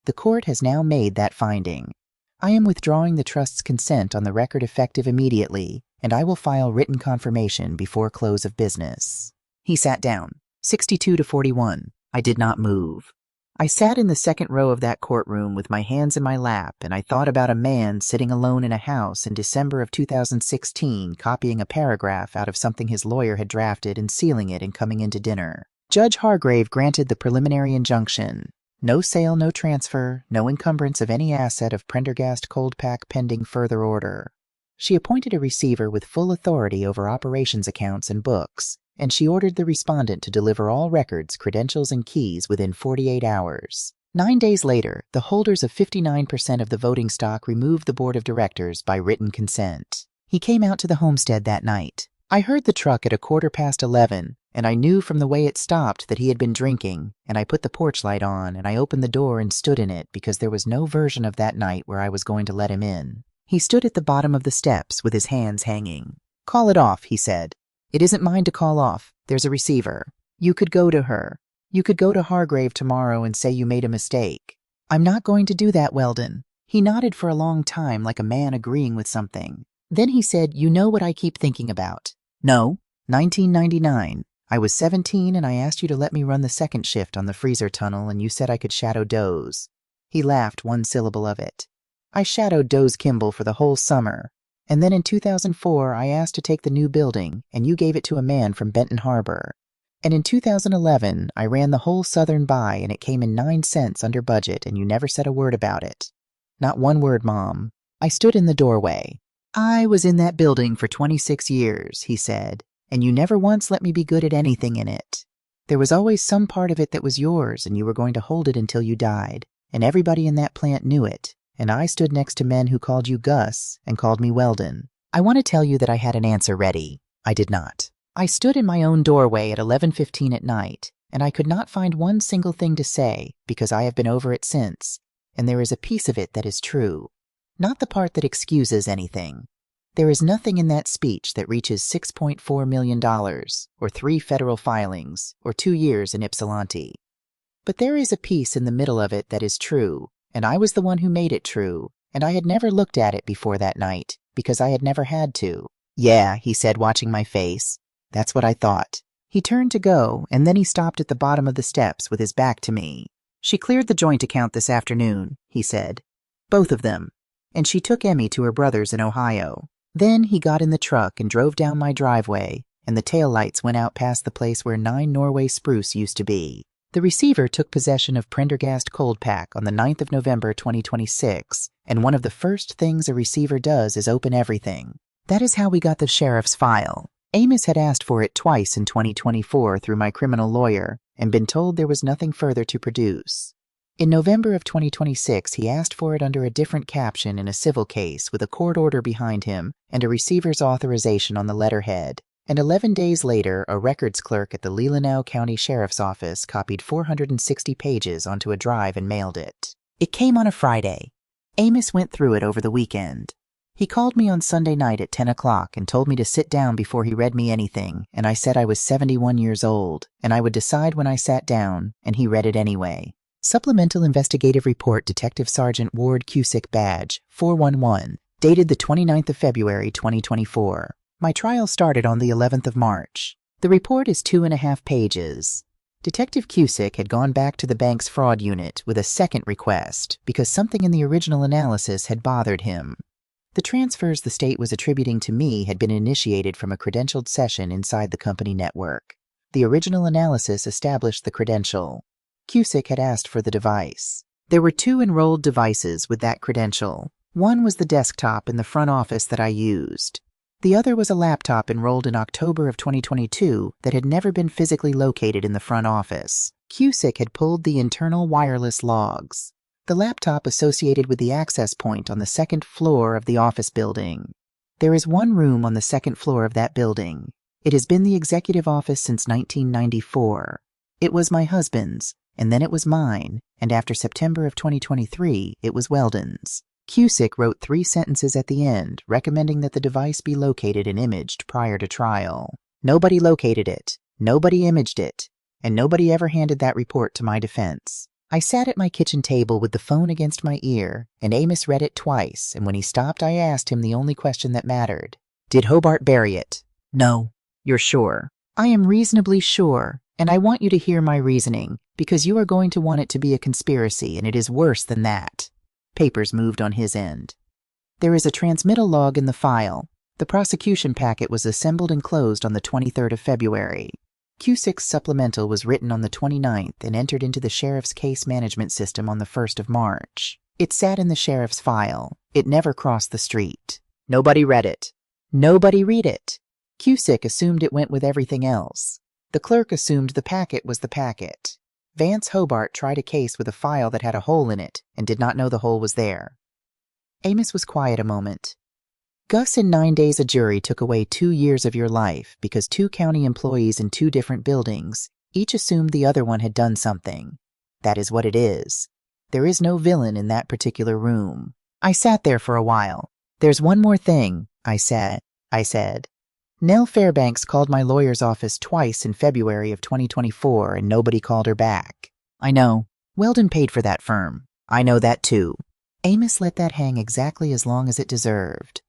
S1: The court has now made that finding. I am withdrawing the trust's consent on the record effective immediately, and I will file written confirmation before close of business. He sat down. 62 to 41. I did not move. I sat in the second row of that courtroom with my hands in my lap, and I thought about a man sitting alone in a house in December of 2016 copying a paragraph out of something his lawyer had drafted and sealing it and coming into dinner. Judge Hargrave granted the preliminary injunction. No sale, no transfer, no encumbrance of any asset of Prendergast Coldpack pending further order. She appointed a receiver with full authority over operations accounts and books, and she ordered the respondent to deliver all records, credentials, and keys within 48 hours. 9 days later, the holders of 59% of the voting stock removed the board of directors by written consent. He came out to the homestead that night. I heard the truck at 11:15, and I knew from the way it stopped that he had been drinking, and I put the porch light on, and I opened the door and stood in it because there was no version of that night where I was going to let him in. He stood at the bottom of the steps with his hands hanging. Call it off, he said. It isn't mine to call off. There's a receiver. You could go to her. You could go to Hargrave tomorrow and say you made a mistake. I'm not going to do that, Weldon. He nodded for a long time like a man agreeing with something. Then he said, you know what I keep thinking about. No, 1999. I was 17 and I asked you to let me run the second shift on the freezer tunnel and you said I could shadow Doze. He laughed one syllable of it. I shadowed Doze Kimball for the whole summer. And then in 2004, I asked to take the new building, and you gave it to a man from Benton Harbor. And in 2011, I ran the whole Southern buy, and it came in 9 cents under budget, and you never said a word about it. Not one word, Mom. I stood in the doorway. I was in that building for 26 years, he said, and you never once let me be good at anything in it. There was always some part of it that was yours, and you were going to hold it until you died, and everybody in that plant knew it. And I stood next to men who called you Gus and called me Weldon. I want to tell you that I had an answer ready. I did not. I stood in my own doorway at 11:15 at night, and I could not find one single thing to say because I have been over it since, and there is a piece of it that is true. Not the part that excuses anything. There is nothing in that speech that reaches $6.4 million, or 3 federal filings, or 2 years in Ypsilanti. But there is a piece in the middle of it that is true, and I was the one who made it true, and I had never looked at it before that night, because I had never had to. "Yeah," he said, watching my face. "That's what I thought." He turned to go, and then he stopped at the bottom of the steps with his back to me. "She cleared the joint account this afternoon," he said. "Both of them. And she took Emmy to her brother's in Ohio." Then he got in the truck and drove down my driveway, and the taillights went out past the place where 9 Norway Spruce used to be. The receiver took possession of Prendergast Cold Pack on the 9th of November 2026, and one of the first things a receiver does is open everything. That is how we got the sheriff's file. Amos had asked for it twice in 2024 through my criminal lawyer and been told there was nothing further to produce. In November of 2026, he asked for it under a different caption in a civil case with a court order behind him and a receiver's authorization on the letterhead. And 11 days later, a records clerk at the Leelanau County Sheriff's Office copied 460 pages onto a drive and mailed it. It came on a Friday. Amos went through it over the weekend. He called me on Sunday night at 10 o'clock and told me to sit down before he read me anything, and I said I was 71 years old, and I would decide when I sat down, and he read it anyway. Supplemental Investigative Report Detective Sergeant Ward Cusick Badge, 411, dated the 29th of February 2024. My trial started on the 11th of March. The report is 2.5 pages. Detective Cusick had gone back to the bank's fraud unit with a second request because something in the original analysis had bothered him. The transfers the state was attributing to me had been initiated from a credentialed session inside the company network. The original analysis established the credential. Cusick had asked for the device. There were 2 enrolled devices with that credential. One was the desktop in the front office that I used. The other was a laptop enrolled in October of 2022 that had never been physically located in the front office. Cusick had pulled the internal wireless logs. The laptop associated with the access point on the 2nd floor of the office building. There is one room on the 2nd floor of that building. It has been the executive office since 1994. It was my husband's, and then it was mine, and after September of 2023, it was Weldon's. Cusick wrote 3 sentences at the end, recommending that the device be located and imaged prior to trial. Nobody located it, nobody imaged it, and nobody ever handed that report to my defense. I sat at my kitchen table with the phone against my ear, and Amos read it twice, and when he stopped, I asked him the only question that mattered. "Did Hobart bury it?" "No." "You're sure?" "I am reasonably sure, and I want you to hear my reasoning, because you are going to want it to be a conspiracy, and it is worse than that." Papers moved on his end. "There is a transmittal log in the file. The prosecution packet was assembled and closed on the 23rd of February. Cusick's supplemental was written on the 29th and entered into the sheriff's case management system on the 1st of March. It sat in the sheriff's file. It never crossed the street. Nobody read it. Nobody read it. Cusick assumed it went with everything else. The clerk assumed the packet was the packet. Vance Hobart tried a case with a file that had a hole in it and did not know the hole was there." Amos was quiet a moment. "Gus, in 9 days a jury took away 2 years of your life because 2 county employees in 2 different buildings each assumed the other one had done something. That is what it is. There is no villain in that particular room." I sat there for a while. "There's one more thing," I said. "Nell Fairbanks called my lawyer's office twice in February of 2024 and nobody called her back." "I know. Weldon paid for that firm." "I know that too." Amos let that hang exactly as long as it deserved.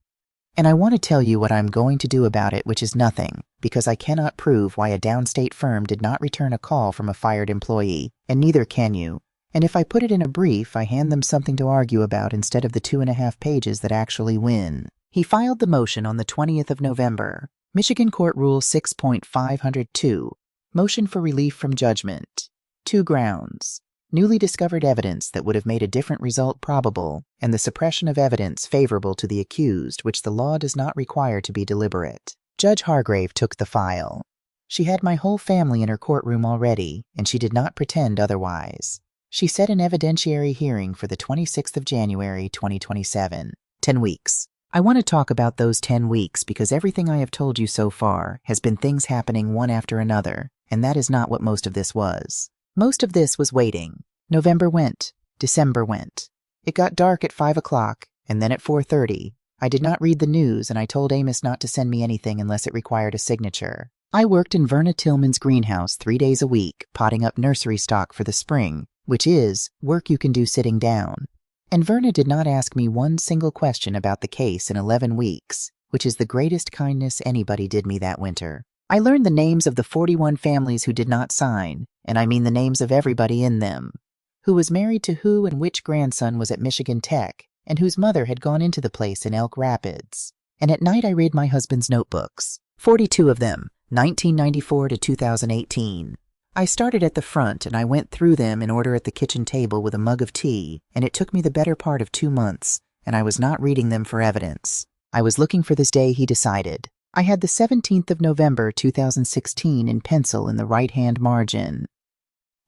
S1: "And I want to tell you what I'm going to do about it, which is nothing, because I cannot prove why a downstate firm did not return a call from a fired employee, and neither can you. And if I put it in a brief, I hand them something to argue about instead of the 2.5 pages that actually win." He filed the motion on the 20th of November. Michigan Court Rule 6.502, Motion for Relief from Judgment. 2 grounds. Newly discovered evidence that would have made a different result probable, and the suppression of evidence favorable to the accused, which the law does not require to be deliberate. Judge Hargrave took the file. She had my whole family in her courtroom already, and she did not pretend otherwise. She set an evidentiary hearing for the 26th of January, 2027. 10 weeks. I want to talk about those 10 weeks because everything I have told you so far has been things happening one after another, and that is not what most of this was. Most of this was waiting. November went. December went. It got dark at 5 o'clock, and then at 4:30. I did not read the news, and I told Amos not to send me anything unless it required a signature. I worked in Verna Tillman's greenhouse 3 days a week, potting up nursery stock for the spring, which is work you can do sitting down. And Verna did not ask me one single question about the case in 11 weeks, which is the greatest kindness anybody did me that winter. I learned the names of the 41 families who did not sign, and I mean the names of everybody in them. Who was married to who and which grandson was at Michigan Tech, and whose mother had gone into the place in Elk Rapids. And at night I read my husband's notebooks, 42 of them, 1994 to 2018. I started at the front and I went through them in order at the kitchen table with a mug of tea, and it took me the better part of 2 months, and I was not reading them for evidence. I was looking for this day he decided. I had the 17th of November 2016 in pencil in the right-hand margin.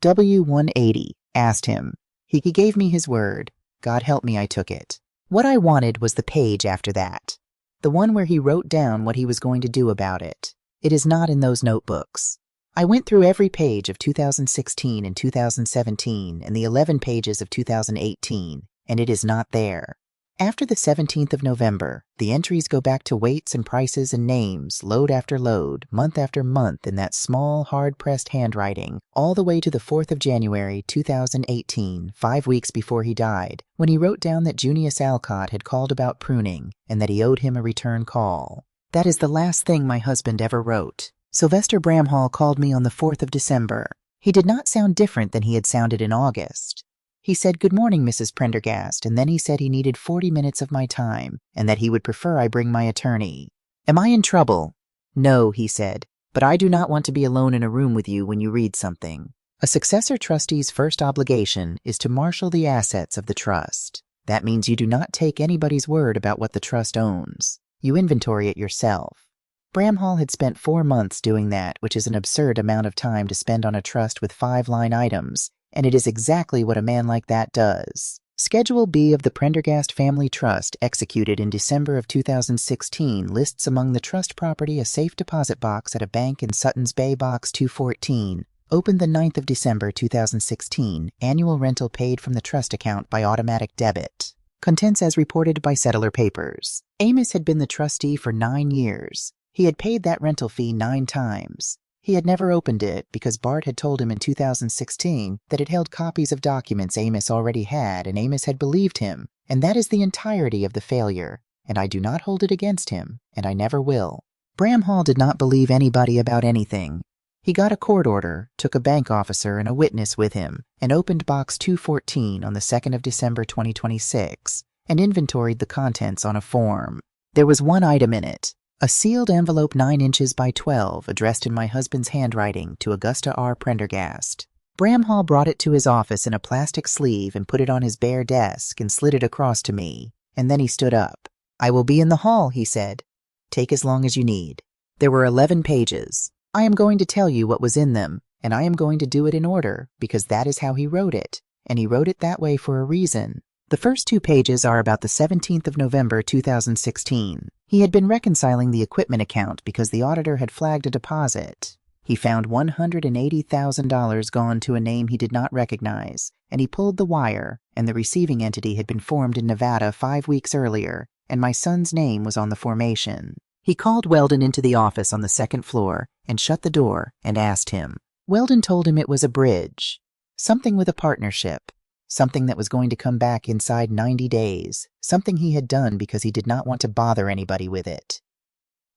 S1: W180, asked him. He gave me his word. God help me, I took it. What I wanted was the page after that. The one where he wrote down what he was going to do about it. It is not in those notebooks. I went through every page of 2016 and 2017 and the 11 pages of 2018, and it is not there. After the 17th of November, the entries go back to weights and prices and names, load after load, month after month in that small, hard-pressed handwriting, all the way to the 4th of January 2018, 5 weeks before he died, when he wrote down that Junius Alcott had called about pruning and that he owed him a return call. That is the last thing my husband ever wrote. Sylvester Bramhall called me on the 4th of December. He did not sound different than he had sounded in August. He said, "Good morning, Mrs. Prendergast," and then he said he needed 40 minutes of my time, and that he would prefer I bring my attorney. "Am I in trouble?" "No," he said, "but I do not want to be alone in a room with you when you read something." A successor trustee's first obligation is to marshal the assets of the trust. That means you do not take anybody's word about what the trust owns. You inventory it yourself. Bramhall had spent 4 months doing that, which is an absurd amount of time to spend on a trust with 5-line items, and it is exactly what a man like that does. Schedule B of the Prendergast Family Trust, executed in December of 2016, lists among the trust property a safe deposit box at a bank in Sutton's Bay, Box 214, opened the 9th of December 2016, annual rental paid from the trust account by automatic debit. Contents as reported by Settler Papers. Amos had been the trustee for 9 years. He had paid that rental fee 9 times. He had never opened it because Bart had told him in 2016 that it held copies of documents Amos already had, and Amos had believed him, and that is the entirety of the failure, and I do not hold it against him, and I never will. Bramhall did not believe anybody about anything. He got a court order, took a bank officer and a witness with him, and opened Box 214 on the 2nd of December 2026, and inventoried the contents on a form. There was one item in it. A sealed envelope 9 inches by 12, addressed in my husband's handwriting to Augusta R. Prendergast. Bramhall brought it to his office in a plastic sleeve and put it on his bare desk and slid it across to me, and then he stood up. "I will be in the hall," he said. "Take as long as you need." There were 11 pages. I am going to tell you what was in them, and I am going to do it in order, because that is how he wrote it, and he wrote it that way for a reason. The first 2 pages are about the 17th of November 2016. He had been reconciling the equipment account because the auditor had flagged a deposit. He found $180,000 gone to a name he did not recognize, and he pulled the wire, and the receiving entity had been formed in Nevada 5 weeks earlier, and my son's name was on the formation. He called Weldon into the office on the 2nd floor and shut the door and asked him. Weldon told him it was a bridge, something with a partnership. Something that was going to come back inside 90 days, something he had done because he did not want to bother anybody with it.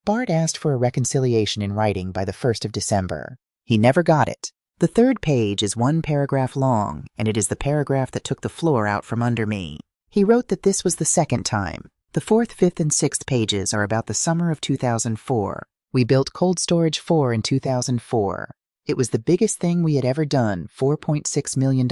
S1: Bart asked for a reconciliation in writing by the 1st of December. He never got it. The 3rd page is 1 paragraph long, and it is the paragraph that took the floor out from under me. He wrote that this was the 2nd time. The 4th, 5th, and 6th pages are about the summer of 2004. We built Cold Storage 4 in 2004. It was the biggest thing we had ever done, $4.6 million.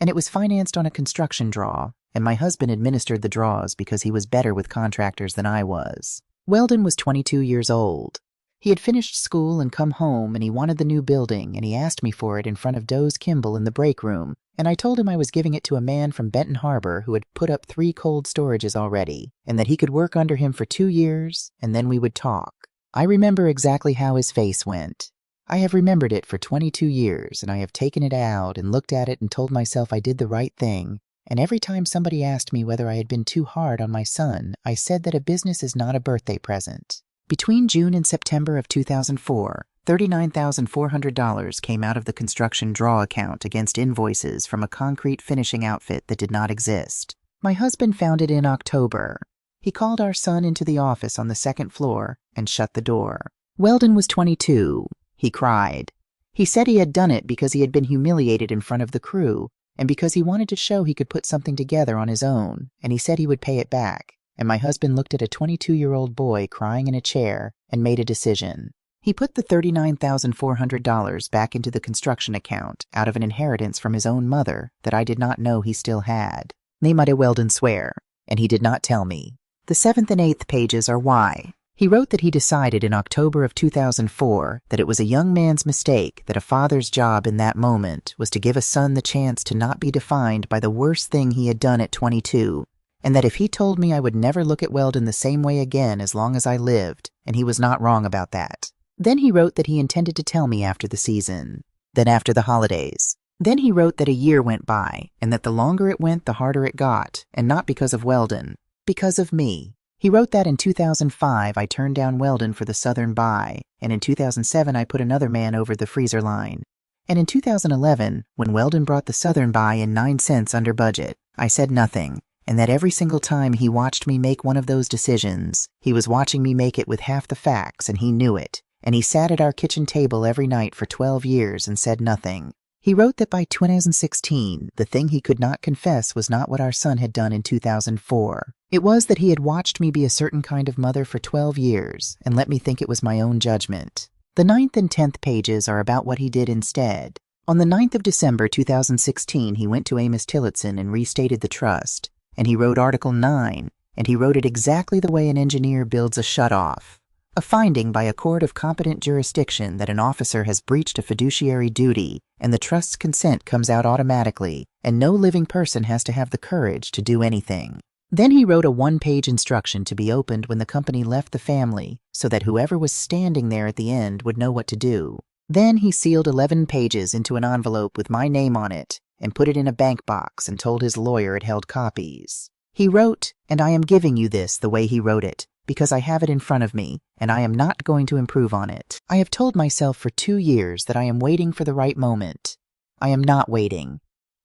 S1: And it was financed on a construction draw, and my husband administered the draws because he was better with contractors than I was. Weldon was 22 years old. He had finished school and come home, and he wanted the new building, and he asked me for it in front of Doe's Kimball in the break room, and I told him I was giving it to a man from Benton Harbor who had put up 3 cold storages already, and that he could work under him for 2 years, and then we would talk. I remember exactly how his face went. I have remembered it for 22 years, and I have taken it out and looked at it and told myself I did the right thing, and every time somebody asked me whether I had been too hard on my son, I said that a business is not a birthday present. Between June and September of 2004, $39,400 came out of the construction draw account against invoices from a concrete finishing outfit that did not exist. My husband found it in October. He called our son into the office on the second floor and shut the door. Weldon was 22. He cried. He said he had done it because he had been humiliated in front of the crew and because he wanted to show he could put something together on his own, and he said he would pay it back. And my husband looked at a 22-year-old boy crying in a chair and made a decision. He put the $39,400 back into the construction account out of an inheritance from his own mother that I did not know he still had. Nemade Weldon swear, and he did not tell me. The 7th and 8th pages are why. He wrote that he decided in October of 2004 that it was a young man's mistake that a father's job in that moment was to give a son the chance to not be defined by the worst thing he had done at 22, and that if he told me I would never look at Weldon the same way again as long as I lived, and he was not wrong about that. Then he wrote that he intended to tell me after the season, then after the holidays. Then he wrote that a year went by, and that the longer it went, the harder it got, and not because of Weldon, because of me. He wrote that in 2005 I turned down Weldon for the Southern buy, and in 2007 I put another man over the freezer line. And in 2011, when Weldon brought the Southern buy in 9 cents under budget, I said nothing, and that every single time he watched me make one of those decisions, he was watching me make it with half the facts, and he knew it. And he sat at our kitchen table every night for 12 years and said nothing. He wrote that by 2016, the thing he could not confess was not what our son had done in 2004. It was that he had watched me be a certain kind of mother for 12 years and let me think it was my own judgment. The 9th and 10th pages are about what he did instead. On the 9th of December 2016, he went to Amos Tillotson and restated the trust, and he wrote Article 9, and he wrote it exactly the way an engineer builds a shutoff. A finding by a court of competent jurisdiction that an officer has breached a fiduciary duty, and the trust's consent comes out automatically, and no living person has to have the courage to do anything. Then he wrote a 1-page instruction to be opened when the company left the family, so that whoever was standing there at the end would know what to do. Then he sealed 11 pages into an envelope with my name on it, and put it in a bank box and told his lawyer it held copies. He wrote, and I am giving you this the way he wrote it, because I have it in front of me, and I am not going to improve on it. I have told myself for 2 years that I am waiting for the right moment. I am not waiting.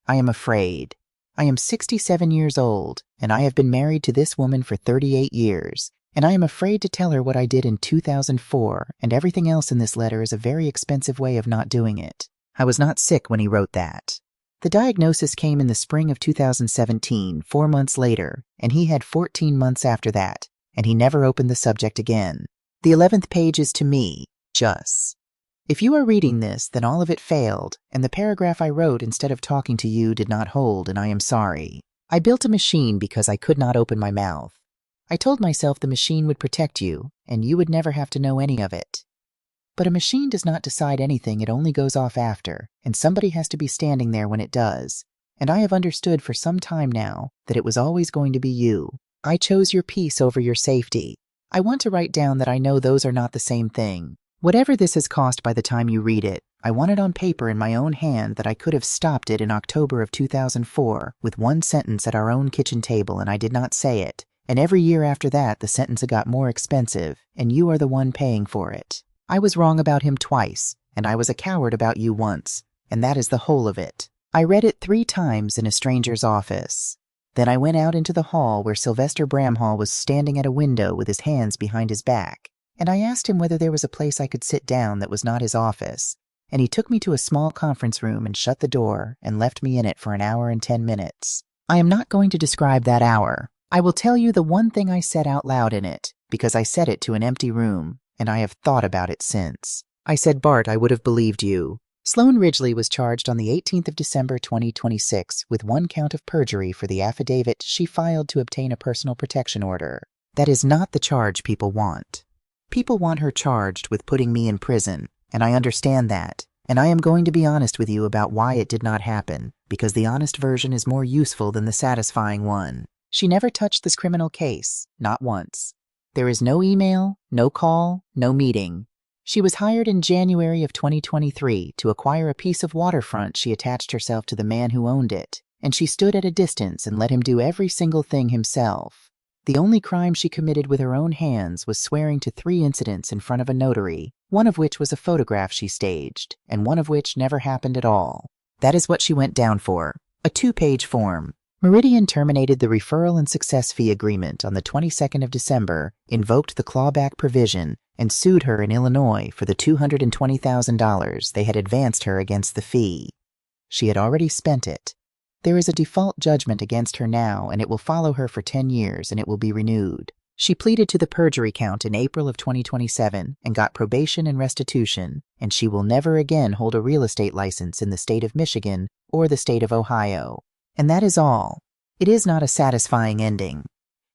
S1: I am afraid. I am 67 years old, and I have been married to this woman for 38 years, and I am afraid to tell her what I did in 2004, and everything else in this letter is a very expensive way of not doing it. I was not sick when he wrote that. The diagnosis came in the spring of 2017, 4 months later, and he had 14 months after that, and he never opened the subject again. The 11th page is to me, Just. If you are reading this, then all of it failed, and the paragraph I wrote instead of talking to you did not hold, and I am sorry. I built a machine because I could not open my mouth. I told myself the machine would protect you, and you would never have to know any of it. But a machine does not decide anything, it only goes off after, and somebody has to be standing there when it does. And I have understood for some time now that it was always going to be you. I chose your peace over your safety. I want to write down that I know those are not the same thing. Whatever this has cost by the time you read it, I want it on paper in my own hand that I could have stopped it in October of 2004 with 1 sentence at our own kitchen table, and I did not say it. And every year after that, the sentence got more expensive, and you are the one paying for it. I was wrong about him twice, and I was a coward about you once, and that is the whole of it. I read it 3 times in a stranger's office. Then I went out into the hall where Sylvester Bramhall was standing at a window with his hands behind his back, and I asked him whether there was a place I could sit down that was not his office, and he took me to a small conference room and shut the door and left me in it for an hour and 10 minutes. I am not going to describe that hour. I will tell you the one thing I said out loud in it, because I said it to an empty room, and I have thought about it since. I said, Bart, I would have believed you. Sloan Ridgely was charged on the 18th of December 2026 with 1 count of perjury for the affidavit she filed to obtain a personal protection order. That is not the charge people want. People want her charged with putting me in prison, and I understand that, and I am going to be honest with you about why it did not happen, because the honest version is more useful than the satisfying one. She never touched this criminal case, not once. There is no email, no call, no meeting. She was hired in January of 2023 to acquire a piece of waterfront. She attached herself to the man who owned it, and she stood at a distance and let him do every single thing himself. The only crime she committed with her own hands was swearing to 3 incidents in front of a notary, one of which was a photograph she staged, and one of which never happened at all. That is what she went down for, a 2-page form. Meridian terminated the referral and success fee agreement on the 22nd of December, invoked the clawback provision, and sued her in Illinois for the $220,000 they had advanced her against the fee. She had already spent it. There is a default judgment against her now, and it will follow her for 10 years, and it will be renewed. She pleaded to the perjury count in April of 2027 and got probation and restitution, and she will never again hold a real estate license in the state of Michigan or the state of Ohio. And that is all. It is not a satisfying ending.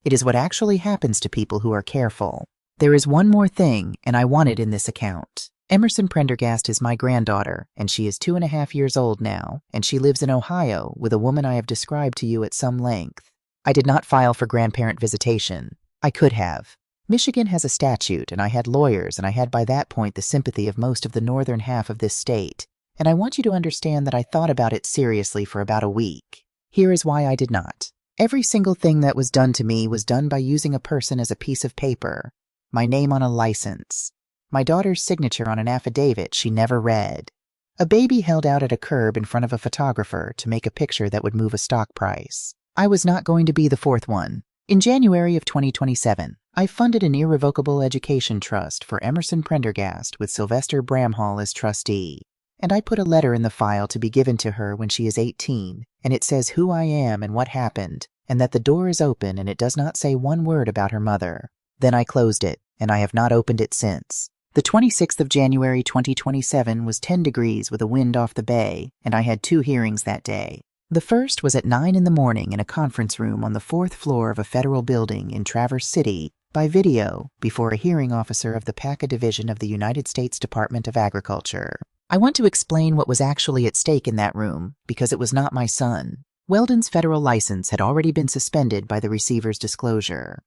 S1: It is what actually happens to people who are careful. There is one more thing, and I want it in this account. Emerson Prendergast is my granddaughter, and she is 2.5 years old now, and she lives in Ohio with a woman I have described to you at some length. I did not file for grandparent visitation. I could have. Michigan has a statute, and I had lawyers, and I had by that point the sympathy of most of the northern half of this state. And I want you to understand that I thought about it seriously for about a week. Here is why I did not. Every single thing that was done to me was done by using a person as a piece of paper. My name on a license. My daughter's signature on an affidavit she never read. A baby held out at a curb in front of a photographer to make a picture that would move a stock price. I was not going to be the fourth one. In January of 2027, I funded an irrevocable education trust for Emerson Prendergast with Sylvester Bramhall as trustee. And I put a letter in the file to be given to her when she is 18, and it says who I am and what happened, and that the door is open and it does not say one word about her mother. Then I closed it, and I have not opened it since. The 26th of January 2027 was 10 degrees with a wind off the bay, and I had 2 hearings that day. The first was at 9 in the morning in a conference room on the 4th floor of a federal building in Traverse City by video before a hearing officer of the PACA Division of the United States Department of Agriculture. I want to explain what was actually at stake in that room because it was not my son. Weldon's federal license had already been suspended by the receiver's disclosure.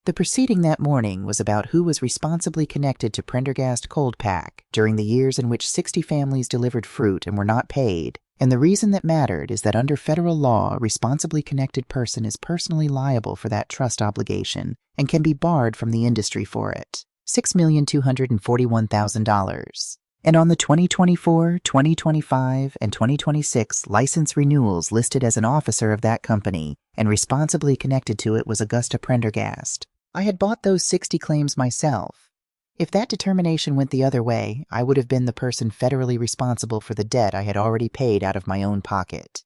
S1: The proceeding that morning was about who was responsibly connected to Prendergast Cold Pack during the years in which 60 families delivered fruit and were not paid, and the reason that mattered is that under federal law, a responsibly connected person is personally liable for that trust obligation and can be barred from the industry for it. $6,241,000. And on the 2024, 2025, and 2026 license renewals listed as an officer of that company and responsibly connected to it was Augusta Prendergast. I had bought those 60 claims myself. If that determination went the other way, I would have been the person federally responsible for the debt I had already paid out of my own pocket.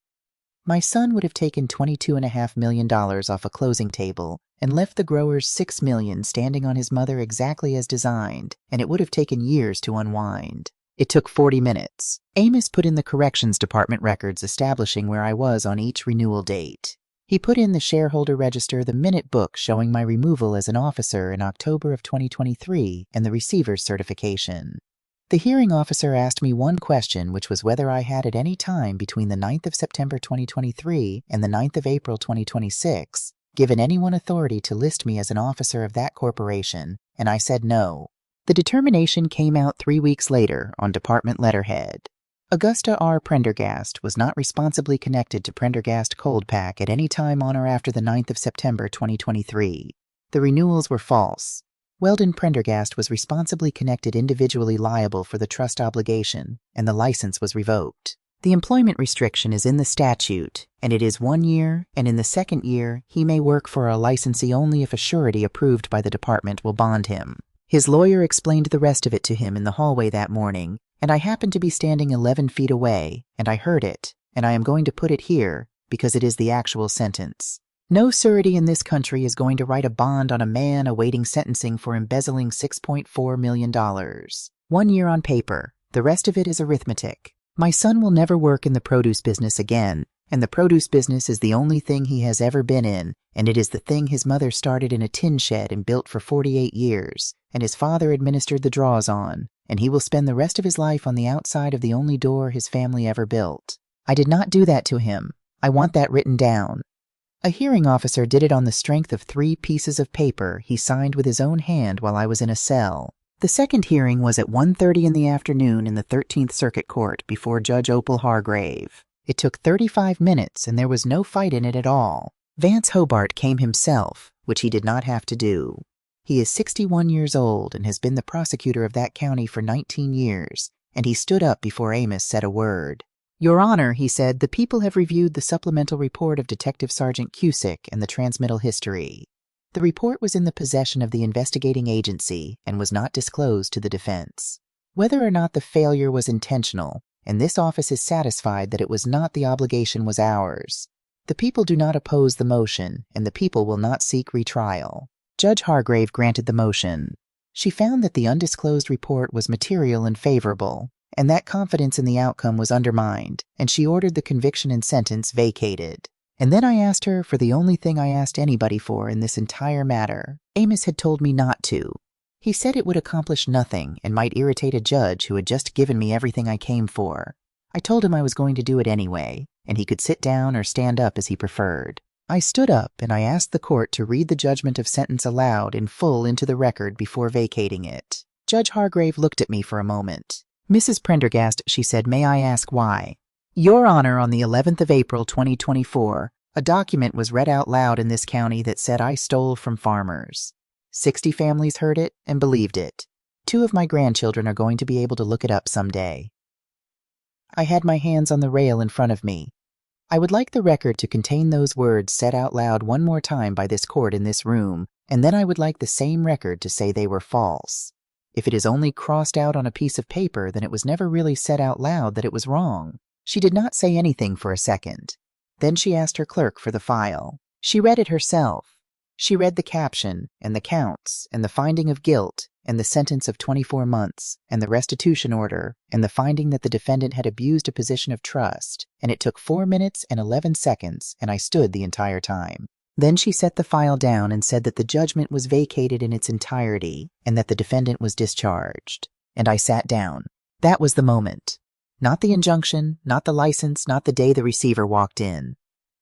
S1: My son would have taken $22.5 million off a closing table and left the growers $6 million standing on his mother exactly as designed, and it would have taken years to unwind. It took 40 minutes. Amos put in the corrections department records establishing where I was on each renewal date. He put in the shareholder register the minute book showing my removal as an officer in October of 2023 and the receiver's certification. The hearing officer asked me one question, which was whether I had at any time between the 9th of September 2023 and the 9th of April 2026 given anyone authority to list me as an officer of that corporation, and I said no. The determination came out 3 weeks later on department letterhead. Augusta R. Prendergast was not responsibly connected to Prendergast Cold Pack at any time on or after the 9th of September 2023. The renewals were false. Weldon Prendergast was responsibly connected individually liable for the trust obligation, and the license was revoked. The employment restriction is in the statute, and it is 1 year, and in the second year, he may work for a licensee only if a surety approved by the department will bond him. His lawyer explained the rest of it to him in the hallway that morning, and I happened to be standing 11 feet away, and I heard it, and I am going to put it here because it is the actual sentence. No surety in this country is going to write a bond on a man awaiting sentencing for embezzling $6.4 million. 1 year on paper, the rest of it is arithmetic. My son will never work in the produce business again, and the produce business is the only thing he has ever been in, and it is the thing his mother started in a tin shed and built for 48 years, and his father administered the draws on, and he will spend the rest of his life on the outside of the only door his family ever built. I did not do that to him. I want that written down. A hearing officer did it on the strength of 3 pieces of paper he signed with his own hand while I was in a cell. The second hearing was at 1:30 in the afternoon in the 13th Circuit Court before Judge Opal Hargrave. It took 35 minutes, and there was no fight in it at all. Vance Hobart came himself, which he did not have to do. He is 61 years old and has been the prosecutor of that county for 19 years, and he stood up before Amos said a word. Your Honor, he said, the people have reviewed the supplemental report of Detective Sergeant Cusick and the transmittal history. The report was in the possession of the investigating agency and was not disclosed to the defense. Whether or not the failure was intentional, and this office is satisfied that it was not, the obligation was ours. The people do not oppose the motion, and the people will not seek retrial. Judge Hargrave granted the motion. She found that the undisclosed report was material and favorable, and that confidence in the outcome was undermined, and she ordered the conviction and sentence vacated. And then I asked her for the only thing I asked anybody for in this entire matter. Amos had told me not to. He said it would accomplish nothing and might irritate a judge who had just given me everything I came for. I told him I was going to do it anyway, and he could sit down or stand up as he preferred. I stood up and I asked the court to read the judgment of sentence aloud in full into the record before vacating it. Judge Hargrave looked at me for a moment. Mrs. Prendergast, she said, may I ask why? Your Honor, on the 11th of April, 2024, a document was read out loud in this county that said I stole from farmers. 60 families heard it and believed it. 2 of my grandchildren are going to be able to look it up someday. I had my hands on the rail in front of me. I would like the record to contain those words said out loud one more time by this court in this room, and then I would like the same record to say they were false. If it is only crossed out on a piece of paper, then it was never really said out loud that it was wrong. She did not say anything for a second. Then she asked her clerk for the file. She read it herself. She read the caption, and the counts, and the finding of guilt, and the sentence of 24 months, and the restitution order, and the finding that the defendant had abused a position of trust, and it took 4 minutes and 11 seconds, and I stood the entire time. Then she set the file down and said that the judgment was vacated in its entirety, and that the defendant was discharged. And I sat down. That was the moment. Not the injunction, not the license, not the day the receiver walked in.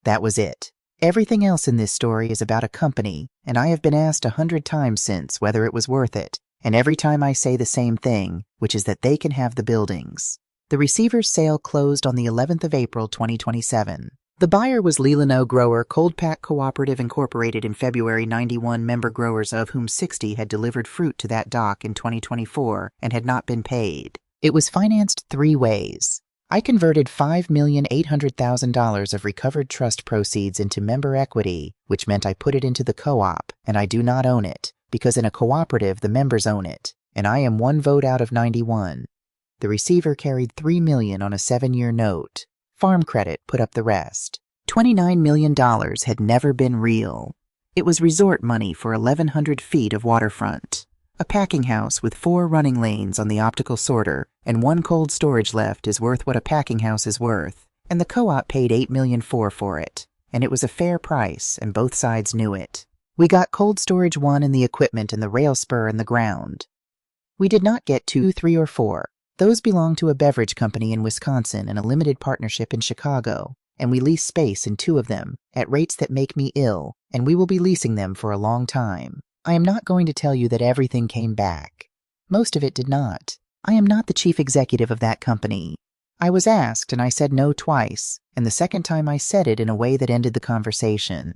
S1: That was it. Everything else in this story is about a company, and I have been asked 100 times since whether it was worth it, and every time I say the same thing, which is that they can have the buildings. The receiver's sale closed on the 11th of April, 2027. The buyer was Leland O. Grower Cold Pack Cooperative Incorporated in February 91 member growers, of whom 60 had delivered fruit to that dock in 2024 and had not been paid. It was financed 3 ways. I converted $5,800,000 of recovered trust proceeds into member equity, which meant I put it into the co-op, and I do not own it, because in a cooperative the members own it, and I am 1 vote out of 91. The receiver carried $3 million on a 7-year note. Farm Credit put up the rest. $29 million had never been real. It was resort money for 1,100 feet of waterfront. A packing house with 4 running lanes on the optical sorter and 1 cold storage left is worth what a packing house is worth, and the co-op paid $8 million for it, and it was a fair price, and both sides knew it. We got cold storage 1 and the equipment and the rail spur and the ground. We did not get 2, 3, or 4. Those belong to a beverage company in Wisconsin and a limited partnership in Chicago, and we lease space in 2 of them at rates that make me ill, and we will be leasing them for a long time. I am not going to tell you that everything came back. Most of it did not. I am not the chief executive of that company. I was asked, and I said no twice, and the second time I said it in a way that ended the conversation.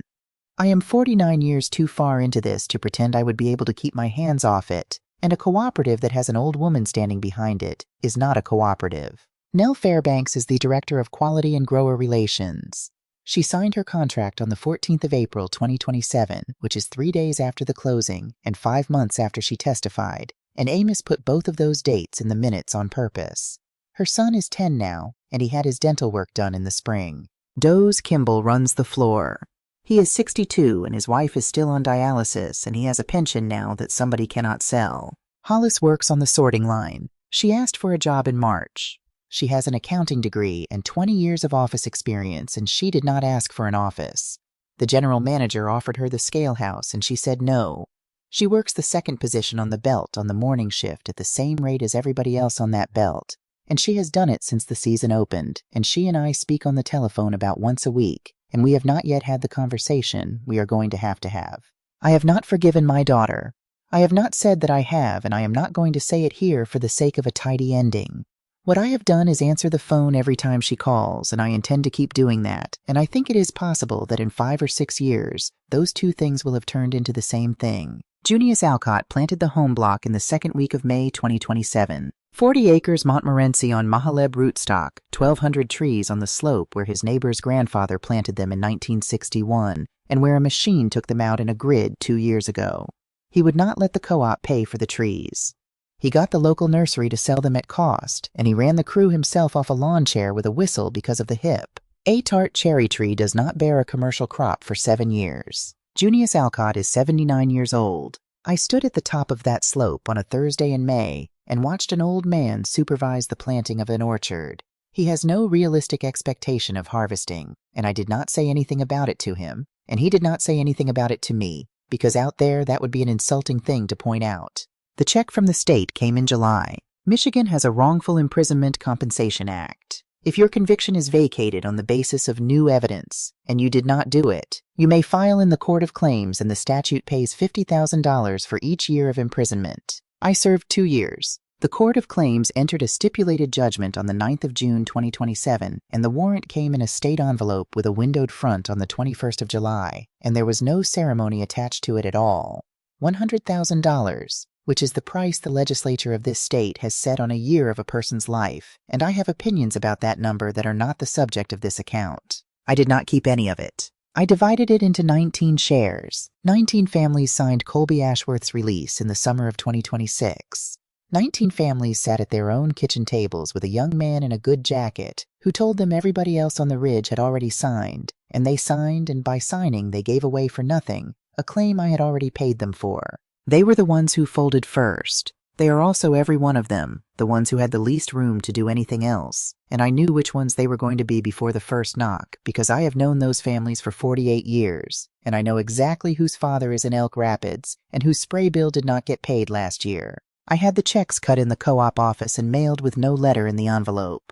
S1: I am 49 years too far into this to pretend I would be able to keep my hands off it, and a cooperative that has an old woman standing behind it is not a cooperative. Nell Fairbanks is the Director of Quality and Grower Relations. She signed her contract on the 14th of April, 2027, which is 3 days after the closing and 5 months after she testified, and Amos put both of those dates in the minutes on purpose. Her son is 10 now, and he had his dental work done in the spring. Doze Kimball runs the floor. He is 62, and his wife is still on dialysis, and he has a pension now that somebody cannot sell. Hollis works on the sorting line. She asked for a job in March. She has an accounting degree and 20 years of office experience, and she did not ask for an office. The general manager offered her the scale house, and she said no. She works the second position on the belt on the morning shift at the same rate as everybody else on that belt, and she has done it since the season opened, and she and I speak on the telephone about once a week, and we have not yet had the conversation we are going to have. I have not forgiven my daughter. I have not said that I have, and I am not going to say it here for the sake of a tidy ending. What I have done is answer the phone every time she calls, and I intend to keep doing that, and I think it is possible that in 5 or 6 years, those 2 things will have turned into the same thing. Junius Alcott planted the home block in the 2nd week of May 2027. 40 acres Montmorency on Mahaleb rootstock, 1,200 trees on the slope where his neighbor's grandfather planted them in 1961 and where a machine took them out in a grid 2 years ago. He would not let the co-op pay for the trees. He got the local nursery to sell them at cost, and he ran the crew himself off a lawn chair with a whistle because of the hip. A tart cherry tree does not bear a commercial crop for 7 years. Junius Alcott is 79 years old. I stood at the top of that slope on a Thursday in May and watched an old man supervise the planting of an orchard. He has no realistic expectation of harvesting, and I did not say anything about it to him, and he did not say anything about it to me, because out there that would be an insulting thing to point out. The check from the state came in July. Michigan has a wrongful imprisonment compensation act. If your conviction is vacated on the basis of new evidence, and you did not do it, you may file in the Court of Claims and the statute pays $50,000 for each year of imprisonment. I served 2 years. The Court of Claims entered a stipulated judgment on the 9th of June 2027, and the warrant came in a state envelope with a windowed front on the 21st of July, and there was no ceremony attached to it at all. $100,000. Which is the price the legislature of this state has set on a year of a person's life, and I have opinions about that number that are not the subject of this account. I did not keep any of it. I divided it into 19 shares. 19 families signed Colby Ashworth's release in the summer of 2026. 19 families sat at their own kitchen tables with a young man in a good jacket who told them everybody else on the ridge had already signed, and they signed, and by signing they gave away for nothing a claim I had already paid them for. They were the ones who folded first. They are also every one of them, the ones who had the least room to do anything else, and I knew which ones they were going to be before the first knock, because I have known those families for 48 years, and I know exactly whose father is in Elk Rapids and whose spray bill did not get paid last year. I had the checks cut in the co-op office and mailed with no letter in the envelope.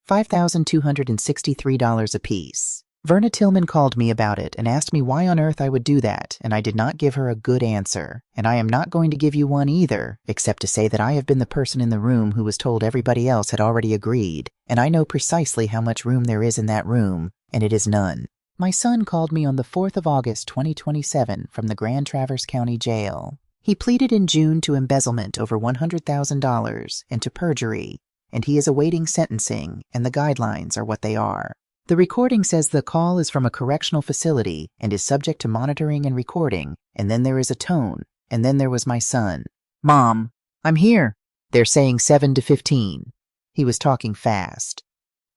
S1: $5,263 apiece. Verna Tillman called me about it and asked me why on earth I would do that, and I did not give her a good answer, and I am not going to give you one either, except to say that I have been the person in the room who was told everybody else had already agreed, and I know precisely how much room there is in that room, and it is none. My son called me on the 4th of August 2027 from the Grand Traverse County Jail. He pleaded in June to embezzlement over $100,000 and to perjury, and he is awaiting sentencing, and the guidelines are what they are. The recording says the call is from a correctional facility and is subject to monitoring and recording, and then there is a tone, and then there was my son. "Mom, I'm here." They're saying 7 to 15. He was talking fast.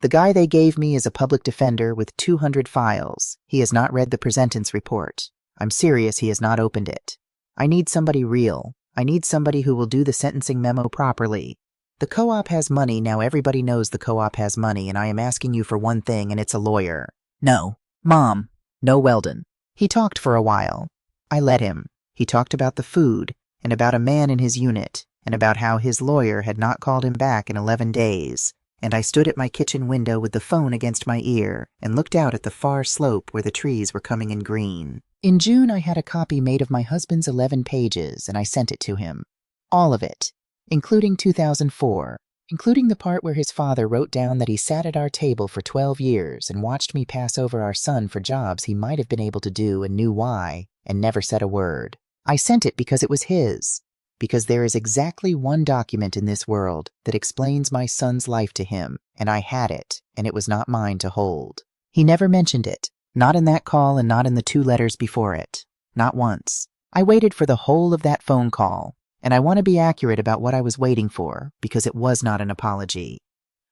S1: The guy they gave me is a public defender with 200 files. He has not read the presentence report. I'm serious, he has not opened it. I need somebody real. I need somebody who will do the sentencing memo properly. The co-op has money, now everybody knows the co-op has money, and I am asking you for one thing, and it's a lawyer. No. Mom. No Weldon. He talked for a while. I let him. He talked about the food, and about a man in his unit, and about how his lawyer had not called him back in 11 days. And I stood at my kitchen window with the phone against my ear, and looked out at the far slope where the trees were coming in green. In June I had a copy made of my husband's 11 pages, and I sent it to him. All of it. Including 2004, including the part where his father wrote down that he sat at our table for 12 years and watched me pass over our son for jobs he might have been able to do and knew why, and never said a word. I sent it because it was his, because there is exactly one document in this world that explains my son's life to him, and I had it, and it was not mine to hold. He never mentioned it, not in that call and not in the 2 letters before it, not once. I waited for the whole of that phone call. And I want to be accurate about what I was waiting for, because it was not an apology.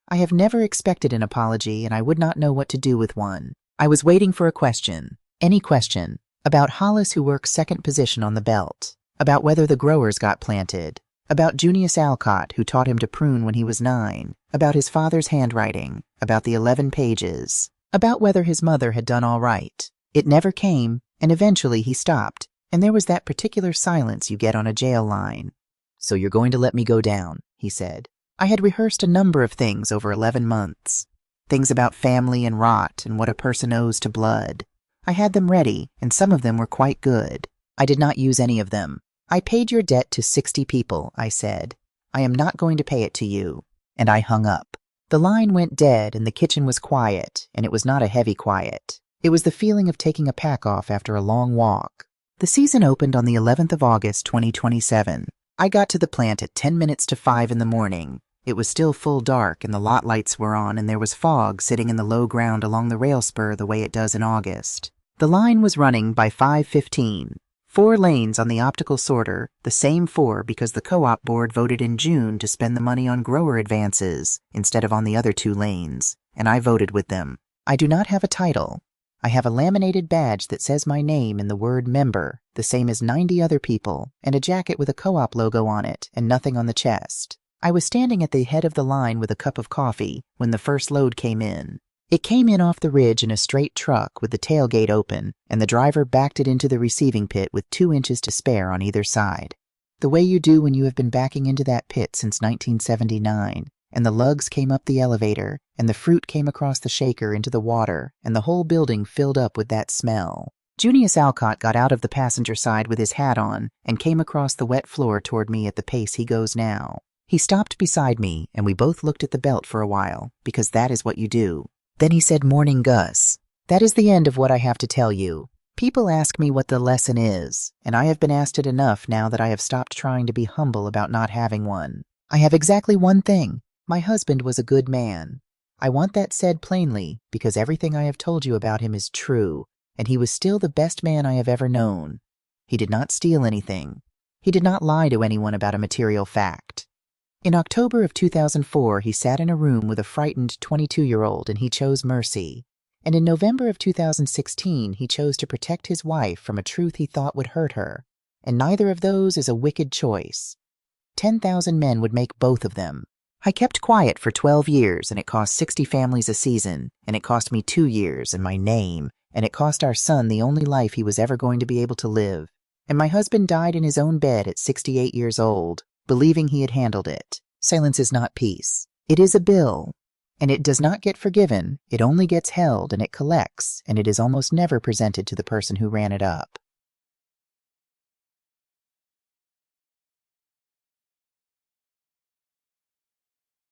S1: I have never expected an apology, and I would not know what to do with one. I was waiting for a question, any question, about Hollis who works second position on the belt, about whether the growers got planted, about Junius Alcott who taught him to prune when he was 9, about his father's handwriting, about the 11 pages, about whether his mother had done all right. It never came, and eventually he stopped. And there was that particular silence you get on a jail line. "So you're going to let me go down," he said. I had rehearsed a number of things over 11 months. Things about family and rot and what a person owes to blood. I had them ready, and some of them were quite good. I did not use any of them. "I paid your debt to 60 people, I said. I am not going to pay it to you." And I hung up. The line went dead, and the kitchen was quiet, and it was not a heavy quiet. It was the feeling of taking a pack off after a long walk. The season opened on the 11th of August, 2027. I got to the plant at 10 minutes to 5 in the morning. It was still full dark and the lot lights were on and there was fog sitting in the low ground along the rail spur the way it does in August. The line was running by 5:15. 4 lanes on the optical sorter, the same 4 because the co-op board voted in June to spend the money on grower advances instead of on the other 2 lanes, and I voted with them. I do not have a title. I have a laminated badge that says my name in the word member, the same as 90 other people, and a jacket with a co-op logo on it and nothing on the chest. I was standing at the head of the line with a cup of coffee when the first load came in. It came in off the ridge in a straight truck with the tailgate open, and the driver backed it into the receiving pit with 2 inches to spare on either side. The way you do when you have been backing into that pit since 1979, and the lugs came up the elevator, and the fruit came across the shaker into the water, and the whole building filled up with that smell. Junius Alcott got out of the passenger side with his hat on and came across the wet floor toward me at the pace he goes now. He stopped beside me, and we both looked at the belt for a while, because that is what you do. Then he said, "Morning, Gus. That is the end of what I have to tell you. People ask me what the lesson is, and I have been asked it enough now that I have stopped trying to be humble about not having one. I have exactly one thing. My husband was a good man. I want that said plainly, because everything I have told you about him is true, and he was still the best man I have ever known. He did not steal anything. He did not lie to anyone about a material fact. In October of 2004, he sat in a room with a frightened 22-year-old and he chose mercy. And in November of 2016, he chose to protect his wife from a truth he thought would hurt her. And neither of those is a wicked choice. 10,000 men would make both of them. I kept quiet for 12 years, and it cost 60 families a season, and it cost me 2 years and my name, and it cost our son the only life he was ever going to be able to live. And my husband died in his own bed at 68 years old, believing he had handled it. Silence is not peace. It is a bill, and it does not get forgiven. It only gets held, and it collects, and it is almost never presented to the person who ran it up.